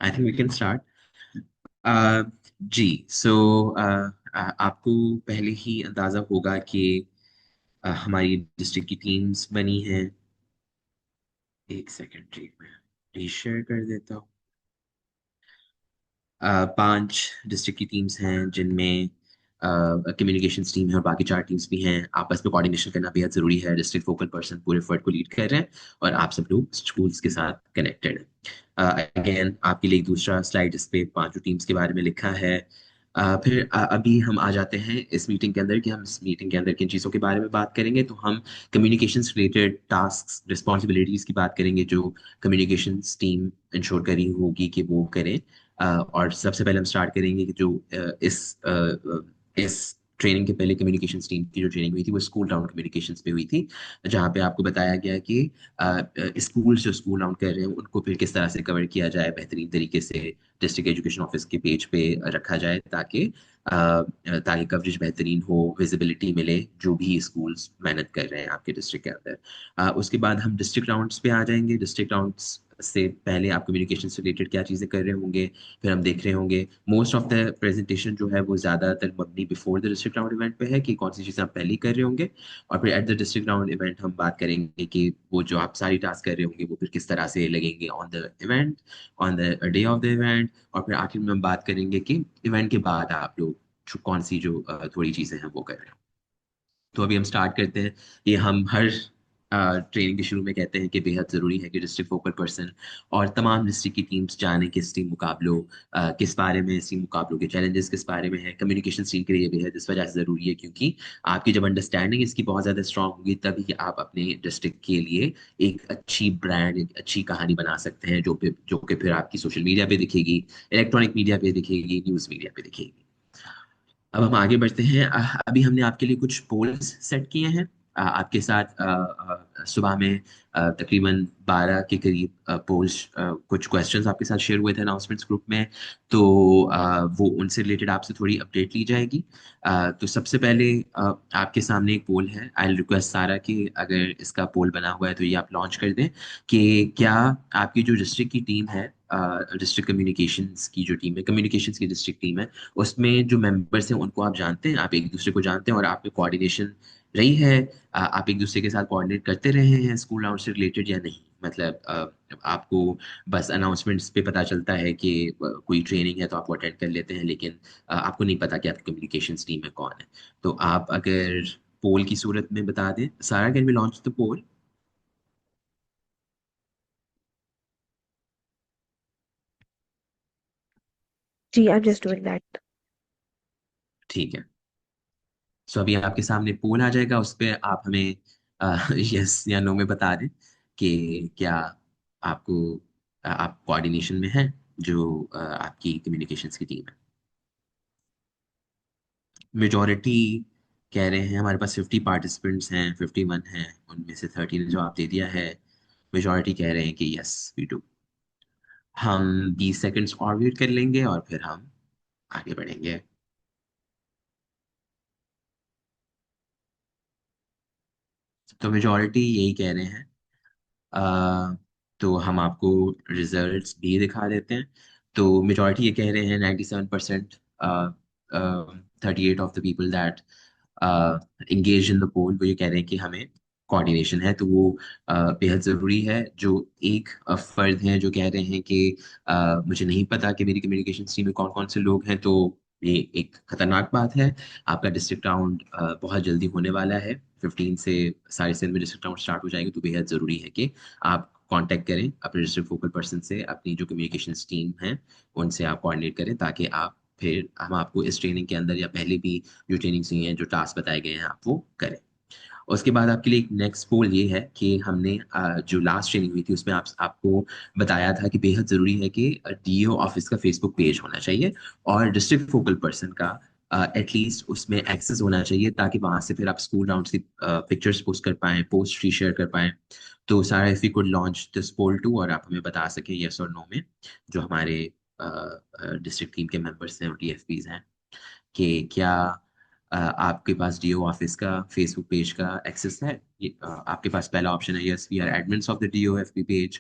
I think we can start. जी। So आपको पहले ही अंदाजा होगा कि हमारी डिस्ट्रिक्ट की टीम्स बनी हैं। एक सेकेंड जी, मैं रीशेयर कर देता हूँ। 5 डिस्ट्रिक्ट की टीम्स हैं जिनमें कम्युनिकेशंस टीम है और बाकी 4 टीम्स भी हैं। आपस में कोऑर्डिनेशन करना बेहद ज़रूरी है। डिस्ट्रिक्ट फोकल पर्सन पूरे फर्ट को लीड कर रहे हैं और आप सब लोग स्कूल्स के साथ कनेक्टेड हैं। अगेन आपके लिए एक दूसरा स्लाइड इस पे 5 टीम्स के बारे में लिखा है। फिर अभी हम आ जाते हैं इस मीटिंग के अंदर कि हम इस मीटिंग के अंदर किन चीज़ों के बारे में बात करेंगे। तो हम कम्युनिकेशंस रिलेटेड टास्क रिस्पॉन्सिबिलिटीज़ की बात करेंगे जो कम्युनिकेशंस टीम इंश्योर करी होगी कि वो करें। और सबसे पहले हम स्टार्ट करेंगे कि जो इस ट्रेनिंग के पहले कम्युनिकेशंस टीम की जो ट्रेनिंग हुई थी वो स्कूल राउंड कम्युनिकेशंस पे हुई थी, जहाँ पे आपको बताया गया कि स्कूल जो स्कूल राउंड कर रहे हैं उनको फिर किस तरह से कवर किया जाए बेहतरीन तरीके से डिस्ट्रिक्ट एजुकेशन ऑफिस के पेज पे रखा जाए ताकि ताकि कवरेज बेहतरीन हो, विजिबिलिटी मिले जो भी स्कूल्स मेहनत कर रहे हैं आपके डिस्ट्रिक्ट के अंदर। उसके बाद हम डिस्ट्रिक्ट राउंड्स पे आ जाएंगे। डिस्ट्रिक्ट राउंड्स से पहले आप कम्युनिकेशन से रिलेटेड क्या चीज़ें कर रहे होंगे, फिर हम देख रहे होंगे मोस्ट ऑफ द प्रेजेंटेशन जो है वो ज़्यादातर मबनी before the district round event पे है कि कौन सी चीज़ें आप पहले ही कर रहे होंगे। और फिर at the district round event हम बात करेंगे कि वो जो आप सारी टास्क कर रहे होंगे वो फिर किस तरह से लगेंगे on the event, on the day of the event. और फिर आखिर में हम बात करेंगे कि इवेंट के बाद आप लोग कौन सी जो थोड़ी चीज़ें हैं वो कर रहे हैं। तो अभी हम स्टार्ट करते हैं। ये हम हर ट्रेनिंग के शुरू में कहते हैं कि बेहद ज़रूरी है कि डिस्ट्रिक्ट फोकल पर्सन और तमाम डिस्ट्रिक्ट की टीम्स जाने किस टीम मुकाबलों किस बारे में, इस टीम मुकाबलों के चैलेंजेस किस बारे में है। कम्युनिकेशन टीम के लिए बेहद इस वजह से ज़रूरी है क्योंकि आपकी जब अंडरस्टैंडिंग इसकी बहुत ज़्यादा स्ट्रांग होगी तभी आप अपने डिस्ट्रिक्ट के लिए एक अच्छी ब्रांड, एक अच्छी कहानी बना सकते हैं जो कि फिर आपकी सोशल मीडिया पे दिखेगी, इलेक्ट्रॉनिक मीडिया पे दिखेगी, न्यूज़ मीडिया पे दिखेगी। अब हम आगे बढ़ते हैं। अभी हमने आपके लिए कुछ पोल्स सेट किए हैं। आपके साथ सुबह में तकरीबन 12 के करीब पोल्स, कुछ क्वेश्चंस आपके साथ शेयर हुए थे अनाउंसमेंट्स ग्रुप में। तो वो उनसे रिलेटेड आपसे थोड़ी अपडेट ली जाएगी। तो सबसे पहले आपके सामने एक पोल है। आई रिक्वेस्ट सारा कि अगर इसका पोल बना हुआ है तो ये आप लॉन्च कर दें कि क्या आपकी जो डिस्ट्रिक्ट की टीम है, डिस्ट्रिक्ट कम्युनिकेशंस की जो टीम है, कम्युनिकेशंस की डिस्ट्रिक्ट टीम है, उसमें जो मेंबर्स हैं उनको आप जानते हैं, आप एक दूसरे को जानते हैं और आप में कोऑर्डिनेशन रही है। आप एक दूसरे के साथ कोऑर्डिनेट करते रहे हैं स्कूल आउट से रिलेटेड या नहीं। मतलब आपको बस अनाउंसमेंट्स पे पता चलता है कि कोई ट्रेनिंग है तो आप अटेंड कर लेते हैं, लेकिन आपको नहीं पता कि आपकी कम्युनिकेशंस टीम में कौन है। तो आप अगर पोल की सूरत में बता दें। Sara, can we launch the poll? जी, I'm just doing that. ठीक है। सो अभी आपके सामने पोल आ जाएगा, उस पर आप हमें यस या नो में बता दें कि क्या आपको आप कोऑर्डिनेशन में हैं जो आपकी कम्युनिकेशंस की टीम है। मेजॉरिटी कह रहे हैं हमारे पास 50 पार्टिसिपेंट्स हैं, 51 हैं, उनमें से 30 ने जवाब दे दिया है। मेजॉरिटी कह रहे हैं कि यस वी डू। हम 20 सेकंड्स और वेट कर लेंगे और फिर हम आगे बढ़ेंगे। तो मेजॉरिटी यही कह रहे हैं। अ, तो हम आपको रिजल्ट्स भी दिखा देते हैं। तो मेजॉरिटी ये कह रहे हैं 97%, 38 of the people that engaged in the poll वो ये कह रहे हैं कि हमें कोऑर्डिनेशन है। तो वो बेहद ज़रूरी है। जो एक फर्द हैं जो कह रहे हैं कि मुझे नहीं पता कि मेरी कम्युनिकेशन टीम में कौन कौन से लोग हैं, तो ये एक खतरनाक बात है। आपका डिस्ट्रिक्ट राउंड बहुत जल्दी होने वाला है। 15 से 7:30 में डिस्ट्रिक्ट राउंड स्टार्ट हो जाएंगे, तो बेहद ज़रूरी है कि आप कांटेक्ट करें अपने डिस्ट्रिक्ट फोकल पर्सन से, अपनी जो कम्युनिकेशन टीम है उनसे आप कोऑर्डिनेट करें ताकि आप फिर हम आपको इस ट्रेनिंग के अंदर या पहले भी जो ट्रेनिंग्स हुई हैं, जो टास्क बताए गए हैं, आप वो करें। उसके बाद आपके लिए एक नेक्स्ट पोल ये है कि हमने जो लास्ट ट्रेनिंग हुई थी उसमें आपको बताया था कि बेहद ज़रूरी है कि डीओ ऑफिस का फेसबुक पेज होना चाहिए और डिस्ट्रिक्ट फोकल पर्सन का एटलीस्ट उसमें एक्सेस होना चाहिए ताकि वहां से फिर आप स्कूल राउंड्स की पिक्चर्स पोस्ट कर पाएं, पोस्ट फ्री शेयर कर पाएं। तो Sara, if you could launch this poll too और आप हमें बता सकें यस और नो में, जो हमारे डिस्ट्रिक्ट टीम के मेंबर्स हैं और डीएफपीज हैं, कि क्या आपके पास डीओ ऑफिस का फेसबुक पेज का एक्सेस है। आपके पास पहला ऑप्शन है yes we are admins of the DO FP page.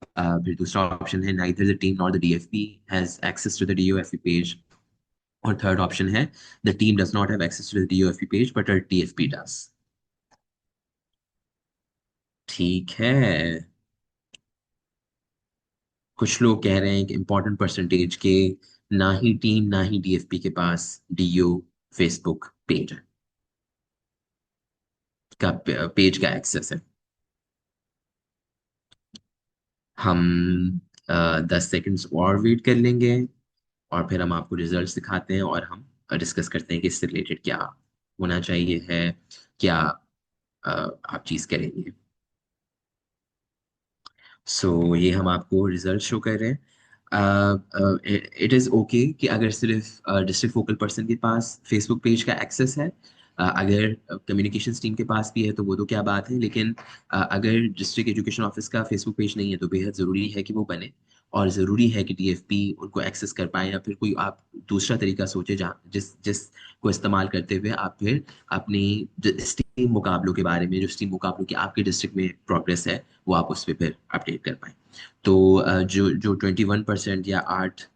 फिर दूसरा ऑप्शन है neither the team nor the DFP has access to the DOFP page. और थर्ड ऑप्शन है the team does not have access to the DOFP page but a DFP does. ठीक है। कुछ लोग कह रहे हैं कि इंपॉर्टेंट परसेंटेज के ना ही टीम ना ही डीएफपी के पास डीओ फेसबुक पेज का पेज का एक्सेस है। हम 10 सेकंड्स और वेट कर लेंगे और फिर हम आपको रिजल्ट्स दिखाते हैं और हम डिस्कस करते हैं कि इससे रिलेटेड क्या होना चाहिए है, क्या आप चीज़ करेंगे। सो ये हम आपको रिजल्ट शो कर रहे हैं। इट इज़ ओके कि अगर सिर्फ डिस्ट्रिक्ट फोकल पर्सन के पास फेसबुक पेज का एक्सेस है। अगर कम्युनिकेशंस टीम के पास भी है तो वो तो क्या बात है, लेकिन अगर डिस्ट्रिक्ट एजुकेशन ऑफिस का फेसबुक पेज नहीं है तो बेहद ज़रूरी है कि वो बने। और ज़रूरी है कि डीएफपी उनको एक्सेस कर पाए, या फिर कोई आप दूसरा तरीका सोचे जहाँ जिस जिस को इस्तेमाल करते हुए आप फिर अपनी स्टीम मुकाबलों के बारे में, जो स्टीम मुकाबलों की आपके डिस्ट्रिक्ट में प्रोग्रेस है, वो आप उस पर फिर अपडेट कर पाए। तो जो जो 21% या 8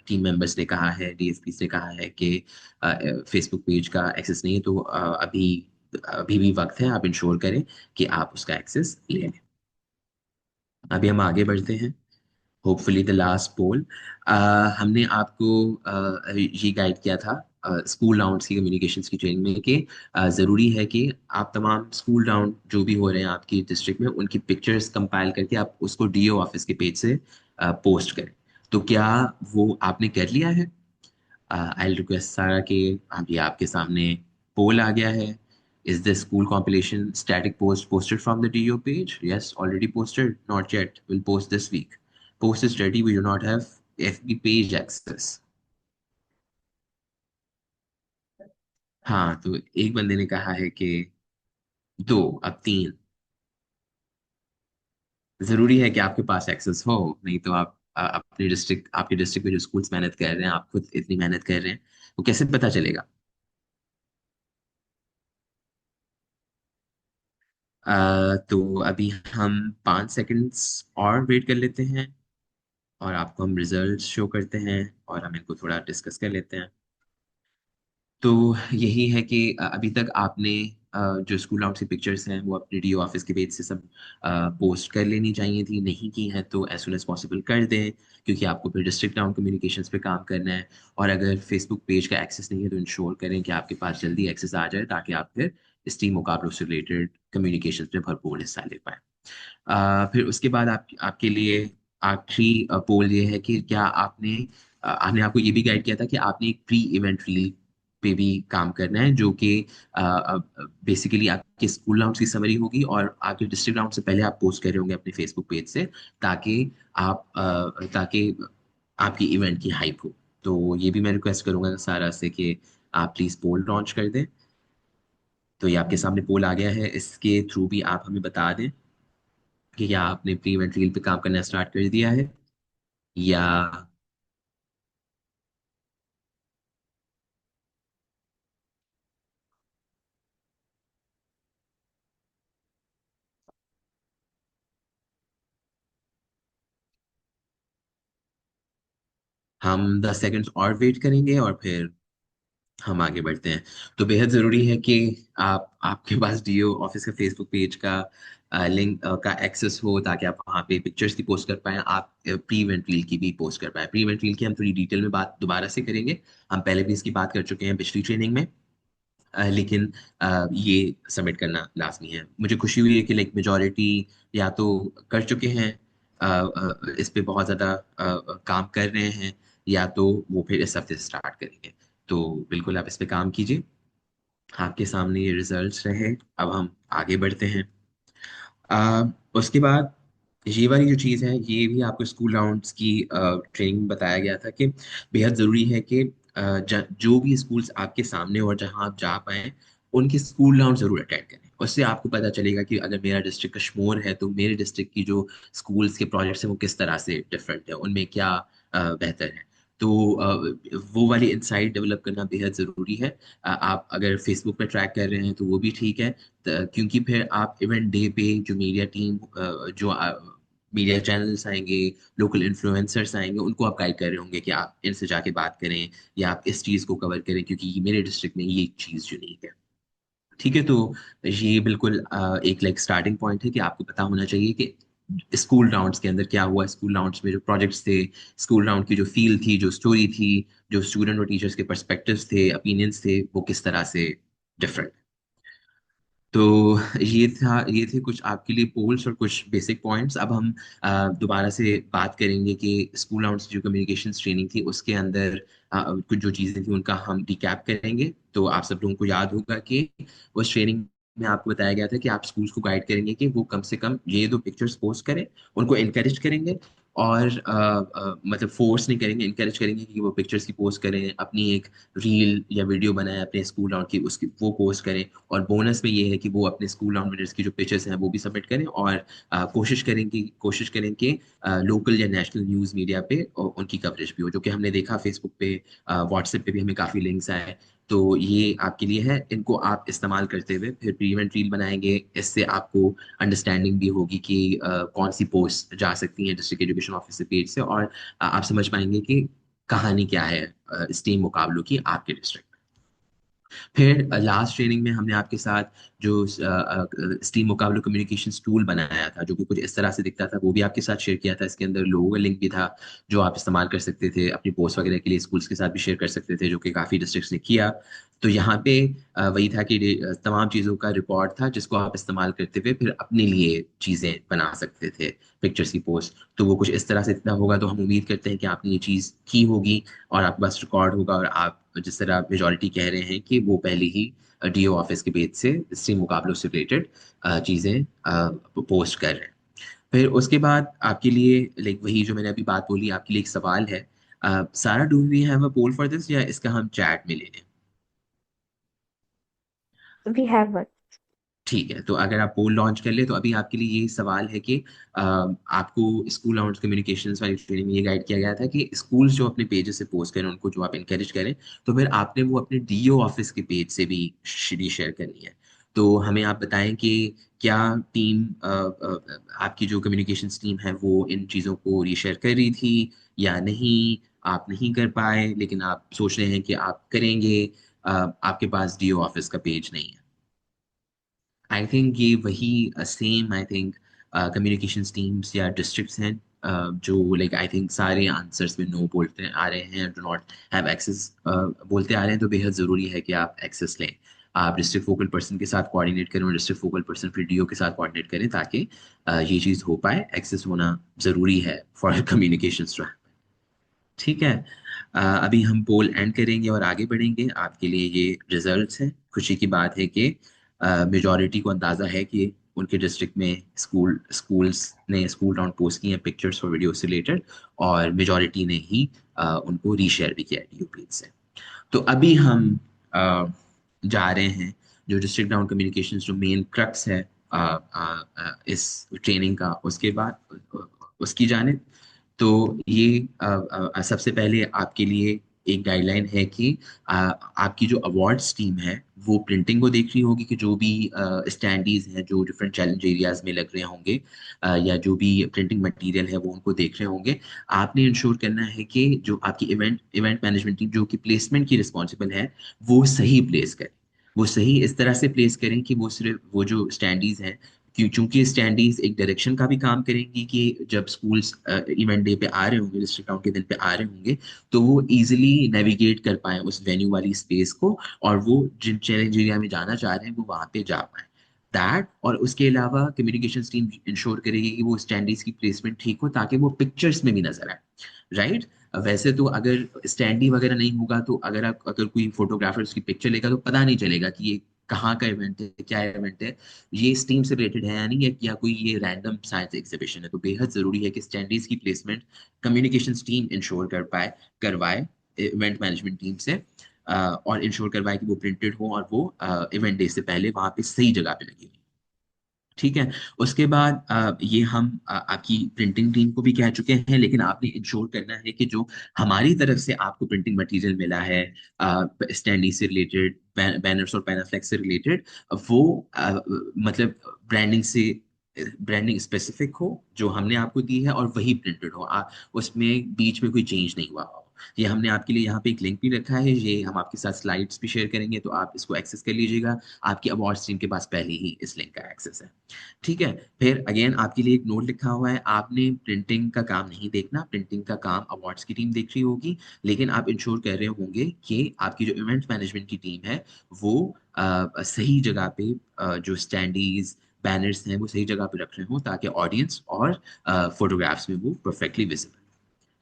टीम मेंबर्स ने कहा है, डीएफपी ने कहा है कि फेसबुक पेज का एक्सेस नहीं है, तो अभी अभी भी वक्त है, आप इंश्योर करें कि आप उसका एक्सेस ले लें। अभी हम आगे बढ़ते हैं। होपफुली द लास्ट पोल। हमने आपको ये गाइड किया था स्कूल राउंड्स की कम्युनिकेशंस की ट्रेनिंग में कि ज़रूरी है कि आप तमाम स्कूल राउंड जो भी हो रहे हैं आपकी डिस्ट्रिक्ट में उनकी पिक्चर्स कंपाइल करके आप उसको डीओ ऑफिस के पेज से पोस्ट करें। तो क्या वो आपने कर लिया है? आई रिक्वेस्ट सारा कि अभी आपके सामने पोल आ गया है। Is the school compilation static post posted from the DO page? Yes, already posted. Not yet. Will post this week. Post is ready. We do not have FB page access. हाँ, तो एक बंदे ने कहा है कि दो, अब तीन। जरूरी है कि आपके पास एक्सेस हो, नहीं तो आप अपने डिस्ट्रिक्ट आपके डिस्ट्रिक्ट में जो स्कूल्स मेहनत कर रहे हैं, आप खुद इतनी मेहनत कर रहे हैं, वो कैसे पता चलेगा? तो अभी हम 5 सेकंड्स और वेट कर लेते हैं और आपको हम रिजल्ट शो करते हैं और हम इनको थोड़ा डिस्कस कर लेते हैं। तो यही है कि अभी तक आपने जो स्कूल आउट की पिक्चर्स हैं वो अपने डीओ ऑफिस के पेज से सब पोस्ट कर लेनी चाहिए थी, नहीं की हैं तो एज सुन एज पॉसिबल कर दें, क्योंकि आपको फिर डिस्ट्रिक्ट टाउन कम्युनिकेशंस पे काम करना है। और अगर फेसबुक पेज का एक्सेस नहीं है तो इंश्योर करें कि आपके पास जल्दी एक्सेस आ जाए, ताकि आप फिर इस टीम मुकाबलों से रिलेटेड कम्युनिकेशन में भरपूर हिस्सा ले पाएँ। फिर उसके बाद आपके लिए आखिरी पोल ये है कि क्या आपने हमने आपको ये भी गाइड किया था कि आपने एक प्री इवेंट रील पे भी काम करना है, जो कि बेसिकली आपके स्कूल राउंड की समरी होगी और आपके डिस्ट्रिक्ट राउंड से पहले आप पोस्ट कर रहे होंगे अपने फेसबुक पेज से, ताकि ताकि आपकी इवेंट की हाइप हो। तो ये भी मैं रिक्वेस्ट करूंगा सारा से कि आप प्लीज पोल लॉन्च कर दें। तो ये आपके सामने पोल आ गया है, इसके थ्रू भी आप हमें बता दें कि क्या आपने प्री इवेंट रील पे काम करना स्टार्ट कर दिया है, या हम 10 सेकंड्स और वेट करेंगे और फिर हम आगे बढ़ते हैं। तो बेहद ज़रूरी है कि आपके पास डीओ ऑफिस का फेसबुक पेज का लिंक का एक्सेस हो, ताकि आप वहाँ पे पिक्चर्स की पोस्ट कर पाएँ, आप प्री इवेंट रील की भी पोस्ट कर पाएँ। प्री इवेंट रील की हम थोड़ी डिटेल में बात दोबारा से करेंगे। हम पहले भी इसकी बात कर चुके हैं पिछली ट्रेनिंग में। लेकिन ये सबमिट करना लाजमी है। मुझे खुशी हुई है कि लाइक मेजॉरिटी या तो कर चुके हैं, इस पे बहुत ज़्यादा काम कर रहे हैं, या तो वो फिर इस हफ्ते से स्टार्ट करेंगे। तो बिल्कुल आप इस पे काम कीजिए। आपके सामने ये रिजल्ट्स रहे। अब हम आगे बढ़ते हैं। उसके बाद ये वाली जो चीज़ है, ये भी आपको स्कूल राउंड्स की ट्रेनिंग में बताया गया था कि बेहद ज़रूरी है कि जो भी स्कूल्स आपके सामने और जहां आप जा पाए, उनके स्कूल राउंड ज़रूर अटेंड करें। उससे आपको पता चलेगा कि अगर मेरा डिस्ट्रिक्ट कश्मीर है तो मेरे डिस्ट्रिक्ट की जो स्कूल्स के प्रोजेक्ट्स हैं वो किस तरह से डिफरेंट है, उनमें क्या बेहतर है। तो वो वाली इंसाइट डेवलप करना बेहद ज़रूरी है। आप अगर फेसबुक पे ट्रैक कर रहे हैं तो वो भी ठीक है, क्योंकि फिर आप इवेंट डे पे जो मीडिया टीम जो मीडिया चैनल्स आएंगे, लोकल इन्फ्लुएंसर्स आएंगे, उनको आप गाइड कर रहे होंगे कि आप इनसे जाके बात करें या आप इस चीज़ को कवर करें क्योंकि मेरे डिस्ट्रिक्ट में ये चीज़ यूनिक है। ठीक है, तो ये बिल्कुल एक लाइक स्टार्टिंग पॉइंट है कि आपको पता होना चाहिए कि स्कूल राउंड्स के अंदर क्या हुआ, स्कूल राउंड्स में जो प्रोजेक्ट्स थे, स्कूल राउंड की जो फील थी, जो स्टोरी थी, जो स्टूडेंट और टीचर्स के पर्सपेक्टिव्स थे, ओपिनियंस थे, वो किस तरह से डिफरेंट। तो ये थे कुछ आपके लिए पोल्स और कुछ बेसिक पॉइंट्स। अब हम दोबारा से बात करेंगे कि स्कूल राउंड्स जो कम्युनिकेशन ट्रेनिंग थी उसके अंदर कुछ जो चीज़ें थी उनका हम रिकैप करेंगे। तो आप सब लोगों को याद होगा कि उस ट्रेनिंग में आपको बताया गया था कि आप स्कूल्स को गाइड करेंगे कि वो कम से कम ये दो पिक्चर्स पोस्ट करें, उनको इनकरेज करेंगे और मतलब फोर्स नहीं करेंगे, इनकरेज करेंगे कि वो पिक्चर्स की पोस्ट करें, अपनी एक रील या वीडियो बनाए अपने स्कूल राउंड की, उसकी वो पोस्ट करें। और बोनस में ये है कि वो अपने स्कूल राउंड विनर्स की जो पिक्चर्स हैं वो भी सबमिट करें और कोशिश करें कि लोकल या नेशनल न्यूज़ मीडिया पे उनकी कवरेज भी हो, जो कि हमने देखा फेसबुक पे, व्हाट्सएप पे भी हमें काफ़ी लिंक्स आए। तो ये आपके लिए है, इनको आप इस्तेमाल करते हुए फिर प्री इवेंट रील बनाएंगे। इससे आपको अंडरस्टैंडिंग भी होगी कि कौन सी पोस्ट जा सकती हैं डिस्ट्रिक्ट एजुकेशन ऑफिसर पेज से, और आप समझ पाएंगे कि कहानी क्या है स्टेम मुकाबलों की आपके डिस्ट्रिक्ट। फिर लास्ट ट्रेनिंग में हमने आपके साथ जो स्टीम मुकाबले कम्युनिकेशन टूल बनाया था, जो कि कुछ इस तरह से दिखता था, वो भी आपके साथ शेयर किया था। इसके अंदर लोगो का लिंक भी था जो आप इस्तेमाल कर सकते थे अपनी पोस्ट वगैरह के लिए, स्कूल्स के साथ भी शेयर कर सकते थे, जो कि काफ़ी डिस्ट्रिक्ट्स ने किया। तो यहाँ पे वही था कि तमाम चीज़ों का रिकॉर्ड था जिसको आप इस्तेमाल करते हुए फिर अपने लिए चीज़ें बना सकते थे, पिक्चर्स की पोस्ट। तो वो कुछ इस तरह से इतना होगा, तो हम उम्मीद करते हैं कि आपने ये चीज़ की होगी और आपके पास रिकॉर्ड होगा, और आप जिस तरह मेजोरिटी कह रहे हैं कि वो पहले ही डीओ ऑफिस के पेज से स्ट्रीम मुकाबलों से रिलेटेड चीज़ें पोस्ट कर रहे हैं। फिर उसके बाद आपके लिए लाइक वही जो मैंने अभी बात बोली, आपके लिए एक सवाल है। Sara, do we have a poll for this या इसका हम चैट में ले लें? We have one. ठीक है, तो अगर आप पोल लॉन्च कर ले तो अभी आपके लिए ये सवाल है कि आपको स्कूल लाउंज कम्युनिकेशंस वाली ट्रेनिंग में ये गाइड किया गया था कि स्कूल्स जो अपने पेजेस से पोस्ट करें उनको जो आप इनकरेज करें, तो फिर आपने वो अपने डीओ ऑफिस के पेज से भी शेयर करनी है। तो हमें आप बताएं कि क्या टीम आपकी जो कम्युनिकेशंस टीम है वो इन चीज़ों को रीशेयर कर रही थी या नहीं, आप नहीं कर पाए लेकिन आप सोच रहे हैं कि आप करेंगे, आपके पास डीओ ऑफिस का पेज नहीं है। आई थिंक ये वही same I think communication teams या डिस्ट्रिक्ट्स हैं जो लाइक आई थिंक सारे आंसर्स में नो बोलते आ रहे हैं, डू नॉट हैव एक्सेस बोलते आ रहे हैं। तो बेहद ज़रूरी है कि आप एक्सेस लें, आप डिस्ट्रिक्ट फोकल पर्सन के साथ कोऑर्डिनेट करें और डिस्ट्रिक्ट फोकल पर्सन फिर डीओ के साथ कोऑर्डिनेट करें ताकि ये चीज़ हो पाए। एक्सेस होना ज़रूरी है फॉर कम्युनिकेशन। ठीक है, अभी हम पोल एंड करेंगे और आगे बढ़ेंगे। आपके लिए ये रिजल्ट्स हैं। खुशी की बात है कि मेजॉरिटी को अंदाज़ा है कि उनके डिस्ट्रिक्ट में स्कूल्स ने स्कूल राउंड पोस्ट किए हैं पिक्चर्स और वीडियो से रिलेटेड, और मेजॉरिटी ने ही उनको रीशेयर भी किया है यूपी से। तो अभी हम अ, जा रहे हैं जो डिस्ट्रिक्ट राउंड कम्युनिकेशन जो मेन क्रक्स है इस ट्रेनिंग का, उसके बाद उसकी जाने। तो ये सबसे पहले आपके लिए एक गाइडलाइन है कि आपकी जो अवार्ड्स टीम है वो प्रिंटिंग को देख रही होगी कि जो भी स्टैंडीज हैं जो डिफरेंट चैलेंज एरियाज में लग रहे होंगे, या जो भी प्रिंटिंग मटेरियल है वो उनको देख रहे होंगे। आपने इंश्योर करना है कि जो आपकी इवेंट इवेंट मैनेजमेंट टीम जो कि प्लेसमेंट की रिस्पॉन्सिबल है वो सही प्लेस करे, वो सही इस तरह से प्लेस करें कि वो सिर्फ वो जो स्टैंडीज हैं, चूंकि स्टैंडीज एक डायरेक्शन का भी काम करेंगी कि जब स्कूल्स इवेंट डे पे आ रहे होंगे, डिस्ट्रिक्ट आउट के दिन पे आ रहे होंगे, तो वो इजीली नेविगेट कर पाए उस वेन्यू वाली स्पेस को, और वो जिन चैलेंज एरिया में जाना चाह रहे हैं वो वहां पे जा पाए। दैट, और उसके अलावा कम्युनिकेशन टीम इंश्योर करेगी कि वो स्टैंडीज की प्लेसमेंट ठीक हो ताकि वो पिक्चर्स में भी नजर आए। राइट, वैसे तो अगर स्टैंडी वगैरह नहीं होगा तो अगर कोई फोटोग्राफर उसकी पिक्चर लेगा तो पता नहीं चलेगा कि ये कहाँ का इवेंट है, क्या इवेंट है, ये स्टीम से रिलेटेड है या नहीं, या कोई ये रैंडम साइंस एग्जीबिशन है। तो बेहद जरूरी है कि स्टैंडीज की प्लेसमेंट कम्युनिकेशन टीम इंश्योर करवाए इवेंट मैनेजमेंट टीम से, और इंश्योर करवाए कि वो प्रिंटेड हो और वो इवेंट डे से पहले वहां पे सही जगह पे लगी हुई। ठीक है, उसके बाद ये हम आपकी प्रिंटिंग टीम को भी कह चुके हैं, लेकिन आपने इंश्योर करना है कि जो हमारी तरफ से आपको प्रिंटिंग मटेरियल मिला है स्टैंडी से रिलेटेड, बैनर्स और पैनाफ्लेक्स से रिलेटेड, वो मतलब ब्रांडिंग से ब्रांडिंग स्पेसिफिक हो जो हमने आपको दी है और वही प्रिंटेड हो, उसमें बीच में कोई चेंज नहीं हुआ हो। ये हमने आपके लिए यहाँ पे एक लिंक भी रखा है, ये हम आपके साथ स्लाइड्स भी शेयर करेंगे तो आप इसको एक्सेस कर लीजिएगा। आपकी अवार्ड टीम के पास पहले ही इस लिंक का एक्सेस है। ठीक है, फिर अगेन आपके लिए एक नोट लिखा हुआ है, आपने प्रिंटिंग का काम नहीं देखना, प्रिंटिंग का काम अवार्ड्स की टीम देख रही होगी। लेकिन आप इंश्योर कर रहे होंगे कि आपकी जो इवेंट मैनेजमेंट की टीम है वो सही जगह पे जो स्टैंडीज बैनर्स हैं वो सही जगह पे रख रहे हो ताकि ऑडियंस और फोटोग्राफ्स में वो परफेक्टली विजिबल।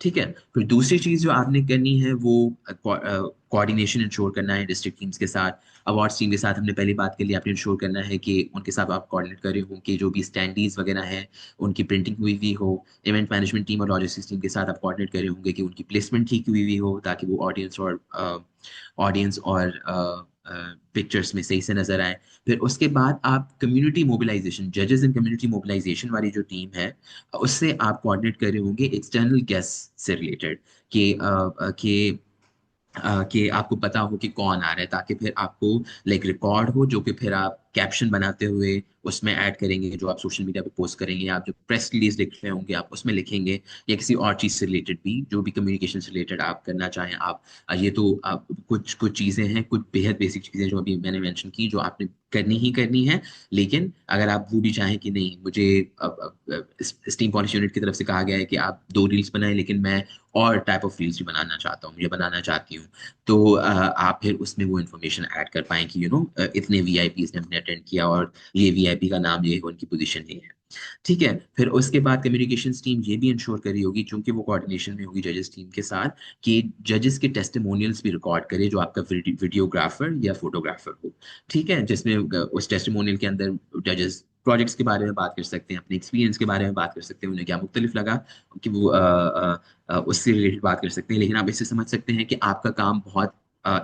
ठीक है, फिर दूसरी चीज जो आपने करनी है वो कोऑर्डिनेशन इंश्योर करना है डिस्ट्रिक्ट टीम्स के साथ, अवार्ड्स टीम के साथ। हमने पहली बात के लिए आपने इंश्योर करना है कि उनके साथ आप कोऑर्डिनेट कर रहे हो कि जो भी स्टैंडीज वगैरह हैं उनकी प्रिंटिंग हुई हुई हो। इवेंट मैनेजमेंट टीम और लॉजिस्टिक्स टीम के साथ आप कोऑर्डिनेट कर रहे होंगे कि उनकी प्लेसमेंट ठीक हुई हुई हो ताकि वो ऑडियंस और पिक्चर्स में सही से नजर आए। फिर उसके बाद आप कम्युनिटी मोबिलाइजेशन, जजेस इन कम्युनिटी मोबिलाइजेशन वाली जो टीम है उससे आप कोऑर्डिनेट कर रहे होंगे एक्सटर्नल गेस्ट से रिलेटेड कि आपको पता हो कि कौन आ रहा है, ताकि फिर आपको लाइक रिकॉर्ड हो जो कि फिर आप कैप्शन बनाते हुए उसमें ऐड करेंगे, जो आप सोशल मीडिया पे पोस्ट करेंगे, आप जो प्रेस रिलीज लिख रहे होंगे आप उसमें लिखेंगे, या किसी और चीज़ से रिलेटेड भी जो भी कम्युनिकेशन से रिलेटेड आप करना चाहें आप। ये तो आप कुछ कुछ चीज़ें हैं, कुछ बेहद बेसिक चीज़ें जो अभी मैंने मेंशन की जो आपने करनी ही करनी है। लेकिन अगर आप वो भी चाहें कि नहीं मुझे स्टीम पॉलिश यूनिट की तरफ से कहा गया है कि आप 2 रील्स बनाएं लेकिन मैं और टाइप ऑफ रील्स भी बनाना चाहता हूँ या बनाना चाहती हूँ, तो आप फिर उसमें वो इन्फॉर्मेशन ऐड कर पाएं कि इतने वीआईपीज ने हमने अटेंड किया और ये वीआईपी का नाम ये है, उनकी पोजीशन ये है। ठीक है, फिर उसके बाद कम्युनिकेशन टीम ये भी इंश्योर करी होगी चूंकि वो कोऑर्डिनेशन में होगी जजेस टीम के साथ, कि जजेस के टेस्टिमोनियल्स भी रिकॉर्ड करे जो आपका वीडियोग्राफर या फोटोग्राफर हो। ठीक है, जिसमें उस टेस्टिमोनियल के अंदर जजेस प्रोजेक्ट्स के बारे में बात कर सकते हैं, अपने एक्सपीरियंस के बारे में बात कर सकते हैं, उन्हें क्या मुख्तलिफ लगा कि वो उससे रिलेटेड बात कर सकते हैं। लेकिन आप इससे समझ सकते हैं कि आपका काम बहुत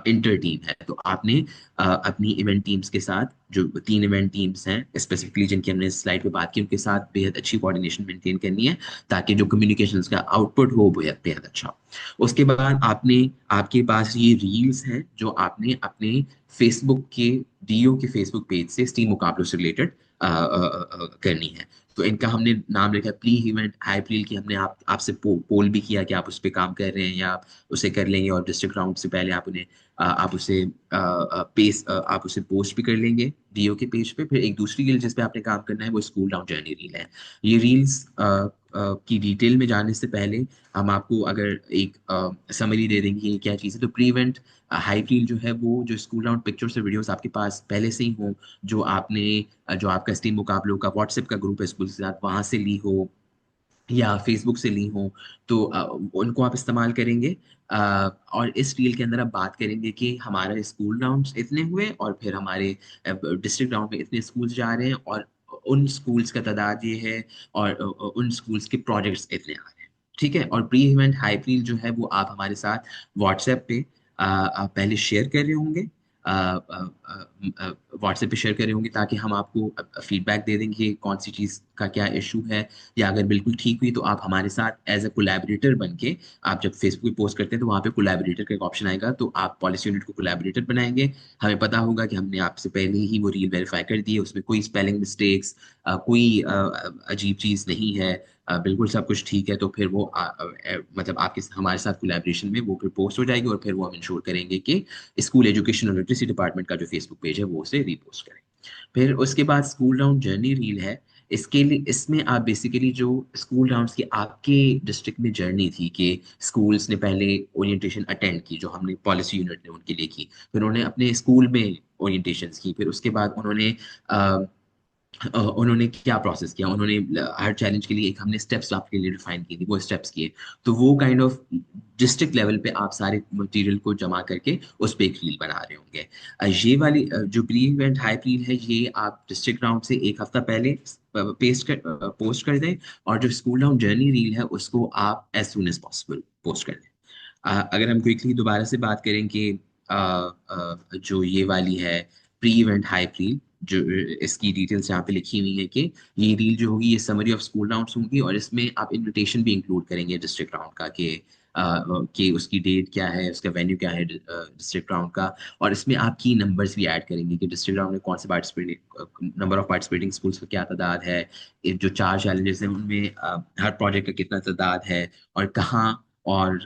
इंटर टीम है, तो आपने अपनी इवेंट टीम्स के साथ जो 3 इवेंट टीम्स हैं स्पेसिफिकली जिनकी हमने स्लाइड पे बात की उनके साथ बेहद अच्छी कोऑर्डिनेशन मेंटेन करनी है ताकि जो कम्युनिकेशंस का आउटपुट हो वो बेहद बेहद अच्छा हो। उसके बाद आपने आपके पास ये रील्स हैं जो आपने अपने फेसबुक के डीओ के फेसबुक पेज से स्टीम मुकाबलों से रिलेटेड करनी है। तो इनका हमने नाम लिखा है प्री इवेंट हाई प्रील की। हमने आपसे पोल भी किया कि आप उस पर काम कर रहे हैं या आप उसे कर लेंगे, और डिस्ट्रिक्ट राउंड से पहले आप उन्हें आप उसे पोस्ट भी कर लेंगे डीओ के पेज पे। फिर एक दूसरी रील जिस पे आपने काम करना है वो स्कूल राउंड जर्नी रील है। ये रील्स की डिटेल में जाने से पहले हम आपको अगर एक समरी दे देंगे ये क्या चीज़ है। तो प्री इवेंट हाई रील जो है वो जो स्कूल राउंड पिक्चर्स और वीडियोस आपके पास पहले से ही हो, जो आपका स्टीम मुकाबलों का व्हाट्सएप का ग्रुप है स्कूल के साथ वहां से ली हो या फेसबुक से ली हो, तो उनको आप इस्तेमाल करेंगे। और इस रील के अंदर आप बात करेंगे कि हमारे स्कूल राउंड्स इतने हुए और फिर हमारे डिस्ट्रिक्ट राउंड में इतने स्कूल्स जा रहे हैं और उन स्कूल्स का तादाद ये है और उन स्कूल्स के प्रोजेक्ट्स इतने आ रहे हैं। ठीक है, और प्री इवेंट हाई रील जो है वो आप हमारे साथ व्हाट्सएप पे आप पहले शेयर कर रहे होंगे, व्हाट्सएप पे शेयर कर रहे होंगे ताकि हम आपको फीडबैक दे देंगे कि कौन सी चीज़ का क्या इशू है, या अगर बिल्कुल ठीक हुई तो आप हमारे साथ एज अ कोलैबोरेटर बन के, आप जब फेसबुक पे पोस्ट करते हैं तो वहाँ पे कोलैबोरेटर का एक ऑप्शन आएगा, तो आप पॉलिसी यूनिट को कोलैबोरेटर बनाएंगे। हमें पता होगा कि हमने आपसे पहले ही वो रील वेरीफाई कर दी है, उसमें कोई स्पेलिंग मिस्टेक्स कोई अजीब चीज़ नहीं है, बिल्कुल सब कुछ ठीक है। तो फिर वो मतलब आपके हमारे साथ कोलैबोरेशन में वो फिर पोस्ट हो जाएगी और फिर वो हम इंश्योर करेंगे कि स्कूल एजुकेशन और लिटरेसी डिपार्टमेंट का जो फेसबुक पेज है वो उसे रीपोस्ट करें। फिर उसके बाद स्कूल राउंड जर्नी रील है। इसके लिए इसमें आप बेसिकली जो स्कूल राउंड्स की आपके डिस्ट्रिक्ट में जर्नी थी कि स्कूल्स ने पहले ओरिएंटेशन अटेंड की जो हमने पॉलिसी यूनिट ने उनके लिए की, फिर उन्होंने अपने स्कूल में ओरिएंटेशन की, फिर उसके बाद उन्होंने क्या प्रोसेस किया, उन्होंने हर चैलेंज के लिए एक हमने स्टेप्स आपके लिए डिफाइन की थी, वो स्टेप्स किए। तो वो काइंड ऑफ डिस्ट्रिक्ट लेवल पे आप सारे मटेरियल को जमा करके उस पे एक रील बना रहे होंगे। ये वाली जो प्री इवेंट हाई रील है ये आप डिस्ट्रिक्ट राउंड से एक हफ्ता पहले पोस्ट कर दें, और जो स्कूल राउंड जर्नी रील है उसको आप as soon as possible post कर दें। अगर हम क्विकली दोबारा से बात करें कि जो ये वाली है प्री इवेंट हाई रील, जो इसकी डिटेल्स यहाँ पे लिखी हुई है कि ये रील जो होगी ये समरी ऑफ स्कूल राउंड्स होंगी, और इसमें आप इनविटेशन भी इंक्लूड करेंगे डिस्ट्रिक्ट राउंड का कि कि उसकी डेट क्या है, उसका वेन्यू क्या है डिस्ट्रिक्ट राउंड का। और इसमें आप की नंबर्स भी ऐड करेंगे कि डिस्ट्रिक्ट राउंड में कौन से participating number of participating schools का क्या तादाद है, ये जो 4 चैलेंजेस हैं उनमें हर प्रोजेक्ट का कितना तादाद है, और कहाँ और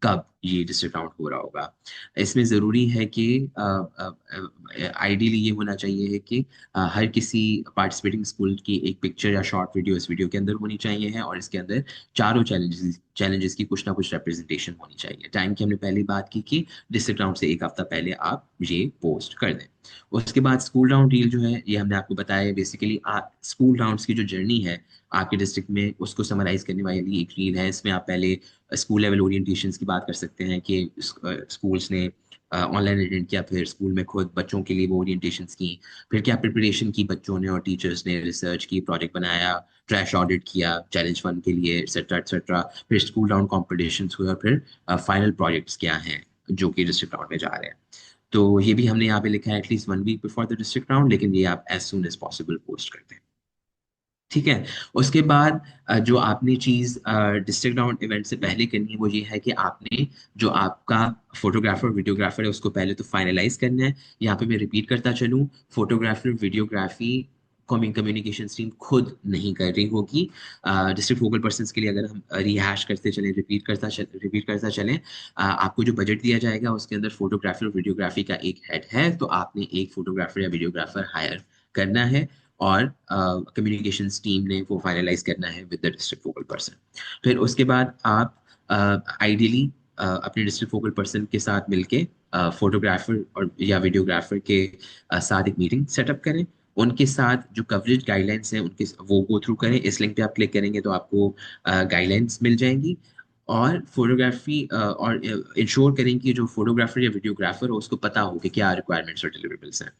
कब ये डिस्ट्रिक्ट राउंड हो रहा होगा। इसमें ज़रूरी है कि आइडियली ये होना चाहिए है कि हर किसी पार्टिसिपेटिंग स्कूल की एक पिक्चर या शॉर्ट वीडियो इस वीडियो के अंदर होनी चाहिए है, और इसके अंदर चारों चैलेंजेस की कुछ ना कुछ रिप्रेजेंटेशन होनी चाहिए। टाइम की हमने पहली बात की कि डिस्ट्रिक्ट राउंड से एक हफ्ता पहले आप ये पोस्ट कर दें। उसके बाद स्कूल राउंड रील जो है, ये हमने आपको बताया, बेसिकली स्कूल राउंड्स की जो जर्नी है आपके डिस्ट्रिक्ट में उसको समराइज करने वाली एक रील है। इसमें आप पहले स्कूल लेवल ओरिएंटेशंस की बात कर सकते हैं कि स्कूल्स ने ऑनलाइन अटेंड किया, फिर स्कूल में खुद बच्चों के लिए वो ओरिएंटेशंस की, फिर क्या प्रिपरेशन की बच्चों ने और टीचर्स ने, रिसर्च की, प्रोजेक्ट बनाया, ट्रैश ऑडिट किया चैलेंज फन के लिए, एक्सेट्रा एक्सेट्रा। फिर स्कूल राउंड कॉम्पिटिशन्स हुए, और फिर फाइनल प्रोजेक्ट्स क्या हैं जो कि डिस्ट्रिक्ट राउंड में जा रहे हैं। तो ये भी हमने यहाँ पे लिखा है at least 1 week before the district round, लेकिन ये आप as soon as possible post करते हैं। ठीक है। उसके बाद जो आपने चीज डिस्ट्रिक्ट राउंड इवेंट से पहले करनी है वो ये है कि आपने जो आपका फोटोग्राफर वीडियोग्राफर है उसको पहले तो फाइनलाइज करना है। यहाँ पे मैं रिपीट करता चलूँ, फोटोग्राफर वीडियोग्राफी कम्युनिकेशन टीम खुद नहीं कर रही होगी। डिस्ट्रिक्ट फोकल पर्सन के लिए अगर हम रिहैश करते चलें, रिपीट करता चलें, आपको जो बजट दिया जाएगा उसके अंदर फोटोग्राफी और वीडियोग्राफी का एक हेड है, तो आपने एक फोटोग्राफर या वीडियोग्राफर हायर करना है, और कम्युनिकेशंस टीम ने वो फाइनलाइज करना है with the district focal person. फिर उसके बाद आप आइडियली अपने डिस्ट्रिक्ट फोकल पर्सन के साथ मिलके फोटोग्राफर और या वीडियोग्राफर के साथ एक मीटिंग सेटअप करें। उनके साथ जो कवरेज गाइडलाइंस हैं उनके वो गो थ्रू करें। इस लिंक पे आप क्लिक करेंगे तो आपको गाइडलाइंस मिल जाएंगी। और फोटोग्राफी और इंश्योर करें कि जो फोटोग्राफर या वीडियोग्राफर हो उसको पता हो कि क्या रिक्वायरमेंट्स और डिलीवरेबल्स हैं।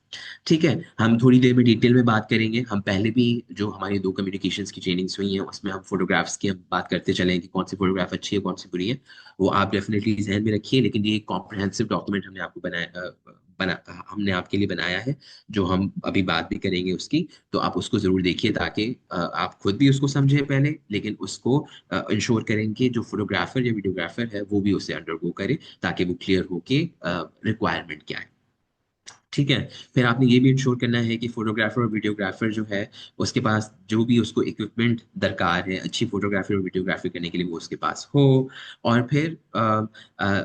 ठीक है। हम थोड़ी देर में डिटेल में बात करेंगे। हम पहले भी जो हमारी 2 कम्युनिकेशंस की ट्रेनिंग्स हुई हैं उसमें हम फोटोग्राफ्स की हम बात करते चले कि कौन सी फोटोग्राफ अच्छी है कौन सी बुरी है, वो आप डेफिनेटली ध्यान में रखिए। लेकिन ये एक कॉम्प्रिहेंसिव डॉक्यूमेंट हमने आपको हमने आपके लिए बनाया है, जो हम अभी बात भी करेंगे उसकी। तो आप उसको जरूर देखिए ताकि आप खुद भी उसको समझें पहले, लेकिन उसको इंश्योर करें कि जो फोटोग्राफर या वीडियोग्राफर है वो भी उसे अंडरगो करे, ताकि वो क्लियर हो कि रिक्वायरमेंट क्या है। ठीक है। फिर आपने ये भी इंश्योर करना है कि फोटोग्राफर और वीडियोग्राफर जो है उसके पास जो भी उसको इक्विपमेंट दरकार है अच्छी फोटोग्राफी और वीडियोग्राफी करने के लिए वो उसके पास हो। और फिर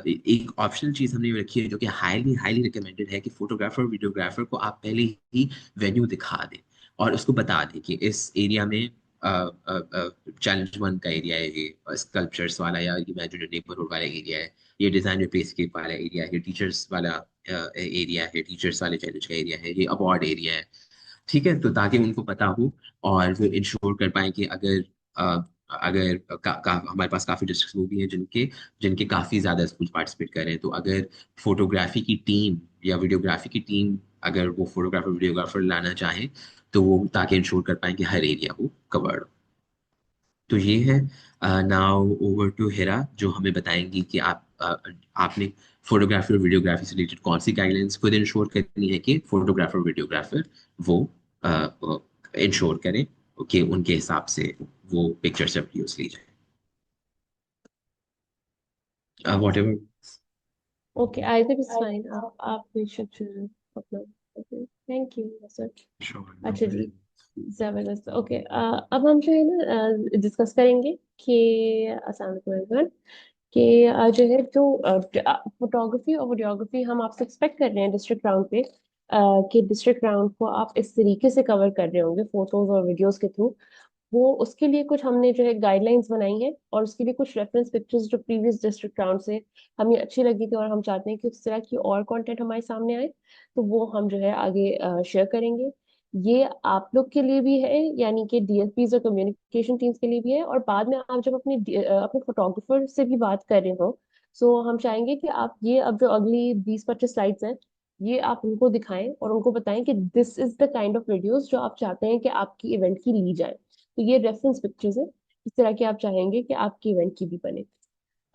एक ऑप्शनल चीज़ हमने रखी है जो कि हाईली हाईली रिकमेंडेड है कि फोटोग्राफर और वीडियोग्राफर को आप पहले ही वेन्यू दिखा दें और उसको बता दें कि इस एरिया में चैलेंज वन का एरिया है, ये स्कल्पचर्स वाला या इमेजिनरी नेबरहुड वाला एरिया है, ये डिजाइन प्लेसकेप वाला एरिया है, टीचर्स वाला एरिया है, टीचर्स वाले चैलेंज का एरिया है, ये अवार्ड एरिया है। ठीक है। तो ताकि उनको पता हो और वो इंश्योर कर पाए कि अगर अगर हमारे पास काफी डिस्ट्रिक्ट वो भी हैं जिनके जिनके काफी ज्यादा स्कूल पार्टिसिपेट कर रहे हैं, तो अगर फोटोग्राफी की टीम या वीडियोग्राफी की टीम अगर वो फोटोग्राफर वीडियोग्राफर लाना चाहें तो वो ताकि इंश्योर कर पाए कि हर एरिया वो कवर्ड हो। तो ये है। नाउ ओवर टू हिरा जो हमें बताएंगी कि आपने फोटोग्राफी और वीडियोग्राफी से रिलेटेड कौन सी गाइडलाइंस खुद इंश्योर करनी है कि फोटोग्राफर वीडियोग्राफर वो इंश्योर करें कि उनके हिसाब से वो पिक्चर्स या वीडियोस ली जाए, what ever. Okay, I think it's fine. आप बेशक शुरू अपना। Okay, thank you sir. अच्छा जी, जबरदस्त। ओके, अब हम जो है ना डिस्कस करेंगे कि अस्सलाम वालेकुम एवरीवन, कि जो है जो फोटोग्राफी और वीडियोग्राफी हम आपसे एक्सपेक्ट कर रहे हैं डिस्ट्रिक्ट राउंड पे, कि डिस्ट्रिक्ट राउंड को आप इस तरीके से कवर कर रहे होंगे फोटोज और वीडियोस के थ्रू। वो उसके लिए कुछ हमने जो है गाइडलाइंस बनाई हैं, और उसके लिए कुछ रेफरेंस पिक्चर्स जो प्रीवियस डिस्ट्रिक्ट राउंड से हमें अच्छी लगी थी, और हम चाहते हैं कि उस तरह की और कंटेंट हमारे सामने आए, तो वो हम जो है आगे शेयर करेंगे। ये आप लोग के लिए भी है, यानी कि डीएसपीज और कम्युनिकेशन टीम्स के लिए भी है, और बाद में आप जब अपने फोटोग्राफर से भी बात कर रहे हो, सो हम चाहेंगे कि आप ये अब जो अगली 20-25 स्लाइड्स हैं, ये आप उनको दिखाएं और उनको बताएं कि this is the kind of videos जो आप चाहते हैं कि आपकी इवेंट की ली जाए। तो ये रेफरेंस पिक्चर्स है, इस तरह की आप चाहेंगे कि आपकी इवेंट की भी बने।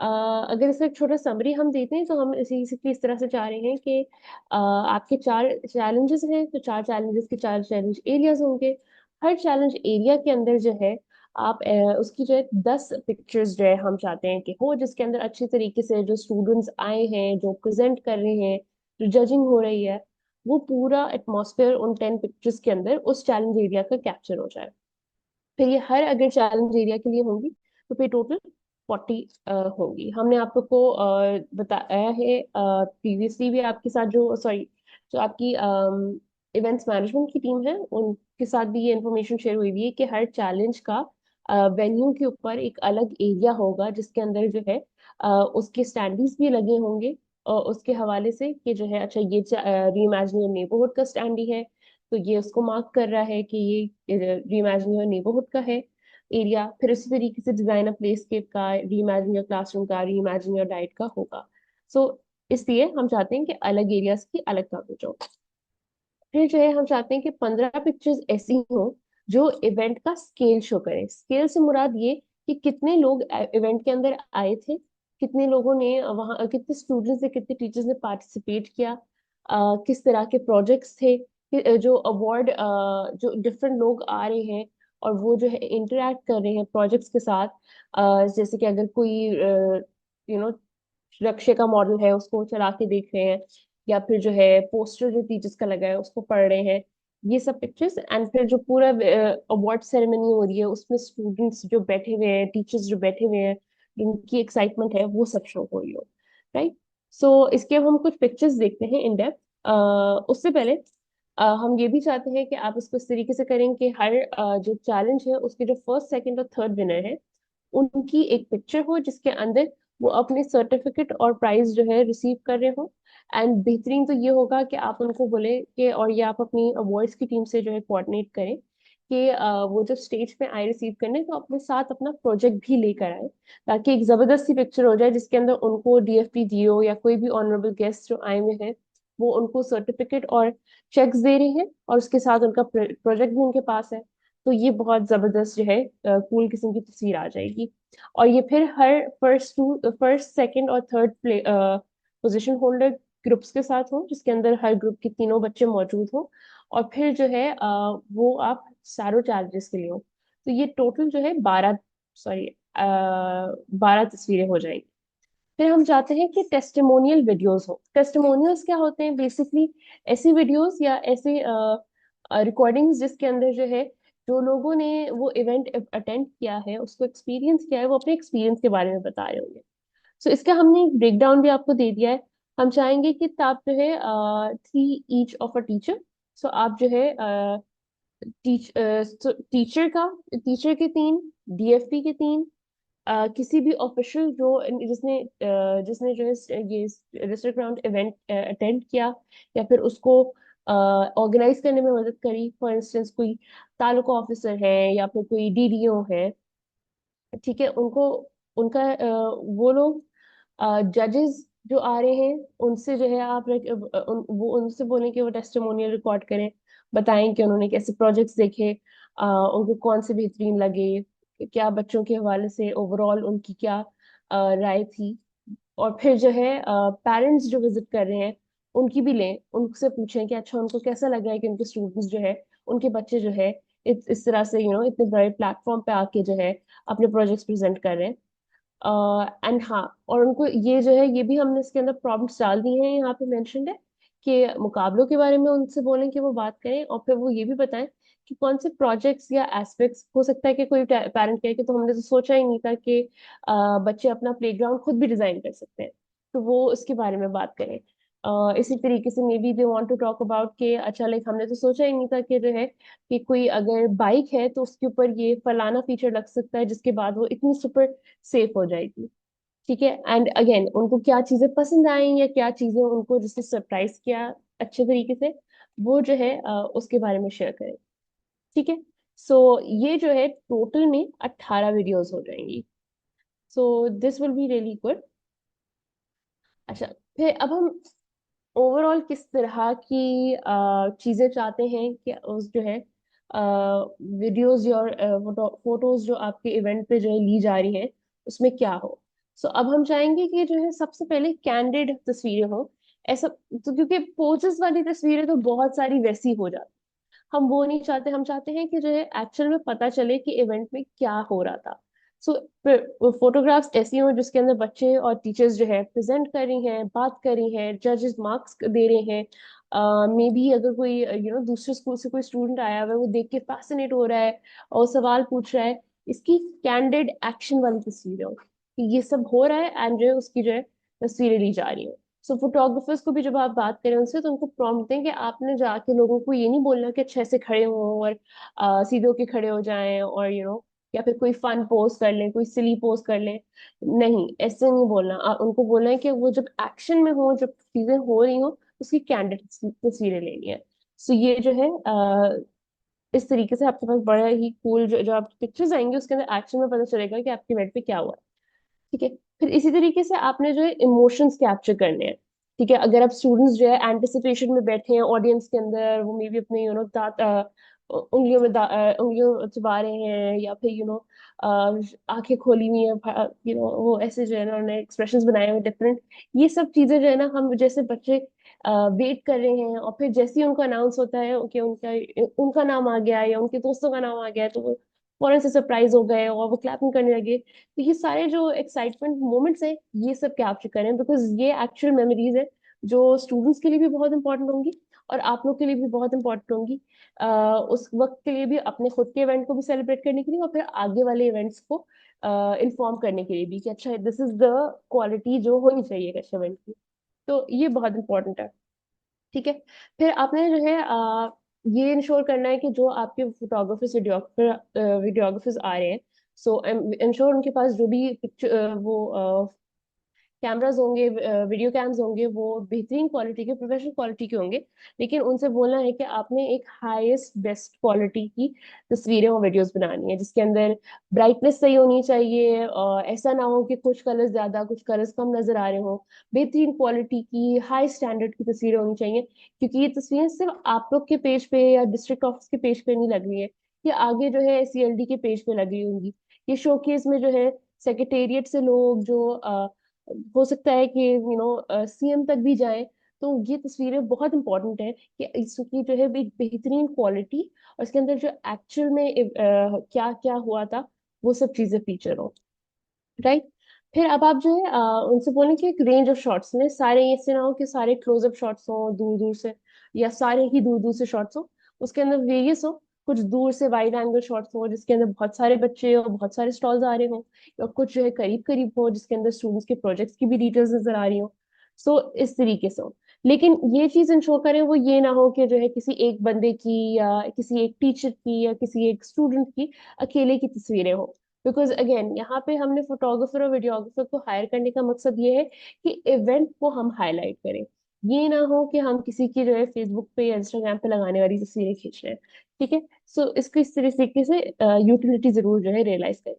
अगर इसका एक छोटा समरी हम देते हैं, तो हम इस तरह से चाह रहे हैं कि आपके 4 चैलेंजेस हैं, तो 4 चैलेंजेस के 4 चैलेंज एरियाज होंगे। हर चैलेंज एरिया के अंदर जो है आप उसकी जो है 10 पिक्चर्स जो है हम चाहते हैं कि हो, जिसके अंदर अच्छी तरीके से जो स्टूडेंट्स आए हैं, जो प्रेजेंट कर रहे हैं, जो जजिंग हो रही है, वो पूरा एटमॉस्फेयर उन 10 पिक्चर्स के अंदर उस चैलेंज एरिया का कैप्चर हो जाए। फिर ये हर अगर चैलेंज एरिया के लिए होंगी तो फिर टोटल 40 होंगी। हमने आप लोग को बताया है प्रीवियसली भी आपके साथ, जो सॉरी जो आपकी इवेंट्स मैनेजमेंट की टीम है उनके साथ भी ये इन्फॉर्मेशन शेयर हुई हुई है कि हर चैलेंज का वेन्यू के ऊपर एक अलग एरिया होगा, जिसके अंदर जो है उसके स्टैंडीज भी लगे होंगे, और उसके हवाले से कि जो है अच्छा ये री इमेजिन नेबरहुड का स्टैंडी है, तो ये उसको मार्क कर रहा है कि ये रीइमेजिन योर नेबरहुड का है एरिया। फिर उसी तरीके से डिजाइन अ प्लेस्केप का, रीइमेजिन योर क्लासरूम का, रीइमेजिन योर डाइट का होगा। सो इसलिए हम चाहते हैं कि अलग एरियाज की अलग कवरेज हो। फिर जो है हम चाहते हैं कि 15 पिक्चर्स ऐसी हो जो इवेंट का स्केल शो करें। स्केल से मुराद ये कि कितने लोग इवेंट के अंदर आए थे, कितने लोगों ने वहाँ, कितने स्टूडेंट्स ने, कितने टीचर्स ने पार्टिसिपेट किया, किस तरह के प्रोजेक्ट्स थे, जो अवार्ड, जो डिफरेंट लोग आ रहे हैं और वो जो है इंटरेक्ट कर रहे हैं प्रोजेक्ट्स के साथ। जैसे कि अगर कोई नक्शे का मॉडल है उसको चला के देख रहे हैं, या फिर जो है पोस्टर जो टीचर्स का लगा है उसको पढ़ रहे हैं, ये सब पिक्चर्स। एंड फिर जो पूरा अवार्ड सेरेमनी हो रही है उसमें स्टूडेंट्स जो बैठे हुए हैं, टीचर्स जो बैठे हुए हैं, जिनकी एक्साइटमेंट है, वो सब शो हो रही हो। राइट। सो इसके अब हम कुछ पिक्चर्स देखते हैं इन डेप्थ। उससे पहले हम ये भी चाहते हैं कि आप इसको इस तरीके से करें कि हर जो चैलेंज है उसके जो फर्स्ट सेकंड और थर्ड विनर है उनकी एक पिक्चर हो, जिसके अंदर वो अपने सर्टिफिकेट और प्राइज जो है रिसीव कर रहे हो। एंड बेहतरीन तो ये होगा कि आप उनको बोले कि, और ये आप अपनी अवार्ड्स की टीम से जो है कोऑर्डिनेट करें कि वो जब स्टेज पे आए रिसीव करने तो अपने साथ अपना प्रोजेक्ट भी लेकर आए, ताकि एक जबरदस्त सी पिक्चर हो जाए जिसके अंदर उनको डीएफपी डीओ या कोई भी ऑनरेबल गेस्ट जो आए हुए हैं वो उनको सर्टिफिकेट और चेक्स दे रहे हैं, और उसके साथ उनका प्रोजेक्ट भी उनके पास है। तो ये बहुत जबरदस्त जो है कूल किस्म की तस्वीर आ जाएगी। और ये फिर हर फर्स्ट सेकंड और third play position holder groups के साथ हो, जिसके अंदर हर ग्रुप के तीनों बच्चे मौजूद हो। और फिर जो है वो आप सारों चैलेंजेस के लिए हो। तो ये टोटल जो है 12 तस्वीरें हो जाएंगी। फिर हम चाहते हैं कि टेस्टिमोनियल वीडियोस हो। टेस्टिमोनियल्स क्या होते हैं? बेसिकली ऐसी वीडियोस या ऐसी रिकॉर्डिंग्स जिसके अंदर जो है जो लोगों ने वो इवेंट अटेंड किया है, उसको एक्सपीरियंस किया है, वो अपने एक्सपीरियंस के बारे में बता रहे होंगे। सो इसका हमने एक ब्रेक डाउन भी आपको दे दिया है। हम चाहेंगे कि आप जो है 3 ईच ऑफ अ टीचर। सो आप जो है टीचर का, टीचर के 3, डीएफपी के 3, किसी भी ऑफिशियल जो जिसने जो है ये डिस्ट्रिक्ट राउंड इवेंट अटेंड किया या फिर उसको ऑर्गेनाइज करने में मदद करी। फॉर इंस्टेंस कोई तालुका ऑफिसर है या फिर कोई डीडीओ है, ठीक है, उनको, उनका वो लोग जजेस जो आ रहे हैं उनसे जो है आप वो उनसे बोलें कि वो टेस्टिमोनियल रिकॉर्ड करें, बताएं कि उन्होंने कैसे प्रोजेक्ट्स देखे, उनको कौन से बेहतरीन लगे, क्या बच्चों के हवाले से ओवरऑल उनकी क्या राय थी। और फिर जो है पेरेंट्स जो विजिट कर रहे हैं उनकी भी लें, उनसे पूछें कि अच्छा उनको कैसा लग रहा है कि उनके स्टूडेंट्स जो है, उनके बच्चे जो है इस तरह से इतने बड़े प्लेटफॉर्म पे आके जो है अपने प्रोजेक्ट्स प्रेजेंट कर रहे हैं। एंड हाँ, और उनको ये जो है ये भी हमने इसके अंदर प्रॉम्प्ट्स डाल दिए हैं, यहाँ पे मेंशन्ड है कि मुकाबलों के बारे में उनसे बोलें कि वो बात करें, और फिर वो ये भी बताएं कि कौन से प्रोजेक्ट्स या एस्पेक्ट्स, हो सकता है कि कोई पेरेंट कहे कि तो हमने तो सोचा ही नहीं था कि बच्चे अपना प्लेग्राउंड खुद भी डिजाइन कर सकते हैं, तो वो इसके बारे में बात करें। इसी तरीके से maybe they want to talk about कि अच्छा लाइक हमने तो सोचा ही नहीं था कि जो है कि कोई अगर बाइक है तो उसके ऊपर ये फलाना फीचर लग सकता है जिसके बाद वो इतनी सुपर सेफ हो जाएगी। ठीक है। एंड अगेन उनको क्या चीजें पसंद आई या क्या चीजें उनको जिससे सरप्राइज किया अच्छे तरीके से, वो जो है उसके बारे में शेयर करें। ठीक है। सो ये जो है टोटल में 18 वीडियोस हो जाएंगी। So this will be really good. अच्छा, फिर अब हम ओवरऑल किस तरह की चीजें चाहते हैं कि उस जो है वीडियोस और फोटोज जो आपके इवेंट पे जो है ली जा रही हैं उसमें क्या हो। सो अब हम चाहेंगे कि जो है सबसे पहले कैंडिड तस्वीरें हो। ऐसा तो क्योंकि पोजेस वाली तस्वीरें तो बहुत सारी वैसी हो जाती, हम वो नहीं चाहते, हम चाहते हैं कि जो है एक्चुअल में पता चले कि इवेंट में क्या हो रहा था। सो फोटोग्राफ्स ऐसी हो जिसके अंदर बच्चे और टीचर्स जो है प्रेजेंट कर रही हैं, बात कर रही हैं, जजेस मार्क्स दे रहे हैं। मे बी अगर कोई दूसरे स्कूल से कोई स्टूडेंट आया हुआ है, वो देख के फैसिनेट हो रहा है और सवाल पूछ रहा है, इसकी कैंडिड एक्शन वाली तस्वीरें हो कि ये सब हो रहा है एंड जो है उसकी जो है तस्वीरें ली जा रही हो। सो फोटोग्राफर्स को भी जब आप बात करें उनसे, तो उनको प्रॉम्प्ट दें कि आपने जाके लोगों को ये नहीं बोलना कि अच्छे से खड़े हो और सीधे होके खड़े हो जाएं और या फिर कोई फन पोज कर लें, कोई सिली पोज कर लें। नहीं, ऐसे नहीं बोलना। उनको बोलना है कि वो जब एक्शन में हो, जब चीजें हो रही हो, उसकी कैंडिड तस्वीरें लेनी है। सो ये जो है इस तरीके से आपके पास बड़ा ही कूल जो आपकी पिक्चर्स आएंगे, उसके अंदर एक्शन में पता चलेगा कि आपके इवेंट पे क्या हुआ है। ठीक है। फिर इसी तरीके से आपने जो है इमोशंस कैप्चर करने हैं। ठीक है, अगर आप स्टूडेंट्स जो है एंटिसिपेशन में बैठे हैं ऑडियंस के अंदर, वो मे बी अपने दांत उंगलियों में उंगलियों चबा रहे हैं, या फिर आंखें खोली हुई है, वो ऐसे जो है ना उन्होंने एक्सप्रेशंस बनाए हुए डिफरेंट। ये सब चीजें जो है ना, हम जैसे बच्चे वेट कर रहे हैं और फिर जैसे ही उनका अनाउंस होता है कि उनका उनका नाम आ गया या उनके दोस्तों का नाम आ गया, तो वो फौरन से सरप्राइज हो गए और वो क्लैपिंग करने लगे। तो ये सारे जो एक्साइटमेंट मोमेंट्स हैं, ये सब कैप्चर करें, बिकॉज ये एक्चुअल मेमोरीज है जो स्टूडेंट्स के लिए भी बहुत इंपॉर्टेंट होंगी और आप लोग के लिए भी बहुत इंपॉर्टेंट होंगी। उस वक्त के लिए भी, अपने खुद के इवेंट को भी सेलिब्रेट करने के लिए और फिर आगे वाले इवेंट्स को इन्फॉर्म करने के लिए भी कि अच्छा दिस इज द क्वालिटी जो होनी चाहिए इस इवेंट की। तो ये बहुत इंपॉर्टेंट है। ठीक है। फिर आपने जो है ये इंश्योर करना है कि जो आपके फोटोग्राफर्स वीडियोग्राफर्स आ रहे हैं, सो इंश्योर उनके पास जो भी पिक्चर वो कैमरास होंगे, वीडियो कैम्स होंगे, वो बेहतरीन क्वालिटी के, प्रोफेशनल क्वालिटी के होंगे। लेकिन उनसे बोलना है कि आपने एक हाईएस्ट बेस्ट क्वालिटी की तस्वीरें और वीडियोस बनानी है, जिसके अंदर ब्राइटनेस सही होनी चाहिए और ऐसा ना हो कि कुछ कलर्स ज्यादा कुछ कलर्स कम नजर आ रहे हो। बेहतरीन क्वालिटी की हाई स्टैंडर्ड की तस्वीरें होनी चाहिए, क्योंकि ये तस्वीरें सिर्फ आप लोग के पेज पे या डिस्ट्रिक्ट ऑफिस के पेज पे नहीं लग रही है, ये आगे जो है सीएलडी के पेज पे लगी होंगी। ये शोकेस में जो है सेक्रेटेरिएट से लोग जो हो सकता है कि सीएम तक भी जाए। तो ये तस्वीरें बहुत इंपॉर्टेंट है कि इसकी जो है एक बेहतरीन क्वालिटी और इसके अंदर जो एक्चुअल में क्या क्या हुआ था, वो सब चीजें फीचर हो। राइट। फिर अब आप जो है उनसे बोलें कि एक रेंज ऑफ शॉट्स में, सारे ऐसे ना हो कि सारे क्लोजअप शॉट्स हो दूर दूर से, या सारे ही दूर दूर से शॉट्स हो। उसके अंदर वेरियस हो, कुछ दूर से वाइड एंगल शॉट्स हो जिसके अंदर बहुत सारे बच्चे हो, बहुत सारे स्टॉल्स आ रहे हो, और कुछ जो है करीब करीब हो जिसके अंदर स्टूडेंट्स के प्रोजेक्ट्स की भी डिटेल्स नजर आ रही हो। सो इस तरीके से हो। लेकिन ये चीज इंश्योर करें वो ये ना हो कि जो है किसी एक बंदे की या किसी एक टीचर की या किसी एक स्टूडेंट की अकेले की तस्वीरें हो। बिकॉज अगेन यहाँ पे हमने फोटोग्राफर और वीडियोग्राफर को हायर करने का मकसद ये है कि इवेंट को हम हाईलाइट करें। ये ना हो कि हम किसी की जो है फेसबुक पे या इंस्टाग्राम पे लगाने वाली तस्वीरें खींच रहे हैं। ठीक है। सो इसको इस तरीके से यूटिलिटी जरूर जो है रियलाइज करें।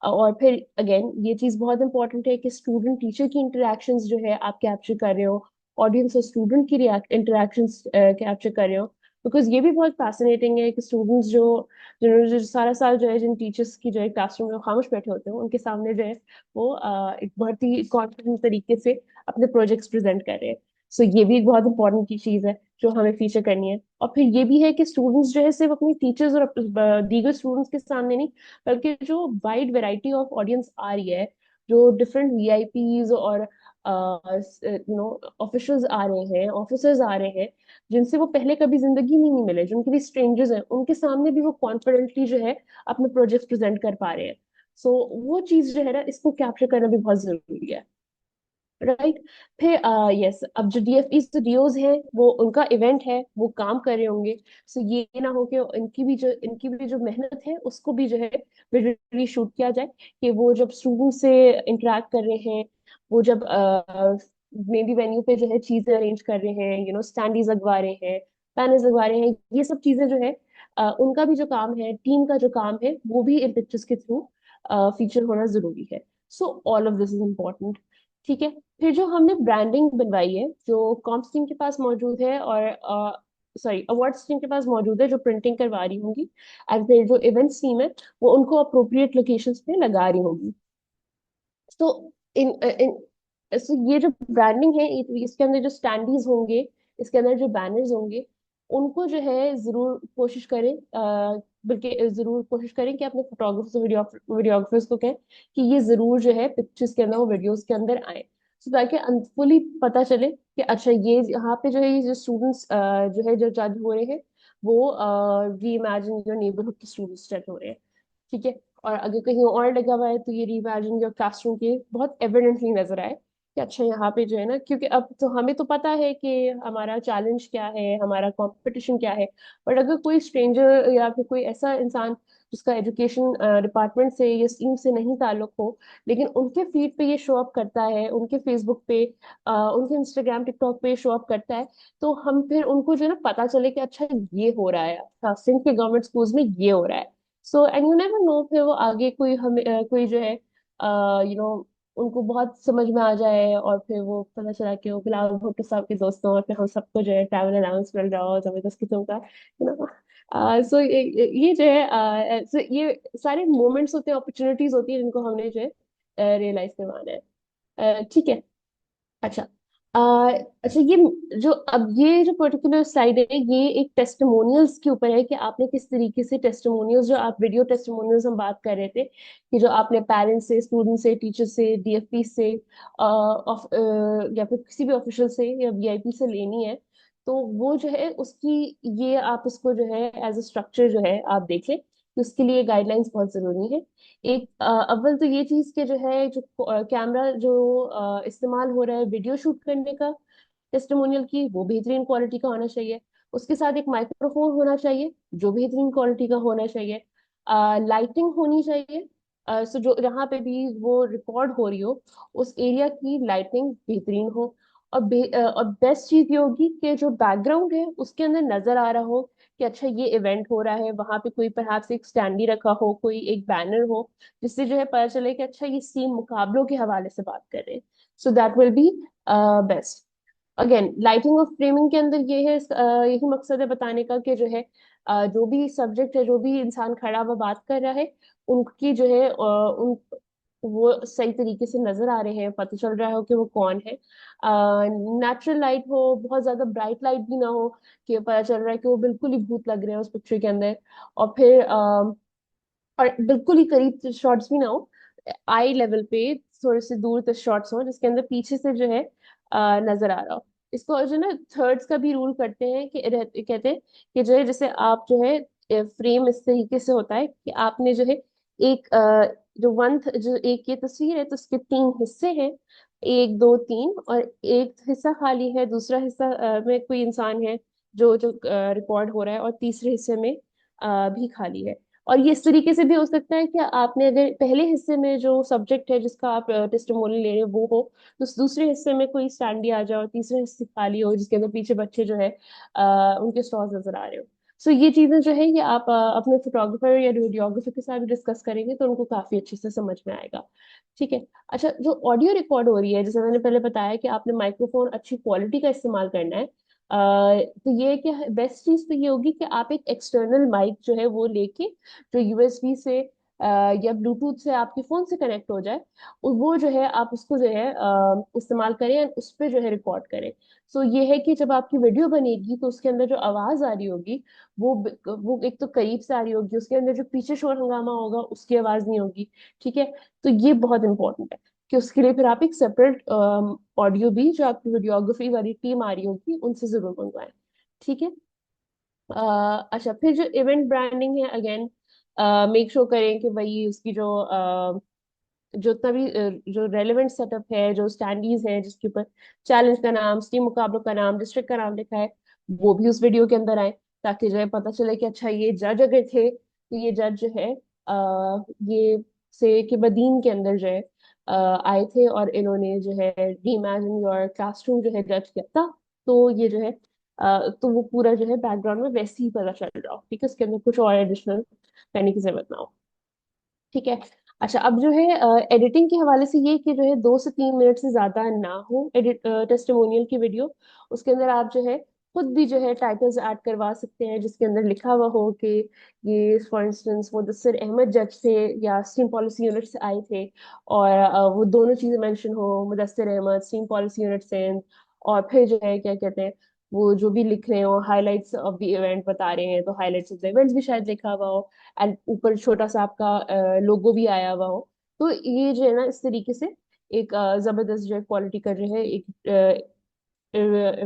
और फिर अगेन ये चीज बहुत इंपॉर्टेंट है कि स्टूडेंट टीचर की इंटरेक्शंस जो है आप कैप्चर कर रहे हो, ऑडियंस और स्टूडेंट की इंटरेक्शंस कैप्चर कर रहे हो। बिकॉज ये भी बहुत फैसिनेटिंग है कि स्टूडेंट्स जो सारा साल जो है जिन टीचर्स की जो है क्लासरूम में खामोश बैठे होते हैं, उनके सामने जो है वो एक बहुत ही कॉन्फिडेंट तरीके से अपने प्रोजेक्ट्स प्रेजेंट कर रहे हैं। सो ये भी एक बहुत इंपॉर्टेंट की चीज है जो हमें फीचर करनी है। और फिर ये भी है कि स्टूडेंट्स जो है सिर्फ अपनी टीचर्स और दीगर स्टूडेंट्स के सामने नहीं, बल्कि जो वाइड वैरायटी ऑफ ऑडियंस आ रही है, जो डिफरेंट वीआईपीज और ऑफिशियल्स आ रहे हैं, ऑफिसर्स आ रहे हैं, जिनसे वो पहले कभी जिंदगी में नहीं मिले, जो उनके लिए स्ट्रेंजर्स हैं, उनके सामने भी वो कॉन्फिडेंटली जो है अपने प्रोजेक्ट प्रेजेंट कर पा रहे हैं। सो वो चीज जो है ना, इसको कैप्चर करना भी बहुत जरूरी है। राइट। फिर यस, अब जो डीएफई जो डीओज हैं, वो उनका इवेंट है, वो काम कर रहे होंगे। सो ये ना हो कि इनकी भी जो मेहनत है उसको भी जो है विजुअली शूट किया जाए, कि वो जब स्टूडेंट से इंटरेक्ट कर रहे हैं, वो जब मे बी वेन्यू पे जो है चीजें अरेंज कर रहे हैं, स्टैंडीज लगवा रहे हैं, पैनल्स लगवा रहे हैं, ये सब चीजें जो है उनका भी जो काम है, टीम का जो काम है, वो भी इन पिक्चर्स के थ्रू फीचर होना जरूरी है। So all of this is important. ठीक है। फिर जो हमने ब्रांडिंग बनवाई है, जो कॉम्प्स टीम के पास मौजूद है और सॉरी अवार्ड्स टीम के पास मौजूद है, जो प्रिंटिंग करवा रही होंगी, एंड फिर जो इवेंट्स टीम है वो उनको अप्रोप्रिएट लोकेशंस पे लगा रही होगी। तो इन इन so ये जो ब्रांडिंग है, इसके अंदर जो स्टैंडीज होंगे, इसके अंदर जो बैनर्स होंगे, उनको जो है जरूर कोशिश करें, बल्कि जरूर कोशिश करें कि अपने फोटोग्राफर्स और वीडियोग्राफर्स को कहें कि ये जरूर जो है पिक्चर्स के अंदर, वो वीडियोस के अंदर आए, so ताकि फुली पता चले कि अच्छा ये यहाँ पे जो है ये जो स्टूडेंट्स जो है जो जज हो रहे हैं वो री इमेजिन योर नेबरहुड के स्टूडेंट्स जज हो रहे हैं। ठीक है। और अगर कहीं और लगा हुआ है तो ये री इमेजिन योर क्लासरूम के बहुत एविडेंटली नजर आए कि अच्छा यहाँ पे जो है ना, क्योंकि अब तो हमें तो पता है कि हमारा चैलेंज क्या है, हमारा कंपटीशन क्या है, बट अगर कोई स्ट्रेंजर या फिर कोई ऐसा इंसान जिसका एजुकेशन डिपार्टमेंट से या स्ट्रीम से नहीं ताल्लुक हो, लेकिन उनके फीड पे ये शो अप करता है, उनके फेसबुक पे, उनके इंस्टाग्राम टिकटॉक पे शो अप करता है, तो हम फिर उनको जो है ना पता चले कि अच्छा ये हो रहा है, अच्छा सिंध के गवर्नमेंट स्कूल्स में ये हो रहा है। So and you never know, फिर वो आगे कोई हमें कोई जो है उनको बहुत समझ में आ जाए और फिर वो पता चला कि वो बिलावल भुट्टो साहब के दोस्त हैं और फिर हम सबको जो है ट्रैवल अलाउंस मिल रहा हो जबरदस्त किस्म का, सो ये जो है ये सारे मोमेंट्स होते हैं, अपॉर्चुनिटीज होती है जिनको हमने जो है रियलाइज करवाना है। ठीक है। अच्छा। अ, अच्छा ये जो अब ये जो पर्टिकुलर स्लाइड है ये एक टेस्टिमोनियल्स के ऊपर है कि आपने किस तरीके से टेस्टिमोनियल्स, जो आप वीडियो टेस्टिमोनियल्स हम बात कर रहे थे कि जो आपने पेरेंट्स से, स्टूडेंट से, टीचर से, डीएफपी से या फिर किसी भी ऑफिशियल से या वीआईपी से लेनी है, तो वो जो है उसकी, ये आप इसको जो है एज अ स्ट्रक्चर जो है आप देख लें कि उसके लिए गाइडलाइंस बहुत जरूरी है। एक अव्वल तो ये चीज के जो है जो कैमरा जो इस्तेमाल हो रहा है वीडियो शूट करने का टेस्टिमोनियल की, वो बेहतरीन क्वालिटी का होना चाहिए। उसके साथ एक माइक्रोफोन होना चाहिए जो बेहतरीन क्वालिटी का होना चाहिए। लाइटिंग होनी चाहिए, सो जो जहाँ पे भी वो रिकॉर्ड हो रही हो उस एरिया की लाइटिंग बेहतरीन हो। और बेस्ट चीज ये होगी कि जो बैकग्राउंड है उसके अंदर नजर आ रहा हो कि अच्छा ये इवेंट हो रहा है, वहां पे कोई परहैप्स एक स्टैंडी रखा हो, कोई एक बैनर हो, जिससे जो है पता चले कि अच्छा ये सीन मुकाबलों के हवाले से बात कर रहे हैं। So that will be best. Again lighting और फ्रेमिंग के अंदर ये है, यही मकसद है बताने का कि जो है जो भी सब्जेक्ट है, जो भी इंसान खड़ा हुआ बात कर रहा है, उनकी जो है उन वो सही तरीके से नजर आ रहे हैं, पता चल रहा हो कि वो कौन है। नेचुरल लाइट हो, बहुत ज्यादा ब्राइट लाइट भी ना हो कि पता चल रहा है कि वो बिल्कुल ही भूत लग रहे हैं उस पिक्चर के अंदर। और फिर और बिल्कुल ही करीब शॉट्स भी ना हो, आई लेवल पे थोड़े से दूर तक शॉट्स हो जिसके अंदर पीछे से जो है नजर आ रहा हो। इसको जो ना थर्ड्स का भी रूल करते हैं कि कहते हैं कि जो है जैसे आप जो है फ्रेम इस तरीके से होता है कि आपने जो है एक जो जो एक ये तस्वीर है तो उसके तीन हिस्से हैं, एक दो तीन, और एक हिस्सा खाली है, दूसरा हिस्सा में कोई इंसान है जो जो रिकॉर्ड हो रहा है, और तीसरे हिस्से में भी खाली है। और ये इस तरीके से भी हो सकता है कि आपने अगर पहले हिस्से में जो सब्जेक्ट है जिसका आप टेस्टिमोनियल ले रहे हो वो हो, तो उस दूसरे हिस्से में कोई स्टैंडी आ जाए और तीसरे हिस्से खाली हो जिसके अंदर पीछे बच्चे जो है उनके स्टॉल्स नजर आ रहे हो। सो ये चीजें जो है ये आप अपने फोटोग्राफर या वीडियोग्राफर के साथ डिस्कस करेंगे तो उनको काफी अच्छे से समझ में आएगा। ठीक है। अच्छा जो ऑडियो रिकॉर्ड हो रही है, जैसे मैंने पहले बताया कि आपने माइक्रोफोन अच्छी क्वालिटी का इस्तेमाल करना है, तो ये कि बेस्ट चीज तो ये होगी कि आप एक एक्सटर्नल माइक जो है वो लेके जो यूएसबी से या ब्लूटूथ से आपके फोन से कनेक्ट हो जाए, और वो जो है आप उसको जो है इस्तेमाल करें और उस पर जो है रिकॉर्ड करें। सो ये है कि जब आपकी वीडियो बनेगी तो उसके अंदर जो आवाज आ रही होगी वो एक तो करीब से आ रही होगी, उसके अंदर जो पीछे शोर हंगामा होगा उसकी आवाज नहीं होगी। ठीक है। तो ये बहुत इंपॉर्टेंट है कि उसके लिए फिर आप एक सेपरेट ऑडियो भी जो आपकी वीडियोग्राफी वाली टीम आ रही होगी उनसे जरूर मंगवाएं। ठीक है। अच्छा फिर जो इवेंट ब्रांडिंग है, अगेन मेक श्योर करें कि वही उसकी जो तभी जो रेलेवेंट सेटअप है, जो स्टैंडीज है जिसके ऊपर चैलेंज का नाम, स्टीम मुकाबलों का नाम, डिस्ट्रिक्ट का नाम लिखा है, वो भी उस वीडियो के अंदर आए, ताकि जो है पता चले कि अच्छा ये जज अगर थे तो ये जज जो है ये से कि बदीन के अंदर जो है आए थे और इन्होंने जो है री इमेजिन योर क्लासरूम जो है जज किया था। तो ये जो है तो वो पूरा जो है बैकग्राउंड में वैसे ही पता चल रहा हो, ठीक है, उसके अंदर कुछ और एडिशनल करने की जरूरत ना हो। ठीक है। अच्छा अब जो है एडिटिंग के हवाले से ये कि जो है 2 से 3 मिनट से ज्यादा ना हो एडिट टेस्टिमोनियल की वीडियो। उसके अंदर आप जो है खुद भी जो है टाइटल्स ऐड करवा सकते हैं जिसके अंदर लिखा हुआ हो कि ये फॉर इंस्टेंस मुदस्सिर अहमद जज थे या स्ट्रीम पॉलिसी यूनिट से आए थे, और वो दोनों चीजें मेंशन हो, Mudassir Ahmad stream policy unit से, और फिर जो है क्या कहते हैं वो जो भी लिख रहे हो, हाइलाइट्स ऑफ द इवेंट बता रहे हैं, तो हाइलाइट्स ऑफ द इवेंट्स भी शायद लिखा हुआ हो, एंड ऊपर छोटा सा आपका लोगो भी आया हुआ हो। तो ये जो है ना, इस तरीके से एक जबरदस्त जो है क्वालिटी कर रहे हैं, एक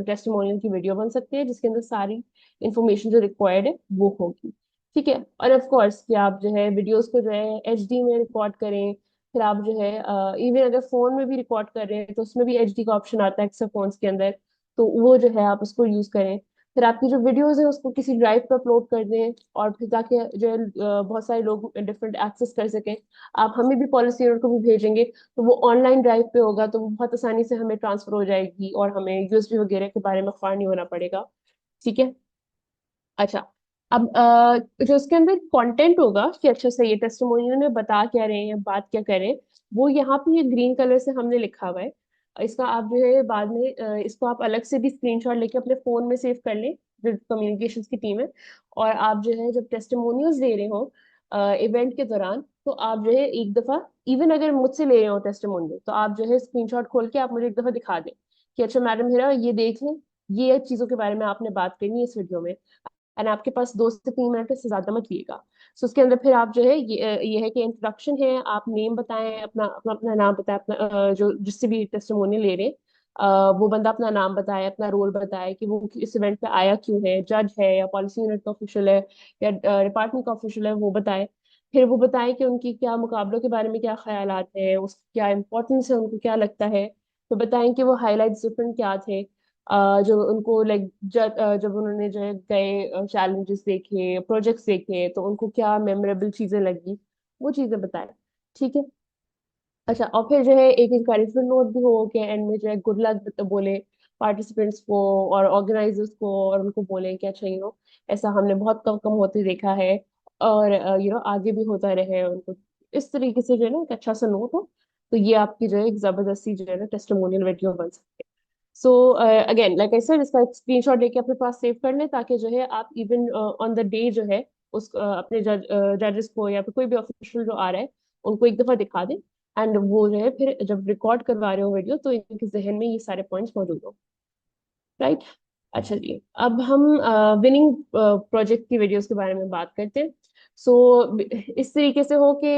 टेस्टिमोनियल की वीडियो बन सकती है जिसके अंदर सारी इंफॉर्मेशन जो रिक्वायर्ड है वो होगी। ठीक है। और ऑफ कोर्स कि आप जो है वीडियोस को जो है एचडी में रिकॉर्ड करें। फिर आप जो है इवन अगर फोन में भी रिकॉर्ड कर रहे हैं तो उसमें भी एचडी का ऑप्शन आता है अक्सर फोन्स के अंदर, तो वो जो है आप उसको यूज करें। फिर आपकी जो वीडियोस है उसको किसी ड्राइव पर अपलोड कर दें, और फिर ताकि जो है बहुत सारे लोग डिफरेंट एक्सेस कर सकें। आप हमें भी पॉलिसी यूनिट को भी भेजेंगे तो वो ऑनलाइन ड्राइव पे होगा, तो वो बहुत आसानी से हमें ट्रांसफर हो जाएगी और हमें यूएसबी वगैरह के बारे में ख्याल नहीं होना पड़ेगा। ठीक है। अच्छा। अब जो उसके अंदर कंटेंट होगा कि अच्छा सही है टेस्टिमोनियल में बता क्या रहे हैं, बात क्या करें, वो यहाँ पे ये ग्रीन कलर से हमने लिखा हुआ है। इसका आप जो है बाद में इसको आप अलग से भी स्क्रीनशॉट लेके अपने फोन में सेव कर लें, जो कम्युनिकेशंस की टीम है। और आप जो है जब टेस्टिमोनियल्स दे रहे हो इवेंट के दौरान, तो आप जो है एक दफा, इवन अगर मुझसे ले रहे हो टेस्टिमोनियल, तो आप जो है स्क्रीनशॉट खोल के आप मुझे एक दफा दिखा दें कि अच्छा मैडम मेरा ये देख लें, ये चीजों के बारे में आपने बात करनी है इस वीडियो में, एंड आपके पास 2 से 3 मिनट से ज्यादा मत लिएगा। सो उसके अंदर फिर आप जो है ये है कि इंट्रोडक्शन है, आप नेम बताएं, अपना अपना अपना नाम बताएं, अपना जो जिससे भी टेस्टिमोनियल ले रहे हैं, वो बंदा अपना नाम बताए, अपना रोल बताए कि वो इस इवेंट पे आया क्यों है, जज है या पॉलिसी यूनिट का ऑफिशियल है या डिपार्टमेंट का ऑफिशियल है, वो बताए। फिर वो बताए कि उनकी क्या मुकाबलों के बारे में क्या ख्यालात है, उस क्या इंपॉर्टेंस है, उनको क्या लगता है। तो बताएं कि वो हाईलाइट्स डिफरेंट क्या थे, जो उनको लाइक जब उन्होंने जो है गए चैलेंजेस देखे, प्रोजेक्ट्स देखे, तो उनको क्या मेमोरेबल चीजें लगी, वो चीजें बताएं। ठीक है। अच्छा। और फिर जो है एक इंकरेजमेंट नोट भी हो कि एंड में जो है गुड लक बोले पार्टिसिपेंट्स को और ऑर्गेनाइजर्स को, और उनको बोले कि अच्छा ऐसा हमने बहुत कम कम होते देखा है, और आगे भी होता रहे उनको। इस तरीके से जो है ना एक अच्छा सा नोट हो, तो ये आपकी जो है एक जबरदस्ती जो है ना टेस्टिमोनियल वीडियो बन सकती है। So again like I said, इसका एक स्क्रीनशॉट लेके अपने पास सेव कर लें, ताकि जो है आप इवन ऑन द डे जो है उस अपने जजेस को या फिर कोई भी ऑफिशियल जो आ रहा है उनको एक दफा दिखा दें, एंड वो जो है फिर जब रिकॉर्ड करवा रहे हो वीडियो तो इनके जहन में ये सारे पॉइंट्स मौजूद हो। राइट। अच्छा जी, अब हम विनिंग प्रोजेक्ट की वीडियोस के बारे में बात करते हैं। सो इस तरीके से हो कि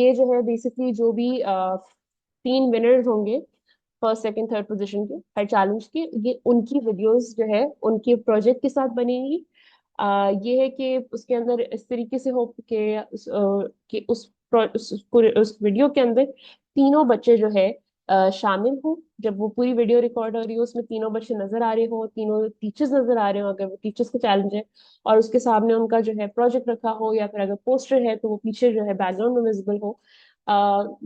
ये जो है बेसिकली जो भी 3 विनर्स होंगे, फर्स्ट सेकंड थर्ड पोजीशन के हर चैलेंज के, ये उनकी वीडियोस जो है उनके प्रोजेक्ट के साथ बनेंगी। ये है कि उसके अंदर इस तरीके से हो कि कि उस वीडियो के अंदर तीनों बच्चे जो है शामिल हो। जब वो पूरी वीडियो रिकॉर्ड हो रही हो उसमें तीनों बच्चे नजर आ रहे हो, तीनों टीचर्स नजर आ रहे हो अगर वो टीचर्स का चैलेंज है, और उसके सामने उनका जो है प्रोजेक्ट रखा हो, या फिर अगर पोस्टर है तो वो पीछे जो है बैकग्राउंड में विजिबल हो।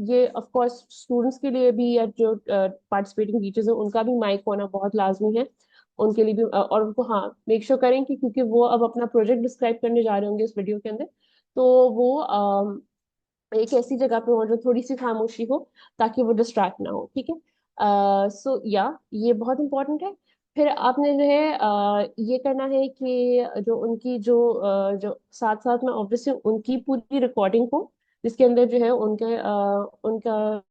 ये ऑफ कोर्स स्टूडेंट्स के लिए भी, या जो पार्टिसिपेटिंग टीचर्स हैं उनका भी माइक होना बहुत लाजमी है। उनके लिए भी और उनको हाँ मेक श्योर करें कि क्योंकि वो अब अपना प्रोजेक्ट डिस्क्राइब करने जा रहे होंगे इस वीडियो के अंदर, तो वो एक ऐसी जगह पे हो जो थोड़ी सी खामोशी हो, ताकि वो डिस्ट्रैक्ट ना हो। ठीक है। सो या ये बहुत इंपॉर्टेंट है। फिर आपने जो है ये करना है कि जो उनकी जो साथ साथ में ऑब्वियसली उनकी पूरी रिकॉर्डिंग हो, जिसके अंदर जो है उनका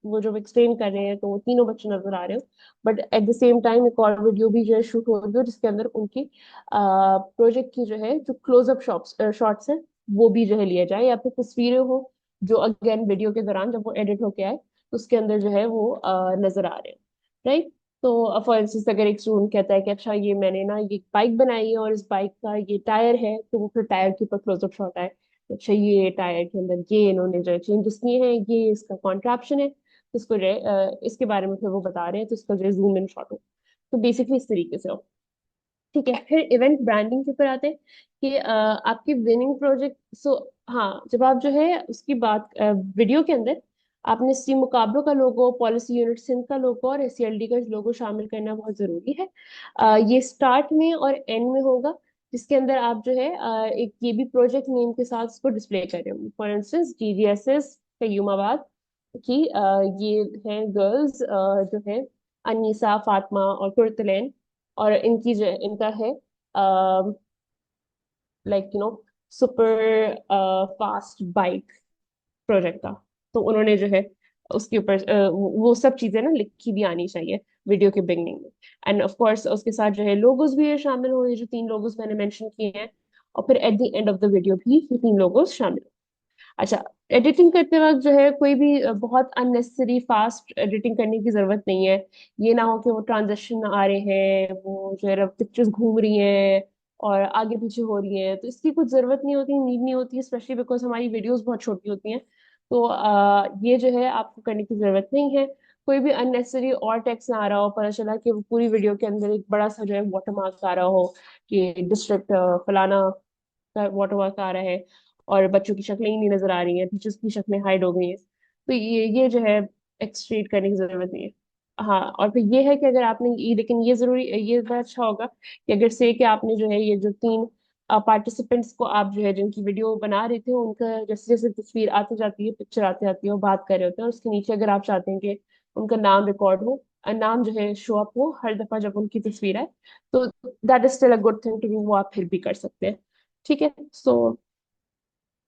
वो जो एक्सप्लेन कर रहे हैं तो वो तीनों बच्चे नजर आ रहे हो, but at the same time एक और वीडियो भी जो है शूट हो रही हो जिसके अंदर उनकी प्रोजेक्ट की जो है जो क्लोजअप शॉट्स हैं वो भी जो है लिया जाए, या फिर तस्वीरें हो जो अगेन वीडियो के दौरान जब वो एडिट होके आए तो उसके अंदर जो है वो नजर आ रहे हैं। राइट। तो फॉर इंस्टेंस अगर एक स्टूडेंट कहता है कि अच्छा ये मैंने ना ये बाइक बनाई है और इस बाइक का ये टायर है, तो वो फिर टायर के ऊपर क्लोजअप शॉट आए, तो अच्छा ये टायर के अंदर ये इन्होंने जो चेंजेस किए हैं, ये इसका कॉन्ट्रैप्शन है, तो इसको जो है इसके बारे में फिर वो बता रहे हैं, तो इसका जो है जूम इन शॉट हो। तो बेसिकली इस तरीके से हो। ठीक है। फिर इवेंट ब्रांडिंग के ऊपर आते हैं कि आपकी विनिंग प्रोजेक्ट। सो हाँ, जब आप जो है उसकी बात वीडियो के अंदर आपने सी मुकाबलों का लोगो, पॉलिसी यूनिट सिंध का लोगो और एससीएलडी का लोगो शामिल करना बहुत जरूरी है। ये स्टार्ट में और एंड में होगा, जिसके अंदर आप जो है एक ये भी प्रोजेक्ट नेम के साथ इसको डिस्प्ले कर रहे होंगे। फॉर इंस्टेंस जीजीएसएस कयूमाबाद की ये है गर्ल्स जो है अनीसा, फातिमा और कुर्तलैन, और इनकी जो इनका है like super fast bike project का। तो उन्होंने जो है उसके ऊपर वो सब चीजें ना लिखी भी आनी चाहिए वीडियो के बिगनिंग में। एंड ऑफ कोर्स उसके साथ जो है लोगोस भी शामिल हो, ये जो 3 लोगोस मैंने मेंशन किए हैं, और फिर at the end of the video भी ये 3 लोगोस शामिल हो। अच्छा, एडिटिंग करते वक्त जो है कोई भी बहुत अननेसेसरी फास्ट एडिटिंग करने की जरूरत नहीं है। ये ना हो कि वो ट्रांजेक्शन आ रहे हैं, वो जो है पिक्चर्स घूम रही हैं और आगे पीछे हो रही हैं, तो इसकी कुछ जरूरत नहीं होती, नीड नहीं होती, स्पेशली बिकॉज हमारी वीडियोस बहुत छोटी होती हैं। तो ये जो है आपको करने की जरूरत नहीं है। कोई भी अननेसेसरी और टेक्स्ट ना आ रहा हो, पता चला कि वो पूरी वीडियो के अंदर एक बड़ा सा जो है वाटरमार्क आ रहा हो कि डिस्ट्रिक्ट फलाना का वाटरमार्क आ रहा है, और बच्चों की शक्लें ही नहीं नजर आ रही हैं, टीचर्स की शक्लें हाइड हो गई हैं, तो ये जो है एक्सट्रीट करने की जरूरत नहीं है। हाँ, और फिर ये है कि अगर आपने ये, लेकिन ये जरूरी, ये बड़ा अच्छा होगा कि अगर से कि आपने जो है ये जो 3 पार्टिसिपेंट्स को आप जो है जिनकी वीडियो बना रहे थे, उनका जैसे जैसे तस्वीर आती जाती है, पिक्चर आती जाती है, वो बात कर रहे होते हैं, और उसके नीचे अगर आप चाहते हैं कि उनका नाम रिकॉर्ड हो, नाम जो है शो अप हो हर दफा जब उनकी तस्वीर आए, तो that is still a good thing to do, वो आप फिर भी कर सकते हैं। ठीक है, सो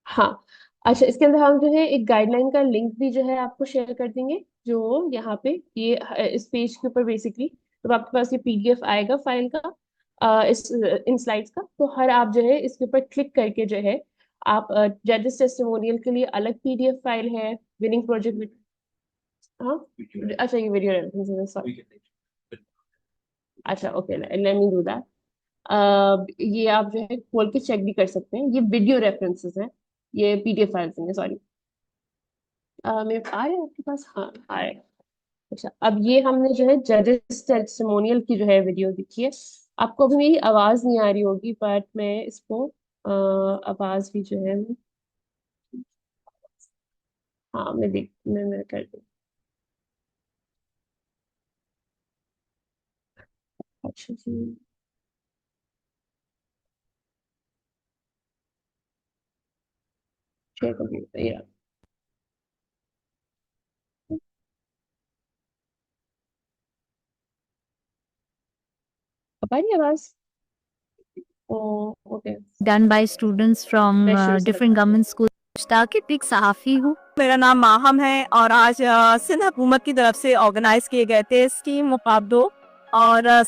हाँ। अच्छा, इसके अंदर हम जो है एक गाइडलाइन का लिंक भी जो है आपको शेयर कर देंगे, जो यहाँ पे ये इस पेज के ऊपर बेसिकली, जब आपके पास ये पीडीएफ आएगा फाइल का, इस इन स्लाइड्स का, तो हर आप जो है इसके ऊपर क्लिक करके जो है आप जजेस टेस्टिमोनियल के लिए अलग पीडीएफ फाइल है, विनिंग प्रोजेक्ट। हाँ, अच्छा, ये वीडियो रेफरेंसेस, सॉरी। अच्छा, okay, let me do that. ये आप जो है खोल के चेक भी कर सकते हैं, ये वीडियो रेफरेंसेस हैं, ये पीडीएफ फाइल्स हैं, सॉरी। मेरे आ रहे हैं आपके पास? हाँ, आ रहे हैं। अच्छा, अब ये हमने जो है जजेस टेस्टिमोनियल की जो है वीडियो देखी है। आपको अभी मेरी आवाज नहीं आ रही होगी, बट मैं इसको आवाज भी जो है, हाँ मैं कर दूँ। अच्छा जी, शेयर कंप्यूटर, ये रहा। अब आ रही है आवाज? ओ, okay, done by students from मैं शुरू से different बताती हूँ। government schools. मुश्ताक एक सहाफ़ी हूँ। मेरा नाम माहम है और आज सिंध हुकूमत की तरफ से ऑर्गेनाइज किए गए थे स्टीम मुकाबलों, और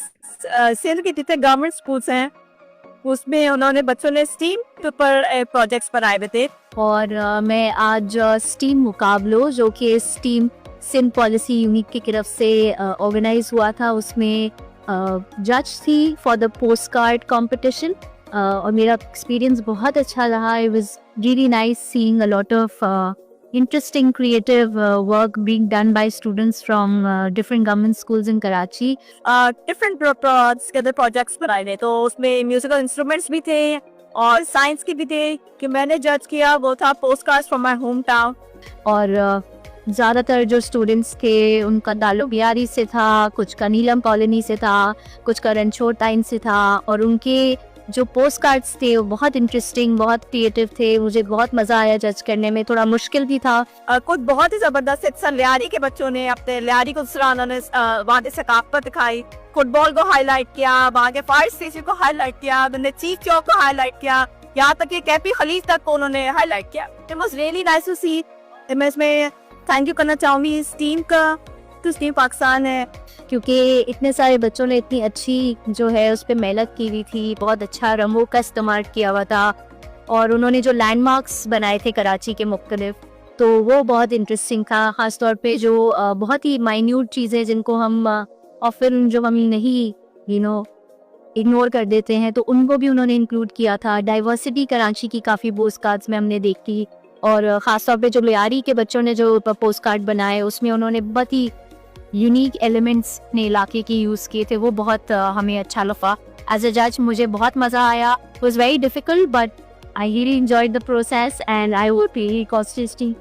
सिंध के जितने गवर्नमेंट स्कूल्स हैं उसमें उन्होंने बच्चों ने स्टीम पर प्रोजेक्ट्स बनाए हुए थे। और मैं आज स्टीम मुकाबलों जो कि स्टीम सिंध पॉलिसी यूनिट की तरफ से ऑर्गेनाइज हुआ था, उसमें जज थी for the post card competition, और मेरा एक्सपीरियंस बहुत अच्छा रहा। It was really nice seeing a lot of interesting creative work being done by students from different government schools in Karachi. Different projects बनाए थे, तो उसमें म्यूजिकल इंस्ट्रूमेंट्स भी थे और साइंस के भी थे। कि मैंने जज किया वो था post cards from my home town. और ज़्यादातर जो स्टूडेंट्स थे उनका ताल्लुक बिहारी से था, कुछ का नीलम कॉलोनी से था, कुछ का रणछोड़ टाइम से था, और उनके जो पोस्ट कार्ड्स थे वो बहुत इंटरेस्टिंग, बहुत क्रिएटिव थे। मुझे बहुत मज़ा आया जज करने में, थोड़ा मुश्किल भी था। कुछ बहुत ही जबरदस्त हिस्सा लियारी के बच्चों ने अपने लियारी को उन्होंने वहाँ की सकाफत दिखाई, फुटबॉल को हाईलाइट किया, वहाँ के फायर स्टेशन को हाईलाइट किया, उन्होंने चीफ चौक को हाईलाइट किया, यहाँ तक कि कैफी खलीज तक को उन्होंने हाईलाइट किया। It was really nice to see. मैं इसमें थैंक यू करना चाहूंगी इस टीम का, तो टीम पाकिस्तान है, क्योंकि इतने सारे बच्चों ने इतनी अच्छी जो है उस पर मेहनत की हुई थी, बहुत अच्छा रंगों का इस्तेमाल किया हुआ था, और उन्होंने जो लैंडमार्क्स बनाए थे कराची के मुख्तलिफ, तो वो बहुत इंटरेस्टिंग था। ख़ासतौर पे जो बहुत ही माइन्यूट चीज़ें जिनको हम ऑफन जो हम नहीं इग्नोर कर देते हैं, तो उनको भी उन्होंने इंक्लूड किया था। डाइवर्सिटी कराची की काफ़ी पोस्ट कार्ड्स में हमने देखी, और ख़ासतौर पे जो लियारी के बच्चों ने जो पोस्ट कार्ड बनाए उसमें उन्होंने बहुत ही यूनिक एलिमेंट्स अपने इलाके के यूज़ किए थे, वो बहुत हमें अच्छा लगा। एज अ जज मुझे बहुत मज़ा आया। It was very difficult but I really enjoyed the process and I would be contesting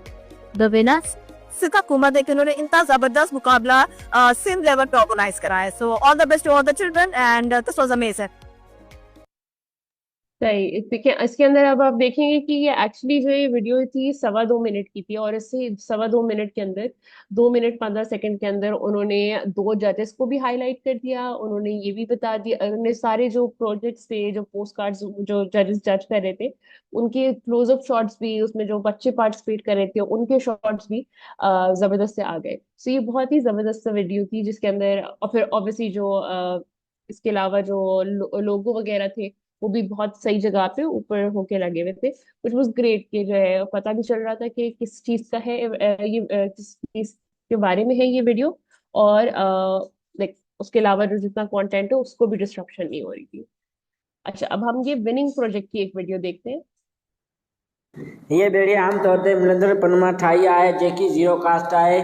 the winners. Sindh हुकूमत है कि उन्होंने इतना जबरदस्त मुकाबला सिंध लेवल पे ऑर्गेनाइज कराया। So all the best to all the children and this was amazing. सही। देखिए इसके अंदर अब आप देखेंगे कि ये एक्चुअली जो ये वीडियो थी 2.25 मिनट की थी, और इससे 2.25 मिनट के अंदर 2 मिनट 15 सेकंड के अंदर उन्होंने दो जजेस को भी हाईलाइट कर दिया। उन्होंने ये भी बता दिया, उन्होंने सारे जो प्रोजेक्ट्स थे, जो पोस्ट कार्ड्स जो जजेस जज कर रहे थे, उनके क्लोजअप शॉट्स भी, उसमें जो बच्चे पार्टिसिपेट कर रहे थे उनके शॉट्स भी जबरदस्त से आ गए। सो ये बहुत ही जबरदस्त वीडियो थी, जिसके अंदर और फिर ऑब्वियसली जो इसके अलावा जो लोगो वगैरह थे वो भी बहुत सही जगह पे ऊपर होके लगे हुए थे, विच वॉज ग्रेट। कि जो है पता भी चल रहा था कि किस चीज का है, किस चीज के बारे में है ये वीडियो, और लाइक उसके अलावा जो जितना कंटेंट है उसको भी डिस्ट्रप्शन नहीं हो रही थी। अच्छा, अब हम ये विनिंग प्रोजेक्ट की एक वीडियो देखते हैं। हीअ ॿेड़ी आमतौर ते मिलंदड़ पनमा ठाही आहे जेकी ज़ीरो कास्ट आहे।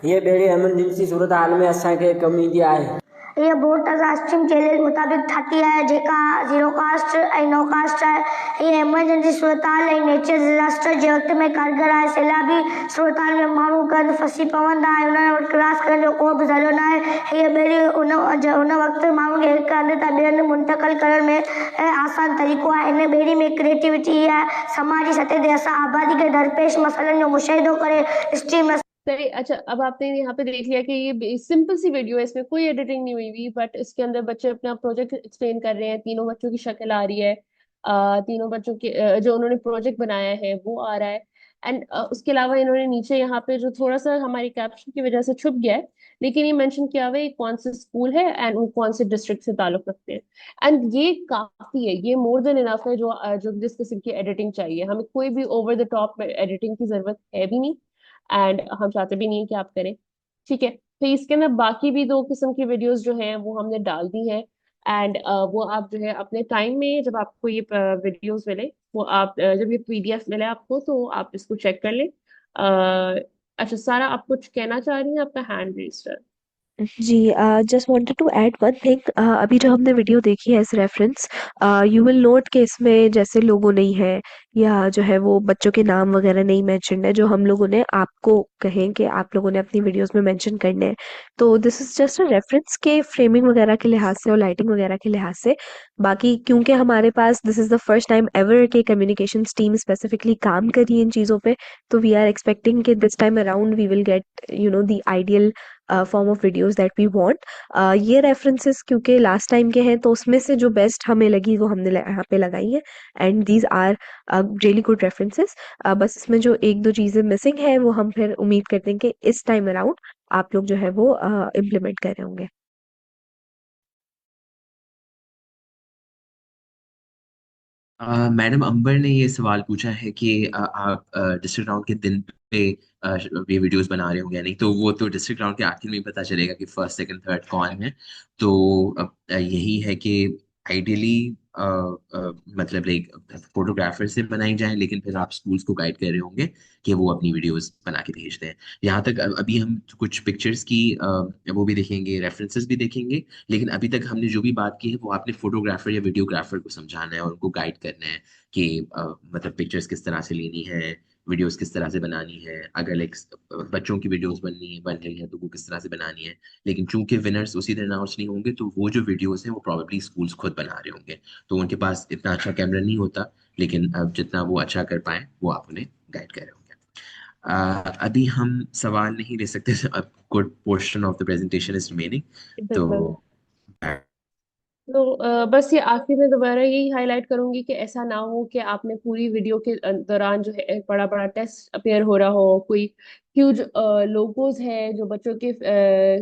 हीअ ॿेड़ी एमरजेंसी सूरत हाल में असांखे कमु ईंदी आहे। ये बोर्ड स्ट्रीम चैनल मुताबिक ठाती है जेका जीरो कास्ट ऐं नो कास्ट है। ये एमरजेंसी सूरत हाल ऐं नेचर डिजास्टर जे वक़्त में कारगर है। सैलाबी सूरत हाल में माण्हू गॾु फसी पवंदा ऐं उन्हनि वटि क्रास करण जो को बि ज़रियो न आहे। हीअ ॿेड़ी उन वक़्तु माण्हू खे हिकु हंधि तां ॿिए हंधि मुंतक़िल करण में आसान तरीक़ो आहे। इन ॿेड़ी में क्रिएटिविटी है। समाजी सतह ते असां आबादी खे दरपेश मसइलनि जो मुशाहिदो करे स्ट्रीम। सही। अच्छा, अब आपने यहाँ पे देख लिया कि ये सिंपल सी वीडियो है, इसमें कोई एडिटिंग नहीं हुई हुई, बट इसके अंदर बच्चे अपना प्रोजेक्ट एक्सप्लेन कर रहे हैं। तीनों बच्चों की शक्ल आ रही है, तीनों बच्चों के जो उन्होंने प्रोजेक्ट बनाया है वो आ रहा है। एंड उसके अलावा इन्होंने नीचे यहाँ पे जो थोड़ा सा हमारी कैप्शन की वजह से छुप गया है, लेकिन ये मेंशन किया हुआ है कौन से स्कूल है एंड वो कौन से डिस्ट्रिक्ट से ताल्लुक रखते हैं। एंड ये काफी है, ये मोर देन इनफ है। जो जिस किस्म की एडिटिंग चाहिए हमें, कोई भी ओवर द टॉप एडिटिंग की जरूरत है भी नहीं, एंड हम चाहते भी नहीं कि आप करें। ठीक है, तो इसके अंदर बाकी भी दो किस्म की वीडियोस जो हैं वो हमने डाल दी हैं। एंड वो आप जो है अपने टाइम में, जब आपको ये वीडियोस मिले, वो आप जब ये पीडीएफ मिले आपको, तो आप इसको चेक कर लें। अच्छा सारा, आप कुछ कहना चाह रही हैं? आपका हैंड रेज है। जी, just wanted to add one thing. अभी जो हमने वीडियो देखी है as reference, you will note कि इसमें जैसे लोगो नहीं है, या जो है वो बच्चों के नाम वगैरह नहीं मेंशन्ड है, जो हम लोगों ने आपको कहें कि आप लोगों ने अपनी वीडियोस में मेंशन करने हैं। तो this is just a reference के फ्रेमिंग वगैरह के लिहाज से और लाइटिंग वगैरह के लिहाज से। बाकी क्योंकि हमारे पास this is the first time ever के कम्युनिकेशंस टीम स्पेसिफिकली काम करी है इन चीज़ों पे, तो वी आर एक्सपेक्टिंग कि this time around we will get the ideal form of videos that we want. ये रेफरेंसेस क्योंकि लास्ट टाइम के हैं, तो उसमें से जो बेस्ट हमें लगी वो हमने यहाँ पे लगाई है, and these are really good references. बस इसमें जो एक दो चीज़ें मिसिंग है वो हम फिर उम्मीद करते हैं कि इस टाइम अराउंड आप लोग जो है वो इम्प्लीमेंट कर रहे होंगे। मैडम अंबर ने ये सवाल पूछा है कि आप डिस्ट्रिक्ट राउंड के दिन पे ये वीडियोस बना रहे होंगे या नहीं। तो वो तो डिस्ट्रिक्ट राउंड के आखिर में ही पता चलेगा कि फर्स्ट सेकंड थर्ड कौन है। तो यही है कि आइडियली मतलब लाइक फोटोग्राफर से बनाई जाए, लेकिन फिर आप स्कूल्स को गाइड कर रहे होंगे कि वो अपनी वीडियोस बना के भेजते हैं। यहाँ तक अभी हम कुछ पिक्चर्स की वो भी देखेंगे, रेफरेंसेस भी देखेंगे, लेकिन अभी तक हमने जो भी बात की है वो आपने फोटोग्राफर या वीडियोग्राफर को समझाना है और उनको गाइड करना है कि मतलब पिक्चर्स किस तरह से लेनी है, वीडियोस किस तरह से बनानी है। अगर लाइक बच्चों की वीडियोस बन रही है तो वो किस तरह से बनानी है। लेकिन चूंकि विनर्स उसी दिन अनाउंस नहीं होंगे, तो वो जो वीडियोस हैं वो प्रॉब्लली स्कूल्स खुद बना रहे होंगे। तो उनके पास इतना अच्छा कैमरा नहीं होता, लेकिन अब जितना वो अच्छा कर पाए वो आप उन्हें गाइड कर रहे होंगे। अभी हम सवाल नहीं ले सकते, good portion of the presentation is remaining. तो बिल्कुल। तो बस ये आखिर में दोबारा यही हाईलाइट करूंगी कि ऐसा ना हो कि आपने पूरी वीडियो के दौरान जो है एक बड़ा बड़ा टेस्ट अपीयर हो रहा हो, कोई ह्यूज लोगोज है जो बच्चों के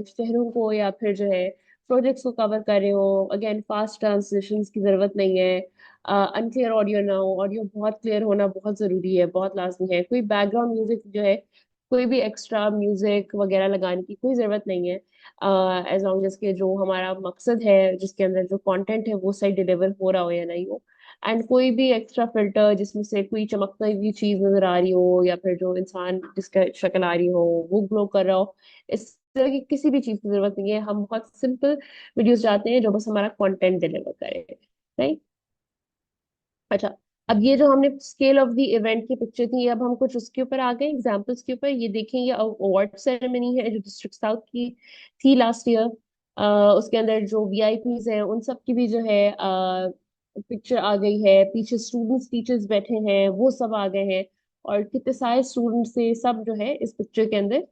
चेहरों को या फिर जो है प्रोजेक्ट्स को कवर कर रहे हो। अगेन फास्ट ट्रांसलेशंस की जरूरत नहीं है, अनक्लियर ऑडियो ना हो। ऑडियो बहुत क्लियर होना बहुत जरूरी है, बहुत लाजमी है। कोई बैकग्राउंड म्यूजिक जो है, कोई भी एक्स्ट्रा म्यूजिक वगैरह लगाने की कोई जरूरत नहीं है, एज लॉन्ग जिसके जो हमारा मकसद है, जिसके अंदर जो कंटेंट है वो सही डिलीवर हो रहा हो या नहीं हो। एंड कोई भी एक्स्ट्रा फिल्टर जिसमें से कोई चमकती हुई चीज नजर आ रही हो, या फिर जो इंसान जिसका शक्ल आ रही हो वो ग्लो कर रहा हो, इस तरह की किसी भी चीज की जरूरत नहीं है। हम बहुत सिंपल वीडियोस चाहते हैं जो बस हमारा कंटेंट डिलीवर करे, राइट। अच्छा, अब ये जो हमने स्केल ऑफ द इवेंट की पिक्चर थी, अब हम कुछ उसके ऊपर आ गए एग्जाम्पल्स के ऊपर। ये देखें, ये अवार्ड सेरेमनी है जो डिस्ट्रिक्ट साउथ की थी लास्ट ईयर। उसके अंदर जो वीआईपीज हैं उन सब की भी जो है पिक्चर आ गई है, पीछे स्टूडेंट्स टीचर्स बैठे हैं वो सब आ गए हैं, और कितने सारे स्टूडेंट्स से सब जो है इस पिक्चर के अंदर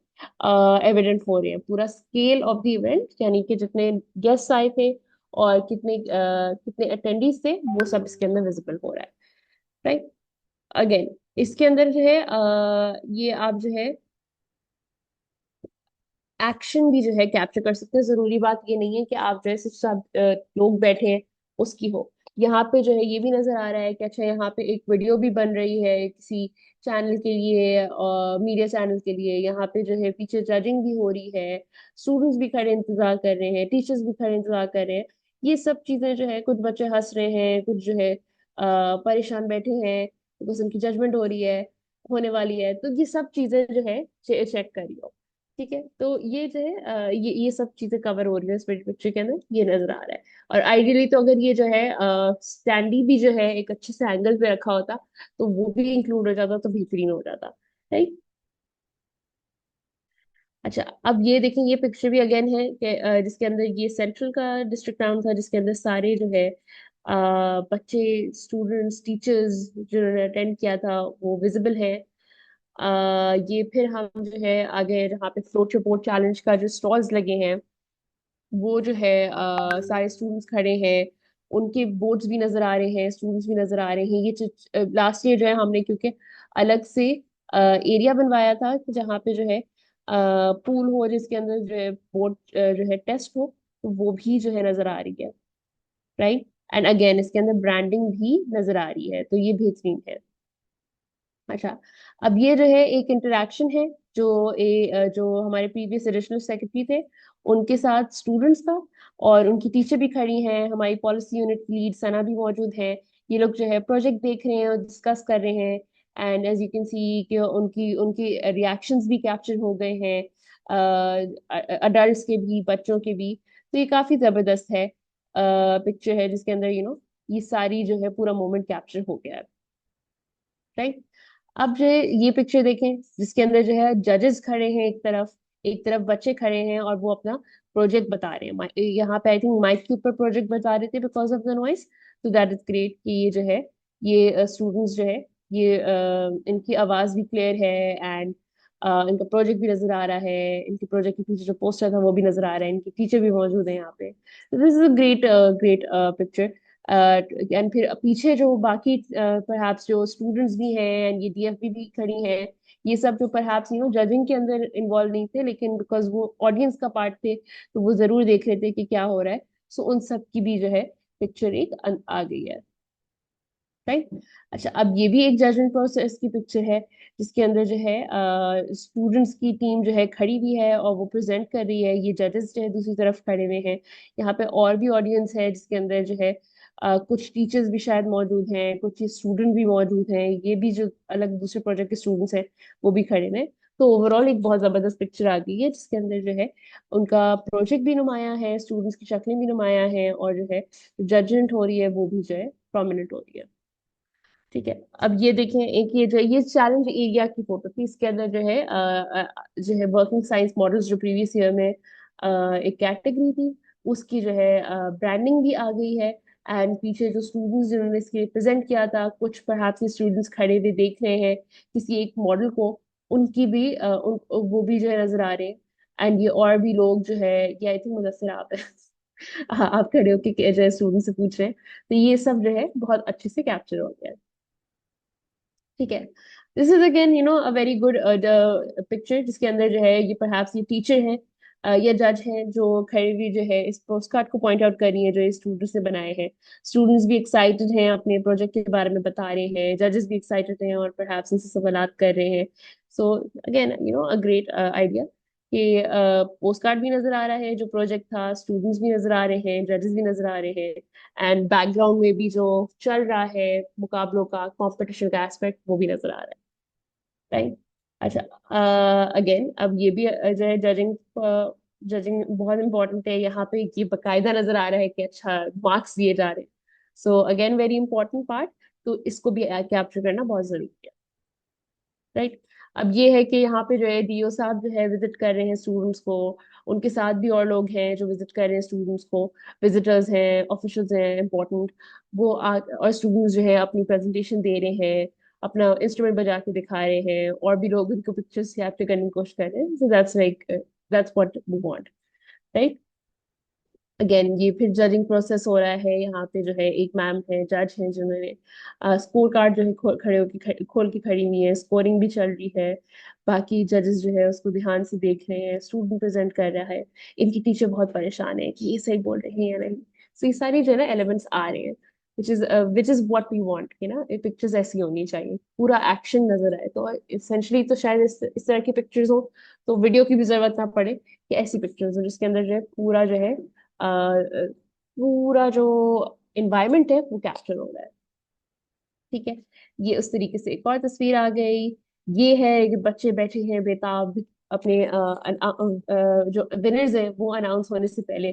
एविडेंट हो रहे हैं। पूरा स्केल ऑफ द इवेंट, यानी कि जितने गेस्ट आए थे और कितने अटेंडीज थे, वो सब इसके अंदर विजिबल हो रहा है। राइट। अगेन इसके अंदर जो है ये आप जो है एक्शन भी जो है कैप्चर कर सकते हैं। जरूरी बात ये नहीं है कि आप जो है सिर्फ सब लोग बैठे हैं उसकी हो। यहाँ पे जो है ये भी नजर आ रहा है कि अच्छा यहाँ पे एक वीडियो भी बन रही है किसी चैनल के लिए, मीडिया चैनल के लिए। यहाँ पे जो है पीछे जजिंग भी हो रही है, स्टूडेंट्स भी खड़े इंतजार कर रहे हैं, टीचर्स भी खड़े इंतजार कर रहे हैं। ये सब चीजें जो है, कुछ बच्चे हंस रहे हैं, कुछ जो है परेशान बैठे हैं बिकॉज उनकी जजमेंट हो रही है, होने वाली है। तो ये सब चीजें जो है चेक करिए। ठीक है, तो ये जो है ये सब चीजें कवर हो रही है इस पिक्चर के अंदर, ये नजर आ रहा है। और आइडियली तो अगर ये जो है स्टैंडी भी जो है एक अच्छे से एंगल पे रखा होता तो वो भी इंक्लूड हो जाता तो बेहतरीन हो जाता। राइट। अच्छा, अब ये देखें, ये पिक्चर भी अगेन है कि जिसके अंदर ये सेंट्रल का डिस्ट्रिक्ट टाउन था, जिसके अंदर सारे जो है बच्चे, स्टूडेंट्स, टीचर्स जिन्होंने अटेंड किया था वो विजिबल है। ये फिर हम जो है आगे जहाँ पे फ्लोट योर बोट चैलेंज का जो स्टॉल्स लगे हैं वो जो है सारे स्टूडेंट्स खड़े हैं, उनके बोर्ड्स भी नजर आ रहे हैं, स्टूडेंट्स भी नजर आ रहे हैं। ये लास्ट ईयर जो है हमने क्योंकि अलग से एरिया बनवाया था कि जहाँ पे जो है पूल हो जिसके अंदर जो है बोर्ड जो है टेस्ट हो, तो वो भी जो है नजर आ रही है। राइट। एंड अगेन इसके अंदर ब्रांडिंग भी नजर आ रही है, तो ये बेहतरीन है। अच्छा, अब ये जो है एक इंटरेक्शन है जो हमारे प्रीवियस एडिशनल सेक्रेटरी थे उनके साथ स्टूडेंट्स का, और उनकी टीचर भी खड़ी हैं, हमारी पॉलिसी यूनिट लीड सना भी मौजूद है। ये लोग जो है प्रोजेक्ट देख रहे हैं और डिस्कस कर रहे हैं। And as you can see कि उनकी उनकी रिएक्शंस भी कैप्चर हो गए हैं, अडल्ट्स के भी, बच्चों के भी। तो ये काफी जबरदस्त है पिक्चर है जिसके अंदर ये सारी जो है पूरा मोमेंट कैप्चर हो गया है। राइट। अब जो है ये पिक्चर देखें जिसके अंदर जो है जजेस खड़े हैं एक तरफ बच्चे खड़े हैं और वो अपना प्रोजेक्ट बता रहे हैं। यहाँ पे आई थिंक माइक के ऊपर प्रोजेक्ट बता रहे थे बिकॉज ऑफ द नॉइस। तो दैट इज ग्रेट कि ये जो है ये स्टूडेंट्स जो है ये इनकी आवाज भी क्लियर है, एंड इनका प्रोजेक्ट भी नजर आ रहा है, इनके प्रोजेक्ट के पीछे जो पोस्टर था वो भी नजर आ रहा है, इनकी टीचर भी मौजूद है यहाँ पे। This is a great great picture. And फिर पीछे जो बाकी परहैप्स जो स्टूडेंट्स भी हैं एंड ये डीएफबी भी खड़ी हैं, ये सब जो परहैप्स जजिंग के अंदर इन्वॉल्व नहीं थे लेकिन बिकॉज वो ऑडियंस का पार्ट थे तो वो जरूर देख रहे थे कि क्या हो रहा है। सो उन सब की भी जो है पिक्चर एक आ गई है। राइट। अच्छा, अब ये भी एक जजमेंट प्रोसेस की पिक्चर है जिसके अंदर जो है स्टूडेंट्स की टीम जो है खड़ी भी है और वो प्रेजेंट कर रही है, ये जजेस जो है दूसरी तरफ खड़े हुए हैं। यहाँ पे और भी ऑडियंस है जिसके अंदर जो है कुछ टीचर्स भी शायद मौजूद हैं, कुछ स्टूडेंट भी मौजूद हैं, ये भी जो अलग दूसरे प्रोजेक्ट के स्टूडेंट्स हैं वो भी खड़े हैं। तो ओवरऑल एक बहुत जबरदस्त पिक्चर आ गई है जिसके अंदर जो है उनका प्रोजेक्ट भी नुमाया है, स्टूडेंट्स की शक्लें भी नुमाया है, और जो है जजमेंट हो रही है वो भी जो है प्रोमिनेंट हो रही है। ठीक है, अब ये देखें, एक ये जो है ये चैलेंज एरिया की फोटो थी। इसके अंदर जो है जो है वर्किंग साइंस मॉडल्स जो प्रीवियस ईयर में एक कैटेगरी थी उसकी जो है ब्रांडिंग भी आ गई है। एंड पीछे जो स्टूडेंट्स जिन्होंने इसके रिप्रेजेंट किया था, कुछ परहैप्स स्टूडेंट्स खड़े हुए देख रहे हैं किसी एक मॉडल को, उनकी भी वो भी जो है नजर आ रहे हैं। एंड ये और भी लोग जो है, ये आई थिंक मुदस्सिर आप है हाँ, आप खड़े होके जो है स्टूडेंट से पूछ रहे हैं। तो ये सब जो है बहुत अच्छे से कैप्चर हो गया है। ठीक है, this is again a very good picture जिसके अंदर जो है ये परहैप्स ये टीचर हैं या जज हैं जो खड़े हुए जो है इस पोस्ट कार्ड को पॉइंट आउट कर रही है जो स्टूडेंट्स ने बनाए हैं। स्टूडेंट्स भी एक्साइटेड हैं, अपने प्रोजेक्ट के बारे में बता रहे हैं, जजेस भी एक्साइटेड हैं और परहैप्स इनसे सवालात कर रहे हैं। So again a great idea कि पोस्ट कार्ड भी नजर आ रहा है जो प्रोजेक्ट था, स्टूडेंट्स भी नजर आ रहे हैं, जजेस भी नजर आ रहे हैं, एंड बैकग्राउंड में भी जो चल रहा है मुकाबलों का, कंपटीशन का एस्पेक्ट वो भी नजर आ रहा है। राइट। अच्छा, अगेन अब ये भी जो है जजिंग जजिंग बहुत इंपॉर्टेंट है। यहाँ पे ये बकायदा नजर आ रहा है कि अच्छा मार्क्स दिए जा रहे हैं। So again very important part, तो इसको भी कैप्चर करना बहुत जरूरी है। राइट। अब ये है कि यहाँ पे जो है डीओ साहब जो है विजिट कर रहे हैं स्टूडेंट्स को, उनके साथ भी और लोग हैं जो विजिट कर रहे हैं स्टूडेंट्स को, विजिटर्स हैं, ऑफिशियल्स हैं इम्पोर्टेंट, और स्टूडेंट्स जो है अपनी प्रेजेंटेशन दे रहे हैं, अपना इंस्ट्रूमेंट बजा के दिखा रहे हैं, और भी लोग उनको पिक्चर्स कैप्चर करने की कोशिश कर रहे हैं, so that's like that's what we want, right. Again ये फिर जजिंग प्रोसेस हो रहा है, यहाँ पे जो है एक मैम है, जज है, जिन्होंने स्कोर कार्ड जो है खड़े होकर खोल के खड़ी हुई है, स्कोरिंग भी चल रही है, बाकी जजेस जो है उसको ध्यान से देख रहे हैं, स्टूडेंट प्रेजेंट कर रहा है, इनकी टीचर बहुत परेशान है कि ये सही बोल रहे हैं या नहीं। सो ये सारी जो है ना एलिमेंट्स आ रहे हैं, which is what we want, कि ना ये पिक्चर्स ऐसी होनी चाहिए, पूरा एक्शन नजर आए। तो इसेंशली तो शायद इस तरह की पिक्चर्स हो तो वीडियो की भी जरूरत ना पड़े, कि ऐसी पिक्चर्स हो जिसके अंदर जो है पूरा जो है पूरा जो इन्वायरमेंट है वो कैप्चर हो रहा है। ठीक है, ये उस तरीके से एक और तस्वीर आ गई। ये है कि बच्चे बैठे हैं बेताब अपने जो विनर्स हैं वो अनाउंस होने से पहले।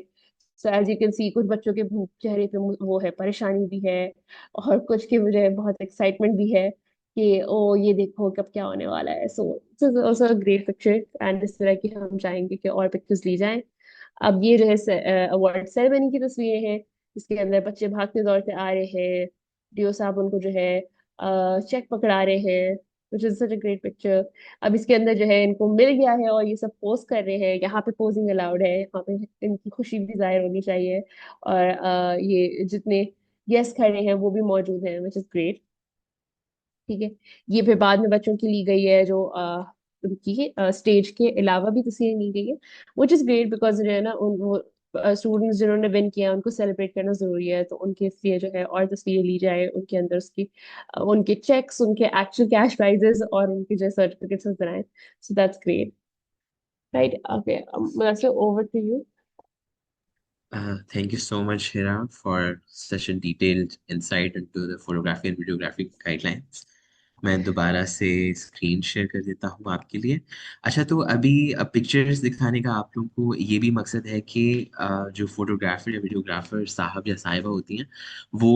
So as you can see कुछ बच्चों के चेहरे पे वो है, परेशानी भी है, और कुछ की वजह बहुत एक्साइटमेंट भी है कि ओ ये देखो कब क्या होने वाला है। So it's also a great picture, and इस तरह की हम चाहेंगे कि और पिक्चर्स ली जाएं। अब ये जो है अवार्ड सेरेमनी की तस्वीरें हैं, इसके अंदर बच्चे भागते दौड़ते आ रहे हैं, डीओ साहब उनको जो है चेक पकड़ा रहे हैं, which is such a great picture. अब इसके अंदर जो है इनको मिल गया है और ये सब पोज कर रहे हैं, यहाँ पे पोजिंग अलाउड है, यहाँ पे इनकी खुशी भी जाहिर होनी चाहिए, और ये जितने गेस्ट खड़े हैं वो भी मौजूद हैं, विच इज ग्रेट। ठीक है, ये फिर बाद में बच्चों की ली गई है जो उनकी स्टेज के अलावा भी तस्वीरें ली गई है, विच इज ग्रेट, बिकॉज जो है ना उन स्टूडेंट्स जिन्होंने विन किया उनको सेलिब्रेट करना जरूरी है, तो उनके लिए जो है और तस्वीरें ली जाए, उनके अंदर उसकी उनके चेक्स, उनके एक्चुअल कैश प्राइजेस और उनके जो सर्टिफिकेट्स बनाए। So that's great, right. Okay, Mudassir, over to you. Thank you so much, Hira, for such a detailed insight into the photography and videography guidelines. मैं दोबारा से स्क्रीन शेयर कर देता हूँ आपके लिए। अच्छा, तो अभी पिक्चर्स दिखाने का आप लोगों को ये भी मकसद है कि जो फोटोग्राफर या वीडियोग्राफर साहब या साहिबा होती हैं वो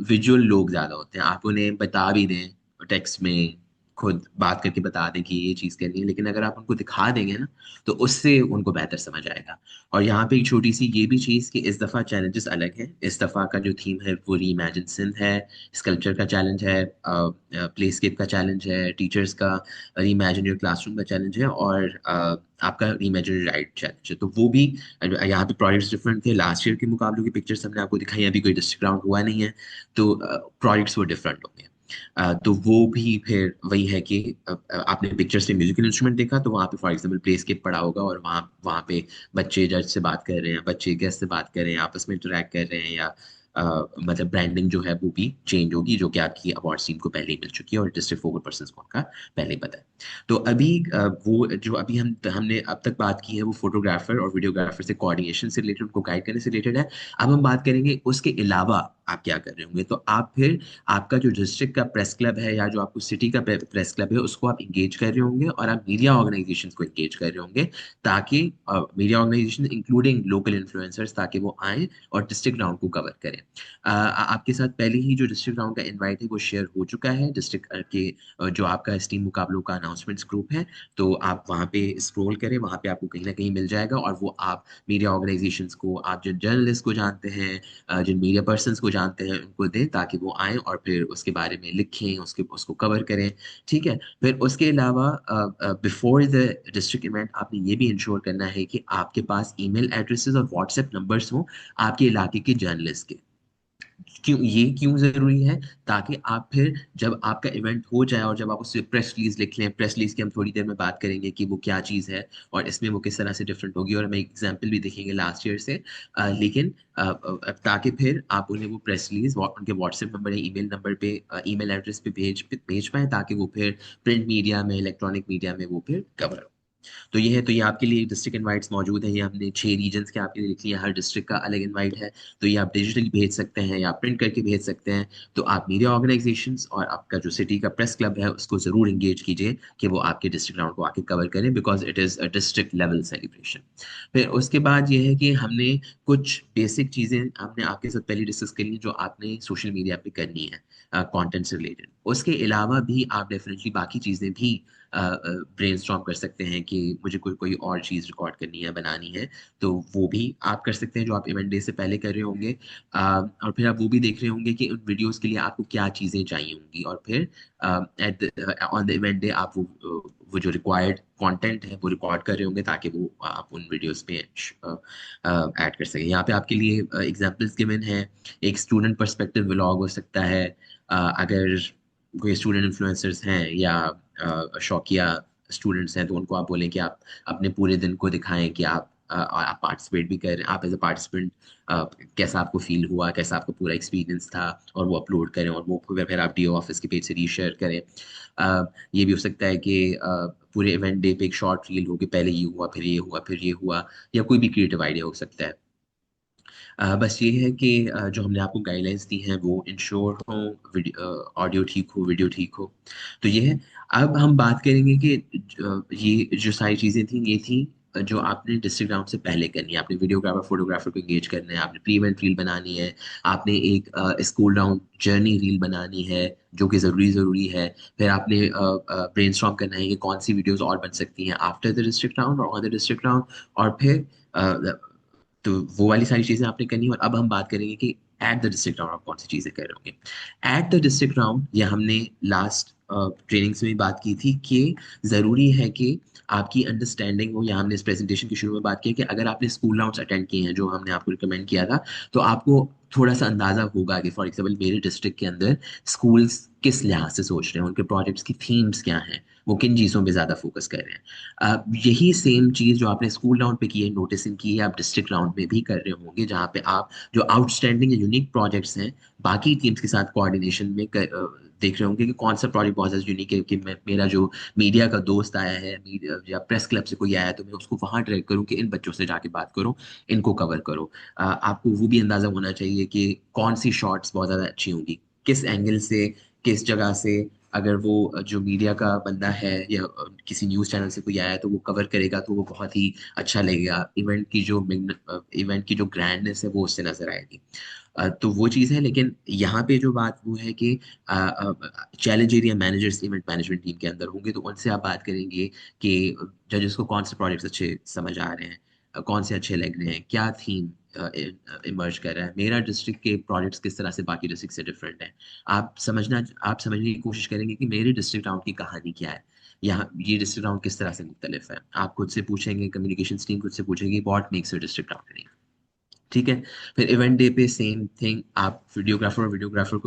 विजुअल लोग ज़्यादा होते हैं, आप उन्हें बता भी दें टेक्स्ट में, खुद बात करके बता दें कि ये चीज़ करनी है, लेकिन अगर आप उनको दिखा देंगे ना तो उससे उनको बेहतर समझ आएगा। और यहाँ पे एक छोटी सी ये भी चीज़ कि इस दफ़ा चैलेंजेस अलग है, इस दफ़ा का जो थीम है वो रीइमेजिन सिंध है, स्कल्पचर का चैलेंज है, प्लेस्केप का चैलेंज है, टीचर्स का रीइमेजिन योर क्लासरूम का चैलेंज है, और आपका रीइमेजिन राइट चैलेंज है। तो वो भी यहाँ पे प्रोजेक्ट्स डिफरेंट थे, लास्ट ईयर के मुकाबलों की पिक्चर्स हमने आपको दिखाई, अभी कोई डिस्ट्रिक्ट राउंड हुआ नहीं है तो प्रोजेक्ट्स वो डिफरेंट होंगे। तो वो भी फिर वही है कि आपने पिक्चर से म्यूजिकल इंस्ट्रूमेंट देखा तो वहाँ पे फॉर एग्जांपल प्लेस्केप पड़ा होगा, और वहाँ वहाँ पे बच्चे जज से बात कर रहे हैं, बच्चे गेस्ट से बात कर रहे हैं, आपस में इंटरेक्ट कर रहे हैं, या मतलब ब्रांडिंग जो है वो भी चेंज होगी, जो कि आपकी अवार्ड टीम को पहले ही मिल चुकी है और डिस्ट्रिक्ट फोकल पर्सन को उनका पहले ही पता है। तो अभी वो जो अभी हमने अब तक बात की है वो फोटोग्राफर और वीडियोग्राफर से कोऑर्डिनेशन से रिलेटेड, उनको गाइड करने से रिलेटेड है। अब हम बात करेंगे उसके अलावा आप क्या कर रहे होंगे। तो आप फिर आपका जो डिस्ट्रिक्ट का प्रेस क्लब है या जो आपको सिटी का प्रेस क्लब है उसको आप इंगेज कर रहे होंगे, और आप मीडिया ऑर्गेनाइजेशन को इंगेज कर रहे होंगे, ताकि media organisation including local influencers, ताकि वो आए और डिस्ट्रिक्ट राउंड को कवर करें। आपके साथ पहले ही जो डिस्ट्रिक्ट राउंड का इनवाइट है वो शेयर हो चुका है, डिस्ट्रिक्ट के जो आपका स्टीम मुकाबलों का अनाउंसमेंट्स ग्रुप है, तो आप वहाँ पे स्क्रॉल करें, वहाँ पे आपको कहीं ना कहीं मिल जाएगा, और वो आप मीडिया ऑर्गेनाइजेशंस को, आप जिन जर्नलिस्ट को जानते हैं, जिन मीडिया पर्सनस को जानते हैं उनको दें, ताकि वो आएँ और फिर उसके बारे में लिखें, उसको कवर करें। ठीक है, फिर उसके अलावा बिफोर द डिस्ट्रिक्ट इवेंट आपने ये भी इंश्योर करना है कि आपके पास ईमेल एड्रेसेस और व्हाट्सएप नंबर्स हों आपके इलाके के जर्नलिस्ट के। क्यों जरूरी है, ताकि आप फिर जब आपका इवेंट हो जाए और जब आप उससे प्रेस रिलीज लिख लें, प्रेस रिलीज की हम थोड़ी देर में बात करेंगे कि वो क्या चीज़ है और इसमें वो किस तरह से डिफरेंट होगी, और हम एग्जाम्पल भी देखेंगे लास्ट ईयर से। लेकिन ताकि फिर आप उन्हें वो प्रेस रिलीज उनके व्हाट्सएप नंबर या ईमेल नंबर पे, ईमेल एड्रेस पे भेज पाए, ताकि वो फिर प्रिंट मीडिया में, इलेक्ट्रॉनिक मीडिया में वो फिर कवर हो। तो ये है, तो ये आपके लिए डिस्ट्रिक्ट इनवाइट्स मौजूद हैं, ये हमने 6 रीजन्स के आपके लिए लिख लिया, हर डिस्ट्रिक्ट का अलग इनवाइट है। तो ये आप डिजिटली भेज सकते हैं या प्रिंट करके भेज सकते हैं। तो आप मीडिया ऑर्गेनाइजेशंस और आपका जो सिटी का प्रेस क्लब है उसको ज़रूर इंगेज कीजिए कि वो आपके डिस्ट्रिक्ट राउंड को आके कवर करें, because it is a district level celebration. फिर उसके बाद ये है कि हमने कुछ बेसिक चीज़ें हमने आपके साथ पहले डिस्कस करी हैं जो आपने सोशल मीडिया पे करनी है कंटेंट से रिलेटेड। उसके अलावा भी आप डेफिनेटली बाकी चीज़ें भी ब्रेनस्टॉर्म कर सकते हैं कि मुझे कोई कोई और चीज़ रिकॉर्ड करनी है, बनानी है, तो वो भी आप कर सकते हैं जो आप इवेंट डे से पहले कर रहे होंगे। और फिर आप वो भी देख रहे होंगे कि उन वीडियोस के लिए आपको क्या चीज़ें चाहिए होंगी, और फिर at on the event day आप वो जो रिक्वायर्ड कंटेंट है वो रिकॉर्ड कर रहे होंगे, ताकि वो आप उन वीडियोस पे ऐड कर सकें। यहाँ पे आपके लिए एग्जांपल्स गिवन हैं। एक स्टूडेंट पर्सपेक्टिव व्लॉग हो सकता है, अगर कोई स्टूडेंट इन्फ्लुएंसर्स हैं या शौकिया स्टूडेंट्स हैं, तो उनको आप बोलें कि आप अपने पूरे दिन को दिखाएं कि आप पार्टिसिपेट भी कर रहे हैं, आप एज अ पार्टिसिपेंट कैसा आपको फील हुआ, कैसा आपका पूरा एक्सपीरियंस था, और वो अपलोड करें, और वो फिर आप डीओ ऑफिस के पेज से रीशेयर करें। ये भी हो सकता है कि पूरे इवेंट डे पे एक शॉर्ट रील हो कि पहले ये हुआ, फिर ये हुआ, फिर ये हुआ, या कोई भी क्रिएटिव आइडिया हो सकता है। बस ये है कि जो हमने आपको गाइडलाइंस दी हैं वो इंश्योर हो, ऑडियो ठीक हो, वीडियो ठीक हो। तो ये है। अब हम बात करेंगे कि ये जो सारी चीज़ें थी, ये थी जो आपने डिस्ट्रिक्ट राउंड से पहले करनी है। आपने वीडियोग्राफर फोटोग्राफर को एंगेज करना है, आपने प्री इवेंट रील बनानी है, आपने एक स्कूल राउंड जर्नी रील बनानी है जो कि ज़रूरी है। फिर आपने ब्रेनस्टॉर्म करना है कि कौन सी वीडियोस और बन सकती हैं आफ्टर द डिस्ट्रिक्ट राउंड और ऑन द डिस्ट्रिक्ट राउंड। और फिर तो वो वाली सारी चीज़ें आपने करनी है। और अब हम बात करेंगे कि एट द डिस्ट्रिक्ट राउंड आप कौन सी चीज़ें कर रहे होंगे। एट द डिस्ट्रिक्ट राउंड ये हमने लास्ट ट्रेनिंग्स में बात की थी कि ज़रूरी है कि आपकी अंडरस्टैंडिंग हो, या हमने इस प्रेजेंटेशन के शुरू में बात की कि अगर आपने स्कूल राउंड्स अटेंड किए हैं जो हमने आपको रिकमेंड किया था, तो आपको थोड़ा सा अंदाजा होगा कि फॉर एग्जाम्पल मेरे डिस्ट्रिक्ट के अंदर स्कूल्स किस लिहाज से सोच रहे हैं, उनके प्रोजेक्ट्स की थीम्स क्या हैं, वो किन चीज़ों पे ज़्यादा फोकस कर रहे हैं। यही सेम चीज़ जो आपने स्कूल राउंड पे की है, नोटिसिंग की है, आप डिस्ट्रिक्ट राउंड में भी कर रहे होंगे, जहाँ पे आप जो आउटस्टैंडिंग या यूनिक प्रोजेक्ट्स हैं बाकी टीम्स के साथ कोऑर्डिनेशन में देख रहे होंगे कि कौन सा प्रोजेक्ट बहुत ज़्यादा यूनिक है, कि मेरा जो मीडिया का दोस्त आया है, या प्रेस क्लब से कोई आया है, तो मैं उसको वहाँ ट्रैक करूँ कि इन बच्चों से जाके बात करूँ, इनको कवर करो। आपको वो भी अंदाज़ा होना चाहिए कि कौन सी शॉट्स बहुत ज़्यादा अच्छी होंगी, किस एंगल से, किस जगह से। अगर वो जो मीडिया का बंदा है या किसी न्यूज़ चैनल से कोई आया है तो वो कवर करेगा, तो वो बहुत ही अच्छा लगेगा। इवेंट की जो ग्रैंडनेस है वो उससे नजर आएगी। तो वो चीज़ है। लेकिन यहाँ पे जो बात वो है कि challenge area managers event management team के अंदर होंगे, तो उनसे आप बात करेंगे कि जजेस को कौन से प्रोजेक्ट्स अच्छे समझ आ रहे हैं, कौन से अच्छे लग रहे हैं, क्या थीम इमर्ज कर रहा है, मेरा डिस्ट्रिक्ट के प्रोजेक्ट्स किस तरह से बाकी डिस्ट्रिक्ट से डिफरेंट है। आप समझने की कोशिश करेंगे कि मेरे डिस्ट्रिक्ट राउंड की कहानी क्या है, यहाँ ये डिस्ट्रिक्ट राउंड किस तरह से मुख्तलिफ है। आप खुद से पूछेंगे, कम्युनिकेशन टीम खुद से पूछेगी what makes your district round. ठीक है। फिर इवेंट डे पे सेम थिंग, आप फोटोग्राफर और वीडियोग्राफर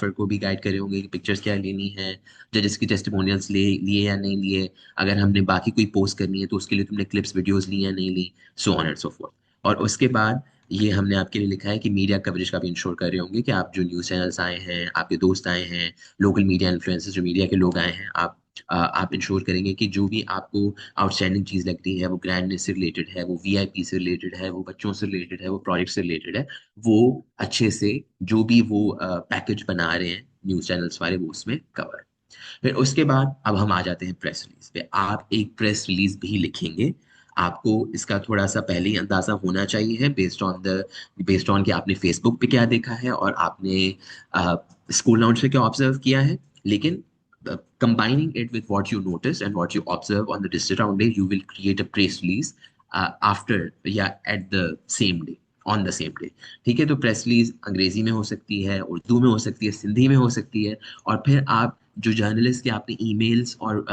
को भी गाइड करे होंगे कि पिक्चर्स क्या लेनी है, जजेस की टेस्टिमोनियल्स लिए या नहीं लिए, अगर हमने बाकी कोई पोस्ट करनी है तो उसके लिए तुमने क्लिप्स वीडियोस ली या नहीं ली, so on and so forth. और उसके बाद ये हमने आपके लिए लिखा है कि मीडिया कवरेज का भी इंश्योर कर रहे होंगे कि आप जो न्यूज़ चैनल्स आए हैं, आपके दोस्त आए हैं, लोकल मीडिया इन्फ्लुएंसर्स जो मीडिया के लोग आए हैं, आप इंश्योर करेंगे कि जो भी आपको आउटस्टैंडिंग चीज़ लगती है, वो ग्रैंडनेस से रिलेटेड है, वो वीआईपी से रिलेटेड है, वो बच्चों से रिलेटेड है, वो प्रोजेक्ट से रिलेटेड है, वो अच्छे से जो भी वो पैकेज बना रहे हैं न्यूज़ चैनल्स वाले, वो उसमें कवर। फिर उसके बाद अब हम आ जाते हैं प्रेस रिलीज पे। आप एक प्रेस रिलीज भी लिखेंगे। आपको इसका थोड़ा सा पहले ही अंदाजा होना चाहिए, बेस्ड ऑन कि आपने फेसबुक पे क्या देखा है और आपने स्कूल लॉन्च पे क्या ऑब्जर्व किया है। लेकिन combining it with what you notice and what you observe on the district round day, you will create a press release after या at the same day, on the same day। ठीक है। तो press release अंग्रेजी में हो सकती है, उर्दू में हो सकती है, सिंधी में हो सकती है। और फिर आप जो जर्नलिस्ट के आपने ईमेल्स और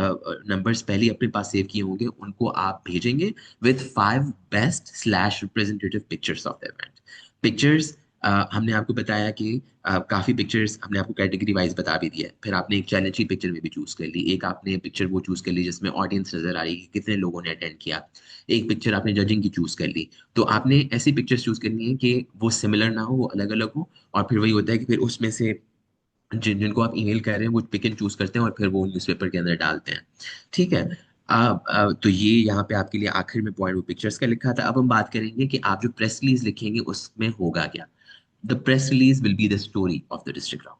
नंबर्स पहले अपने पास सेव किए होंगे, उनको आप भेजेंगे with 5 best / representative pictures of the event. Pictures हमने आपको बताया कि काफ़ी पिक्चर्स हमने आपको कैटेगरी वाइज बता भी दिया है। फिर आपने एक चैलेंजिंग पिक्चर में भी चूज़ कर ली, एक आपने पिक्चर वो चूज़ कर ली जिसमें ऑडियंस नज़र आ रही है, कितने लोगों ने अटेंड किया, एक पिक्चर आपने जजिंग की चूज़ कर ली। तो आपने ऐसी पिक्चर्स चूज़ करनी है कि वो सिमिलर ना हो, वो अलग अलग हो। और फिर वही होता है कि फिर उसमें से जिनको आप ईमेल कर रहे हैं वो पिक एंड चूज़ करते हैं और फिर वो न्यूज़पेपर के अंदर डालते हैं। ठीक है। तो ये यहाँ पे आपके लिए आखिर में पॉइंट वो पिक्चर्स का लिखा था। अब हम बात करेंगे कि आप जो प्रेस रिलीज लिखेंगे उसमें होगा क्या। The press release will be the story of the district round.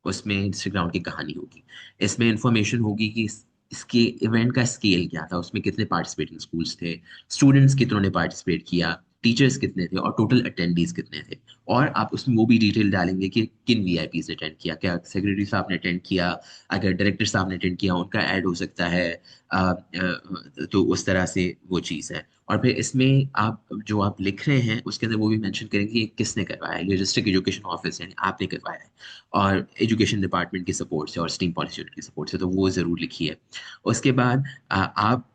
उसमें डिस्ट्रिक्ट राउंड की कहानी होगी, इसमें इंफॉर्मेशन होगी कि इसके इवेंट का स्केल क्या था, उसमें कितने पार्टिसिपेटिंग स्कूल्स थे, स्टूडेंट्स कितनों ने पार्टिसिपेट किया, टीचर्स कितने थे और टोटल अटेंडीज कितने थे। और आप उसमें वो भी डिटेल डालेंगे कि किन वीआईपीज ने अटेंड किया, क्या सेक्रेटरी साहब ने अटेंड किया, अगर डायरेक्टर साहब ने अटेंड किया उनका ऐड हो सकता है। तो उस तरह से वो चीज़ है। और फिर इसमें आप जो आप लिख रहे हैं उसके अंदर वो भी मेंशन करेंगे कि किसने करवाया है। ये डिस्ट्रिक्ट एजुकेशन ऑफिस यानी आपने करवाया है, और एजुकेशन डिपार्टमेंट की सपोर्ट से और स्टीम पॉलिसी यूनिट की सपोर्ट से, तो वो ज़रूर लिखिए। उसके बाद आप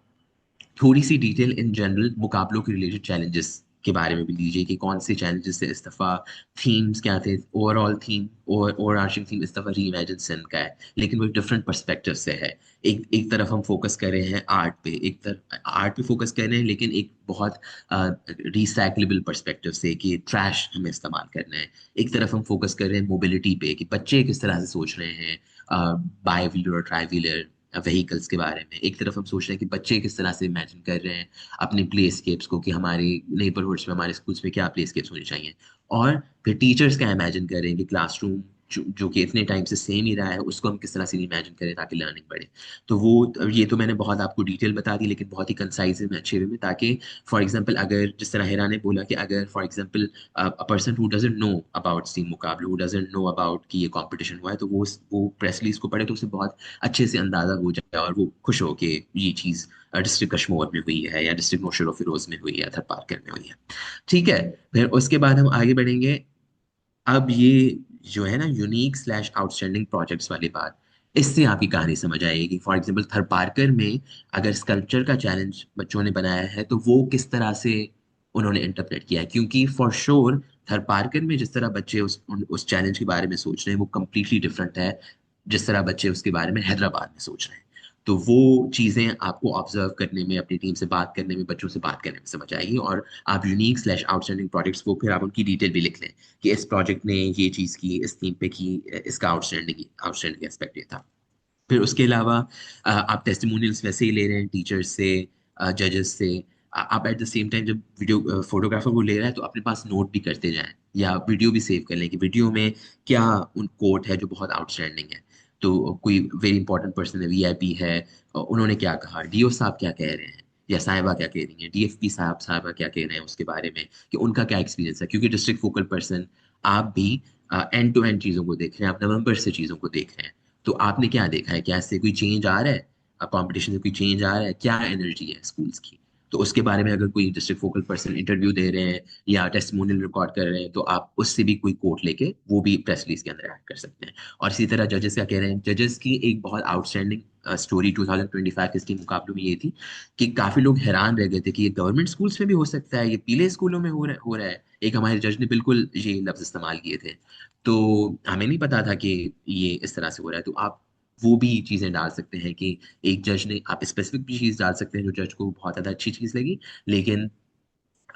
थोड़ी सी डिटेल इन जनरल मुकाबलों के रिलेटेड चैलेंजेस के बारे में भी दीजिए कि कौन से चैलेंजेस से इस दफ़ा, थीम्स क्या थे, ओवरऑल थीम और ओवरआर्चिंग थीम इस दफ़ा री इमेजिन सिंध का है, लेकिन वो डिफरेंट पर्सपेक्टिव से है। एक तरफ हम फोकस कर रहे हैं आर्ट पे, एक तरफ आर्ट पे फोकस कर रहे हैं लेकिन एक बहुत रिसाइकलेबल पर्सपेक्टिव से कि ट्रैश हमें इस्तेमाल करना है। एक तरफ हम फोकस कर रहे हैं मोबिलिटी पे कि बच्चे किस तरह से सोच रहे हैं बाई व्हीलर और ट्राई व्हीलर व्हीकल्स के बारे में। एक तरफ हम सोच रहे हैं कि बच्चे किस तरह से इमेजिन कर रहे हैं अपने प्लेस्केप्स को, कि हमारे नेबरहुड्स में, हमारे स्कूल्स में क्या प्लेस्केप्स होने चाहिए। और फिर टीचर्स क्या इमेजिन कर रहे हैं कि क्लासरूम जो कि इतने टाइम से सेम ही रहा है उसको हम किस तरह से इमेजिन करें ताकि लर्निंग बढ़े। तो वो ये तो मैंने बहुत आपको डिटेल बता दी, लेकिन बहुत ही कंसाइज में, अच्छे वे में, ताकि फॉर एग्जांपल अगर जिस तरह हिरा ने बोला कि अगर for example a person who doesn't know about steam मुकाबले, हु डजंट नो अबाउट कि ये कंपटीशन हुआ है, तो वो प्रेस रिलीज को पढ़े तो उसे बहुत अच्छे से अंदाजा हो जाए और वो खुश हो कि ये चीज़ डिस्ट्रिक्ट कश्मीर में हुई है या डिस्ट्रिक्ट नौशेरा फिरोज में हुई है, थरपारकर में हुई है। ठीक है, फिर उसके बाद हम आगे बढ़ेंगे। अब ये जो है ना यूनिक स्लैश आउटस्टैंडिंग प्रोजेक्ट्स वाली बात, इससे आपकी कहानी समझ आएगी। फॉर एग्जांपल थरपारकर में अगर स्कल्पचर का चैलेंज बच्चों ने बनाया है तो वो किस तरह से उन्होंने इंटरप्रेट किया है, क्योंकि फॉर श्योर थरपारकर में जिस तरह बच्चे उस चैलेंज के बारे में सोच रहे हैं वो कम्प्लीटली डिफरेंट है जिस तरह बच्चे उसके बारे में हैदराबाद में सोच रहे हैं। तो वो चीज़ें आपको ऑब्जर्व करने में, अपनी टीम से बात करने में, बच्चों से बात करने में समझ आएगी। और आप यूनिक स्लैश आउटस्टैंडिंग प्रोजेक्ट्स को फिर आप उनकी डिटेल भी लिख लें कि इस प्रोजेक्ट ने ये चीज़ की, इस थीम पे की, इसका आउटस्टैंडिंग आउटस्टैंडिंग एस्पेक्ट ये था। फिर उसके अलावा आप टेस्टिमोनियल्स वैसे ही ले रहे हैं टीचर्स से, जजेस से। आप एट द सेम टाइम जब वीडियो फोटोग्राफर वो ले रहा है तो अपने पास नोट भी करते जाएं या वीडियो भी सेव कर लें कि वीडियो में क्या उन कोट है जो बहुत आउटस्टैंडिंग है। तो कोई वेरी इंपॉर्टेंट पर्सन है, वीआईपी है, उन्होंने क्या कहा, डीओ साहब क्या कह रहे हैं या साहिबा क्या कह रही हैं, डीएफपी साहिबा क्या कह रहे हैं उसके बारे में, कि उनका क्या एक्सपीरियंस है। क्योंकि डिस्ट्रिक्ट फोकल पर्सन आप भी एंड टू एंड चीज़ों को देख रहे हैं, आप नवंबर से चीज़ों को देख रहे हैं। तो आपने क्या देखा है, क्या इससे कोई चेंज आ रहा है, कंपटीशन से कोई चेंज आ रहा है, क्या एनर्जी है स्कूल्स की। तो उसके बारे में अगर कोई डिस्ट्रिक्ट फोकल पर्सन इंटरव्यू दे रहे हैं या टेस्टिमोनियल रिकॉर्ड कर रहे हैं तो आप उससे भी कोई कोट लेके वो भी प्रेस रिलीज के अंदर ऐड कर सकते हैं। और इसी तरह जजेस क्या कह रहे हैं, जजेस की एक बहुत आउटस्टैंडिंग स्टोरी 2025 के स्टीम मुकाबलों में ये थी कि काफी लोग हैरान रह गए थे कि ये गवर्नमेंट स्कूल्स में भी हो सकता है, ये पीले स्कूलों में हो रहा है। एक हमारे जज ने बिल्कुल ये लफ्ज इस्तेमाल किए थे। तो हमें नहीं पता था कि ये इस तरह से हो रहा है। तो आप वो भी चीजें डाल सकते हैं कि एक जज ने, आप स्पेसिफिक भी चीज डाल सकते हैं जो जज को बहुत ज्यादा अच्छी चीज लगी, लेकिन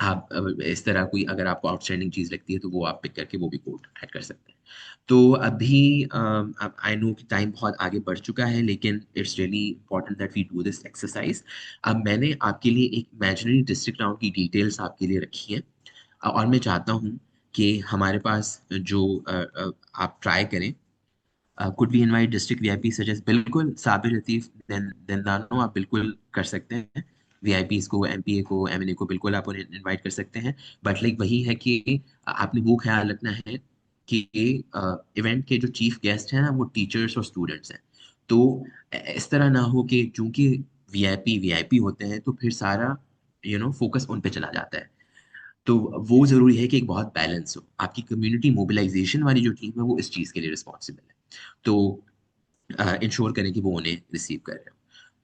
आप इस तरह कोई अगर आपको आउटस्टैंडिंग चीज लगती है तो वो आप पिक करके वो भी कोड ऐड कर सकते हैं। तो अभी आई नो कि टाइम बहुत आगे बढ़ चुका है, लेकिन it's really important that we do this exercise. अब मैंने आपके लिए एक इमेजिनरी डिस्ट्रिक्ट राउंड की डिटेल्स आपके लिए रखी है, और मैं चाहता हूँ कि हमारे पास जो आप ट्राई करें। Could we invite district VIP suggest, बिल्कुल साबिर लतीफ दंदानो आप बिल्कुल कर सकते हैं। वीआईपीज को, एमपीए को, एमएनए को बिल्कुल आप उन्हें इनवाइट कर सकते हैं। बट लाइक वही है कि आपने वो ख्याल रखना है कि इवेंट के जो चीफ गेस्ट हैं ना वो टीचर्स और स्टूडेंट्स हैं। तो इस तरह ना हो कि चूंकि वीआईपी वीआईपी होते हैं तो फिर सारा फोकस उन पे चला जाता है। तो वो जरूरी है कि एक बहुत बैलेंस हो। आपकी कम्युनिटी मोबिलाइजेशन वाली जो टीम है वो इस चीज के लिए रिस्पॉन्सिबल है, तो इंश्योर करें कि वो उन्हें रिसीव कर रहे हो।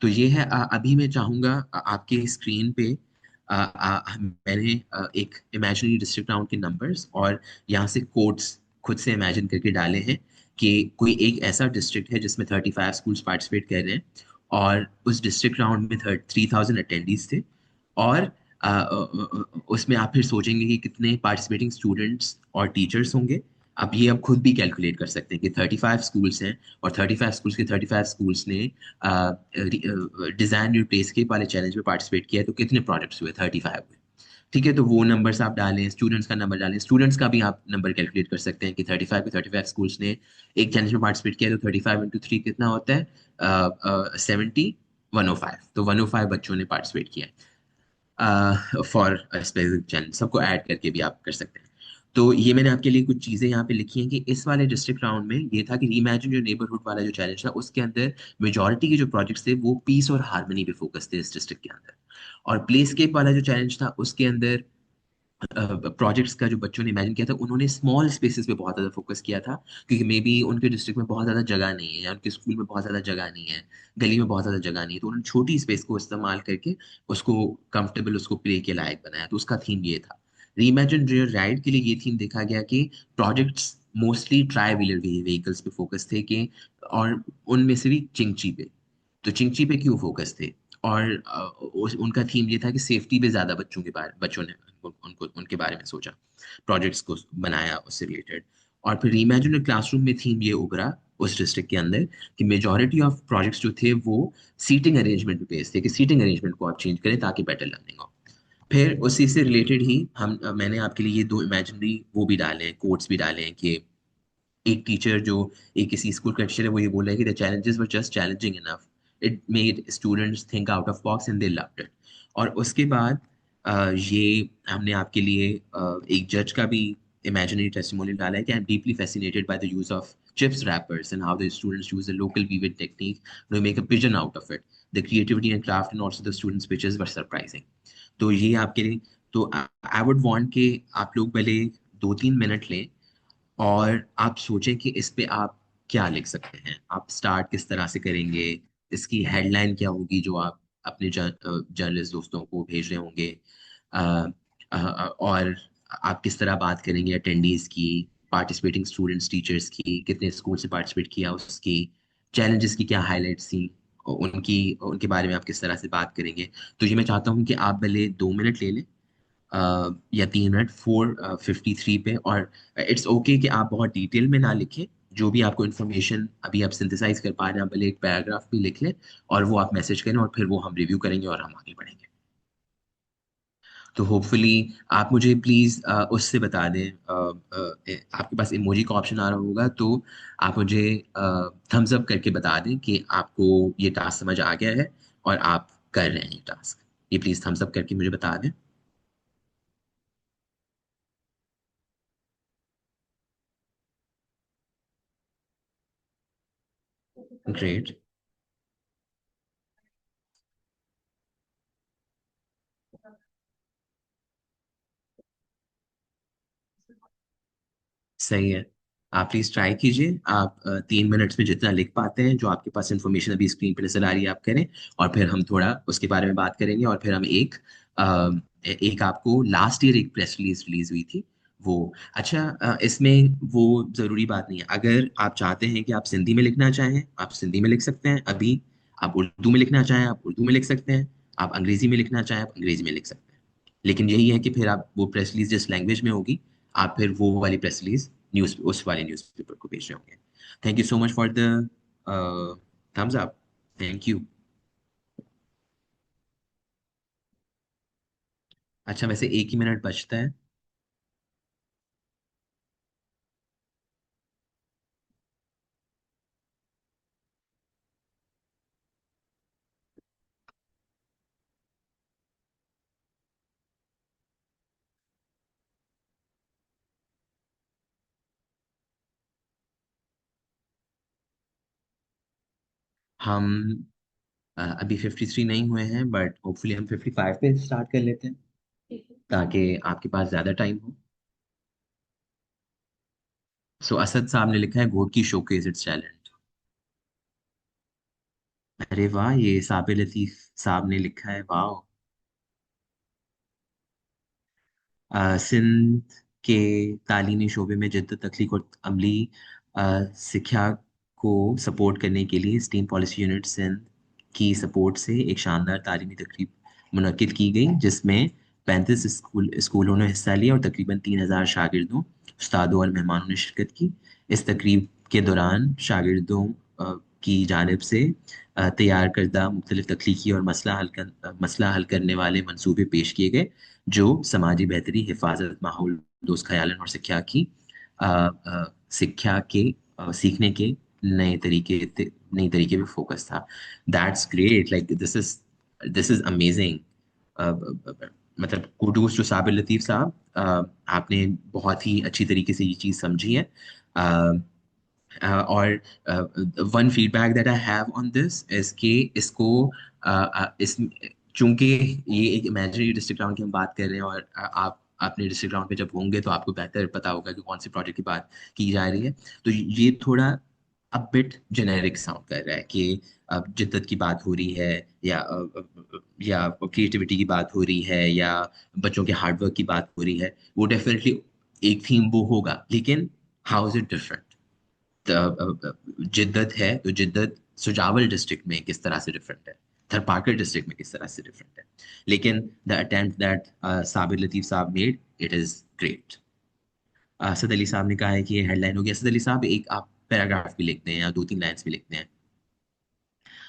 तो ये है। अभी मैं चाहूंगा आपके स्क्रीन पे मैंने एक इमेजिनरी डिस्ट्रिक्ट राउंड के नंबर्स और यहाँ से कोड्स खुद से इमेजिन करके डाले हैं कि कोई एक ऐसा डिस्ट्रिक्ट है जिसमें 35 स्कूल्स पार्टिसिपेट कर रहे हैं और उस डिस्ट्रिक्ट राउंड में 3000 अटेंडीज थे। और उसमें आप फिर सोचेंगे कि कितने पार्टिसिपेटिंग स्टूडेंट्स और टीचर्स होंगे। आप ये अब खुद भी कैलकुलेट कर सकते हैं कि 35 स्कूल्स हैं और 35 स्कूल्स के 35 स्कूल्स ने डिजाइन रिप्लेसकेप वाले चैलेंज में पार्टिसिपेट किया है, तो कितने प्रोजेक्ट्स हुए, 35 हुए। ठीक है, तो वो नंबर्स आप डालें, स्टूडेंट्स का नंबर डालें, स्टूडेंट्स का भी आप नंबर कैलकुलेट कर सकते हैं कि 35 के 35 स्कूल्स ने एक चैलेंज में पार्टिसिपेट किया, तो 35 इंटू 3 कितना होता है, 70, 105। तो 105 बच्चों ने पार्टिसिपेट किया है। फॉर स्पेसिफिक चैनल, सबको ऐड करके भी आप कर सकते हैं। तो ये मैंने आपके लिए कुछ चीज़ें यहाँ पे लिखी हैं कि इस वाले डिस्ट्रिक्ट राउंड में ये था कि रीइमेजिन जो नेबरहुड वाला जो चैलेंज था उसके अंदर मेजोरिटी के जो प्रोजेक्ट्स थे वो पीस और हार्मनी पे फोकस थे इस डिस्ट्रिक्ट के अंदर। और प्लेस्केप वाला जो चैलेंज था उसके अंदर प्रोजेक्ट्स का जो बच्चों ने इमेजिन किया था उन्होंने स्मॉल स्पेसेस पे बहुत ज़्यादा फोकस किया था, क्योंकि मे बी उनके डिस्ट्रिक्ट में बहुत ज़्यादा जगह नहीं है या उनके स्कूल में बहुत ज़्यादा जगह नहीं है, गली में बहुत ज़्यादा जगह नहीं है, तो उन्होंने छोटी स्पेस को इस्तेमाल करके उसको कंफर्टेबल, उसको प्ले के लायक बनाया। तो उसका थीम ये था। रीइमेजिन रियर राइड के लिए ये थीम देखा गया कि projects mostly try wheeler vehicles पे फोकस थे कि, और उनमें से भी चिंगची पे। तो चिंगची पे क्यों फोकस थे? और उनका थीम ये था कि सेफ्टी पे ज्यादा बच्चों ने उनको उनके बारे में सोचा, प्रोजेक्ट्स को बनाया उससे रिलेटेड। और फिर रीइमेजिन क्लासरूम में थीम ये उभरा उस डिस्ट्रिक्ट के अंदर कि मेजोरिटी ऑफ प्रोजेक्ट्स जो थे वो सीटिंग अरेंजमेंट पे बेस्ड थे, कि सीटिंग अरेंजमेंट को आप चेंज करें ताकि बेटर लर्निंग हो। फिर उसी से रिलेटेड ही मैंने आपके लिए ये दो इमेजिनरी वो भी डाले हैं, कोट्स भी डाले हैं कि एक टीचर जो एक किसी स्कूल का टीचर है वो ये बोल रहा है कि the challenges were just challenging enough, it made students think out of box and they loved it. और उसके बाद ये हमने आपके लिए एक जज का भी imaginary testimonial डाला है कि I'm deeply fascinated by the use of chips wrappers and how the students use a local weaving technique to make a pigeon out of it. The creativity and craft and also the students' pitches were surprising. तो ये आपके लिए, तो I would want कि आप लोग पहले 2-3 minute लें और आप सोचें कि इस पे आप क्या लिख सकते हैं, आप स्टार्ट किस तरह से करेंगे, इसकी हेडलाइन क्या होगी जो आप अपने जर्नलिस्ट दोस्तों को भेज रहे होंगे, अ, और आप किस तरह बात करेंगे अटेंडीज की, पार्टिसिपेटिंग स्टूडेंट्स, टीचर्स की, कितने स्कूल से पार्टिसिपेट किया उसकी, चैलेंजेस की क्या हाईलाइट्स थी, उनकी उनके बारे में आप किस तरह से बात करेंगे। तो ये मैं चाहता हूँ कि आप पहले 2 मिनट ले लें, या 3 मिनट 4:53 पे। और इट्स ओके कि आप बहुत डिटेल में ना लिखें, जो भी आपको इन्फॉर्मेशन अभी आप सिंथेसाइज कर पा रहे हैं आप पहले एक पैराग्राफ भी लिख लें और वो आप मैसेज करें और फिर वो हम रिव्यू करेंगे और हम आगे बढ़ेंगे। तो होपफुली आप मुझे प्लीज़ उससे बता दें, आपके पास इमोजी का ऑप्शन आ रहा होगा, तो आप मुझे थम्स अप करके बता दें कि आपको ये टास्क समझ आ गया है और आप कर रहे हैं ये टास्क। ये प्लीज़ थम्स अप करके मुझे बता दें। ग्रेट। सही है। आप प्लीज ट्राई कीजिए, आप 3 मिनट्स में जितना लिख पाते हैं, जो आपके पास इंफॉर्मेशन अभी स्क्रीन पे नजर आ रही है आप करें, और फिर हम थोड़ा उसके बारे में बात करेंगे और फिर हम एक आपको लास्ट ईयर एक प्रेस रिलीज रिलीज हुई थी वो। अच्छा, इसमें वो जरूरी बात नहीं है, अगर आप चाहते हैं कि आप सिंधी में लिखना चाहें आप सिंधी में लिख सकते हैं अभी, आप उर्दू में लिखना चाहें आप उर्दू में लिख सकते हैं, आप अंग्रेजी में लिखना चाहें आप अंग्रेजी में लिख सकते हैं। लेकिन यही है कि फिर आप वो प्रेस रिलीज जिस लैंग्वेज में होगी आप फिर वो वाली प्रेस रिलीज न्यूज उस वाले न्यूज़पेपर को भेज रहे होंगे। Thank you so much for the thumbs up. Thank you. अच्छा, वैसे 1 ही मिनट बचता है। हम अभी 53 नहीं हुए हैं, बट होपफुली हम 55 पे स्टार्ट कर लेते हैं ताकि आपके पास ज्यादा टाइम हो। सो असद साहब ने लिखा है गोट की शोकेज इट्स टैलेंट। अरे वाह, ये साबिर लतीफ साहब ने लिखा है, वाह। सिंध के तालीमी शोबे में जद्दत तख्लीक और अमली शिक्षा को सपोर्ट करने के लिए स्टीम पॉलिसी यूनिट सिंध की सपोर्ट से एक शानदार तालीमी तकरीब मुनक्किद की गई, जिसमें 35 स्कूलों ने हिस्सा लिया और तकरीबन 3,000 शागिर्दों, उस्तादों और मेहमानों ने शिरकत की। इस तकरीब के दौरान शागिर्दों की जानिब से तैयार करदा मुख्तलिफ तख्लीकी और मसला हल करने वाले मंसूबे पेश किए गए, जो समाजी बेहतरी, हिफाजत, माहौल दोस्त ख्यालन और शिक्षा के सीखने के नए तरीके पे फोकस था। That's great, like this is amazing. मतलब कुडूस टू साबिर लतीफ साहब, आपने बहुत ही अच्छी तरीके से ये चीज़ समझी है। और one feedback that I have on this is कि इसको इस चूंकि ये एक इमेजिनरी डिस्ट्रिक्ट राउंड की हम बात कर रहे हैं, और आप अपने डिस्ट्रिक्ट राउंड पे जब होंगे तो आपको बेहतर पता होगा कि कौन से प्रोजेक्ट की बात की जा रही है। तो ये थोड़ा बिट जेनेरिक साउंड कर रहा है कि जिद्दत की बात हो रही है, या क्रिएटिविटी की बात हो रही है, या बच्चों के हार्डवर्क की बात हो रही है। वो डेफिनेटली एक थीम वो होगा, लेकिन हाउ इज इट डिफरेंट? जिद्दत है तो जिद्दत सुजावल डिस्ट्रिक्ट में किस तरह से डिफरेंट है, थरपारकर डिस्ट्रिक्ट में किस तरह से डिफरेंट है। लेकिन the attempt that Sabir Latif sahab made, it is great. Asad Ali sahab ने कहा है कि ये हेडलाइन होगी। असद अली साहब, एक आप पैराग्राफ भी लिखते हैं या 2-3 लाइन्स भी लिखते हैं।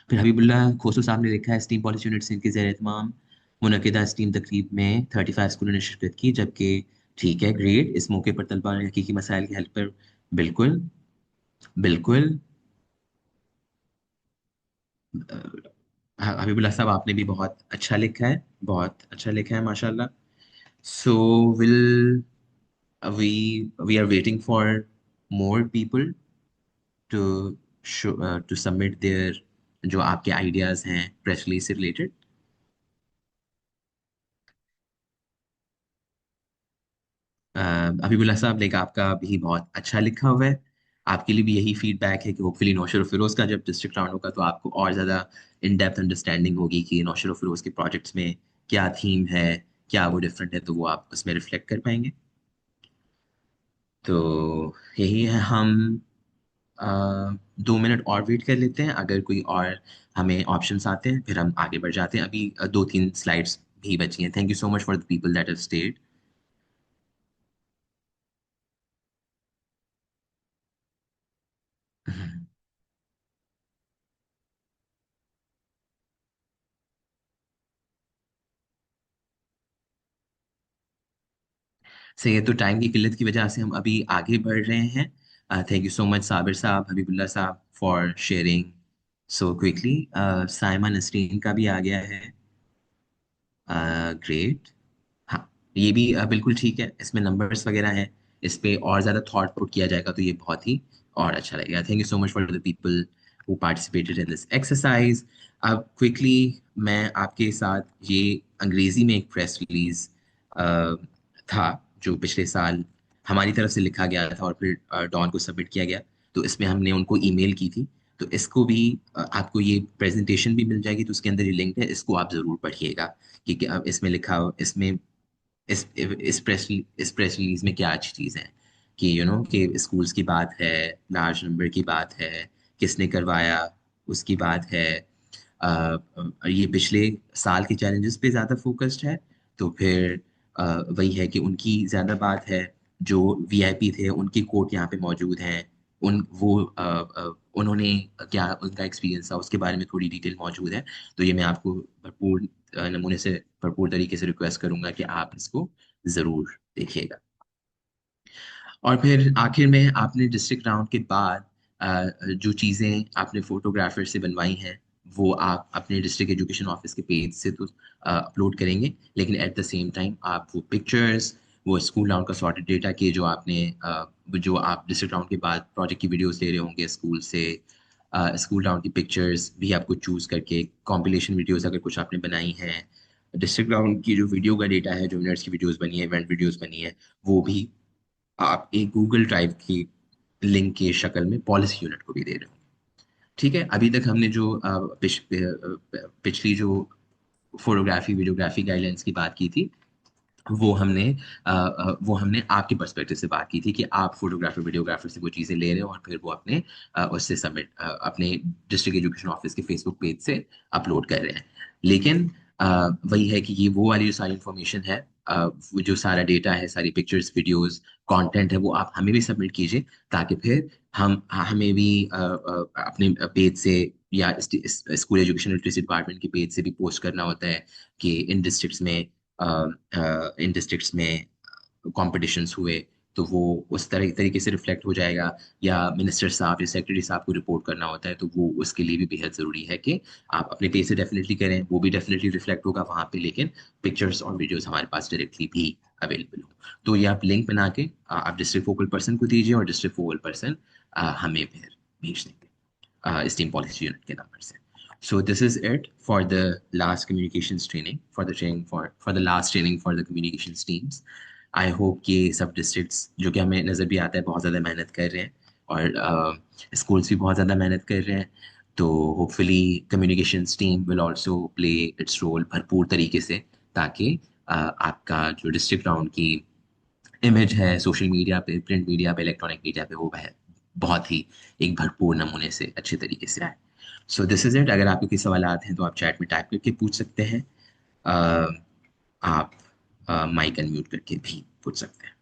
फिर हबीबुल्लाह खोसो साहब ने लिखा है, स्टीम पॉलिसी यूनिट सिंध के ज़ेर एहतमाम मुनक़िदा स्टीम तकरीब में 35 स्कूलों ने शिरकत की, जबकि ठीक है, ग्रेट। इस मौके पर तलबा ने हकीकी मसाइल के हल पर बिल्कुल बिल्कुल हबीबुल्लाह साहब, आपने भी बहुत अच्छा लिखा है, बहुत अच्छा लिखा है माशाल्लाह। So will we we are waiting for more people to to submit their जो आपके आइडियाज़ हैं प्रेस रिलीज से रिलेटेड। हबीबुल्लाह साहब, लाइक आपका भी बहुत अच्छा लिखा हुआ है। आपके लिए भी यही फीडबैक है कि होपफुली नौशर और फिरोज़ का जब डिस्ट्रिक्ट राउंड होगा तो आपको और ज़्यादा इन डेप्थ अंडरस्टैंडिंग होगी कि नौशर और फिरोज़ के प्रोजेक्ट्स में क्या थीम है, क्या वो डिफरेंट है, तो वो आप उसमें रिफ्लेक्ट कर पाएंगे। तो यही है। हम 2 मिनट और वेट कर लेते हैं, अगर कोई और हमें ऑप्शंस आते हैं फिर हम आगे बढ़ जाते हैं। अभी 2-3 स्लाइड्स भी बची हैं। Thank you so much for the people that have stayed. सही है, तो टाइम की किल्लत की वजह से हम अभी आगे बढ़ रहे हैं। Thank you so much Sabir साहब, हबीबुल्ला साहब, for sharing so quickly. Saima Nasreen का भी आ गया है। ग्रेट। हाँ, ये भी बिल्कुल ठीक है, इसमें नंबर्स वगैरह हैं, इस पे और ज़्यादा थॉट पुट किया जाएगा तो ये बहुत ही और अच्छा लगेगा। Thank you so much for the people who participated in this exercise. अब क्विकली मैं आपके साथ ये अंग्रेजी में एक प्रेस रिलीज था जो पिछले साल हमारी तरफ से लिखा गया था और फिर डॉन को सबमिट किया गया, तो इसमें हमने उनको ईमेल की थी। तो इसको भी आपको ये प्रेजेंटेशन भी मिल जाएगी, तो उसके अंदर ये लिंक है, इसको आप ज़रूर पढ़िएगा। क्योंकि अब इसमें लिखा हो, इसमें इस प्रेस रिलीज में क्या अच्छी चीज़ है कि कि स्कूल्स की बात है, लार्ज नंबर की बात है, किसने करवाया उसकी बात है। ये पिछले साल के चैलेंजेस पे ज़्यादा फोकस्ड है, तो फिर वही है कि उनकी ज़्यादा बात है। जो वीआईपी थे उनके कोट यहाँ पे मौजूद हैं, उन्होंने क्या उनका एक्सपीरियंस था उसके बारे में थोड़ी डिटेल मौजूद है। तो ये मैं आपको भरपूर नमूने से भरपूर तरीके से रिक्वेस्ट करूंगा कि आप इसको ज़रूर देखिएगा। और फिर आखिर में आपने डिस्ट्रिक्ट राउंड के बाद जो चीज़ें आपने फोटोग्राफर से बनवाई हैं वो आप अपने डिस्ट्रिक्ट एजुकेशन ऑफिस के पेज से तो अपलोड करेंगे, लेकिन एट द सेम टाइम आप वो पिक्चर्स, वो स्कूल राउंड का सॉर्टेड डेटा के जो आपने जो आप डिस्ट्रिक्ट राउंड के बाद प्रोजेक्ट की वीडियोस ले रहे होंगे स्कूल से, स्कूल राउंड की पिक्चर्स भी आपको चूज़ करके कॉम्पिलेशन वीडियोस अगर कुछ आपने बनाई हैं, डिस्ट्रिक्ट राउंड की जो वीडियो का डेटा है, जो मिनट्स की वीडियोस बनी है, इवेंट वीडियोस बनी है, वो भी आप एक गूगल ड्राइव की लिंक की शक्ल में पॉलिसी यूनिट को भी दे रहे हो। ठीक है, अभी तक हमने जो पिछली जो फोटोग्राफी वीडियोग्राफी गाइडलाइंस की बात की थी, वो हमने आपके पर्सपेक्टिव से बात की थी कि आप फोटोग्राफर वीडियोग्राफर से वो चीज़ें ले रहे हो और फिर वो अपने उससे सबमिट अपने डिस्ट्रिक्ट एजुकेशन ऑफिस के फेसबुक पेज से अपलोड कर रहे हैं। लेकिन वही है कि ये वो वाली जो सारी इंफॉर्मेशन है, वो जो सारा डेटा है, सारी पिक्चर्स वीडियोस कंटेंट है, वो आप हमें भी सबमिट कीजिए, ताकि फिर हमें भी अपने पेज से या स्कूल एजुकेशन लिटरेसी डिपार्टमेंट के पेज से भी पोस्ट करना होता है कि इन डिस्ट्रिक्ट्स में कंपटीशंस हुए तो वो उस तरीके से रिफ्लेक्ट हो जाएगा, या मिनिस्टर साहब या सेक्रेटरी साहब को रिपोर्ट करना होता है तो वो उसके लिए भी बेहद ज़रूरी है कि आप अपने पेज से डेफिनेटली करें, वो भी डेफिनेटली रिफ्लेक्ट होगा वहाँ पे, लेकिन पिक्चर्स और वीडियोस हमारे पास डायरेक्टली भी अवेलेबल हो। तो ये आप लिंक बना के आप डिस्ट्रिक्ट फोकल पर्सन को दीजिए और डिस्ट्रिक्ट फोकल पर्सन हमें फिर भेज देंगे स्टीम पॉलिसी यूनिट के नंबर से। So this is it for the last communications training, for the last training for the communications teams. I hope कि सब डिस्ट्रिक्ट्स, जो कि हमें नज़र भी आता है, बहुत ज़्यादा मेहनत कर रहे हैं, और स्कूल्स भी बहुत ज़्यादा मेहनत कर रहे हैं। तो hopefully communications team will also play its role भरपूर तरीके से, ताकि आपका जो डिस्ट्रिक्ट राउंड की इमेज है सोशल मीडिया पे, प्रिंट मीडिया पे, इलेक्ट्रॉनिक मीडिया पे, वो बहुत ही एक भरपूर नमूने से अच्छे तरीके से आए। So this is it. अगर आपके कोई सवाल हैं तो आप चैट में टाइप करके पूछ सकते हैं, आप माइक अनम्यूट करके भी पूछ सकते हैं।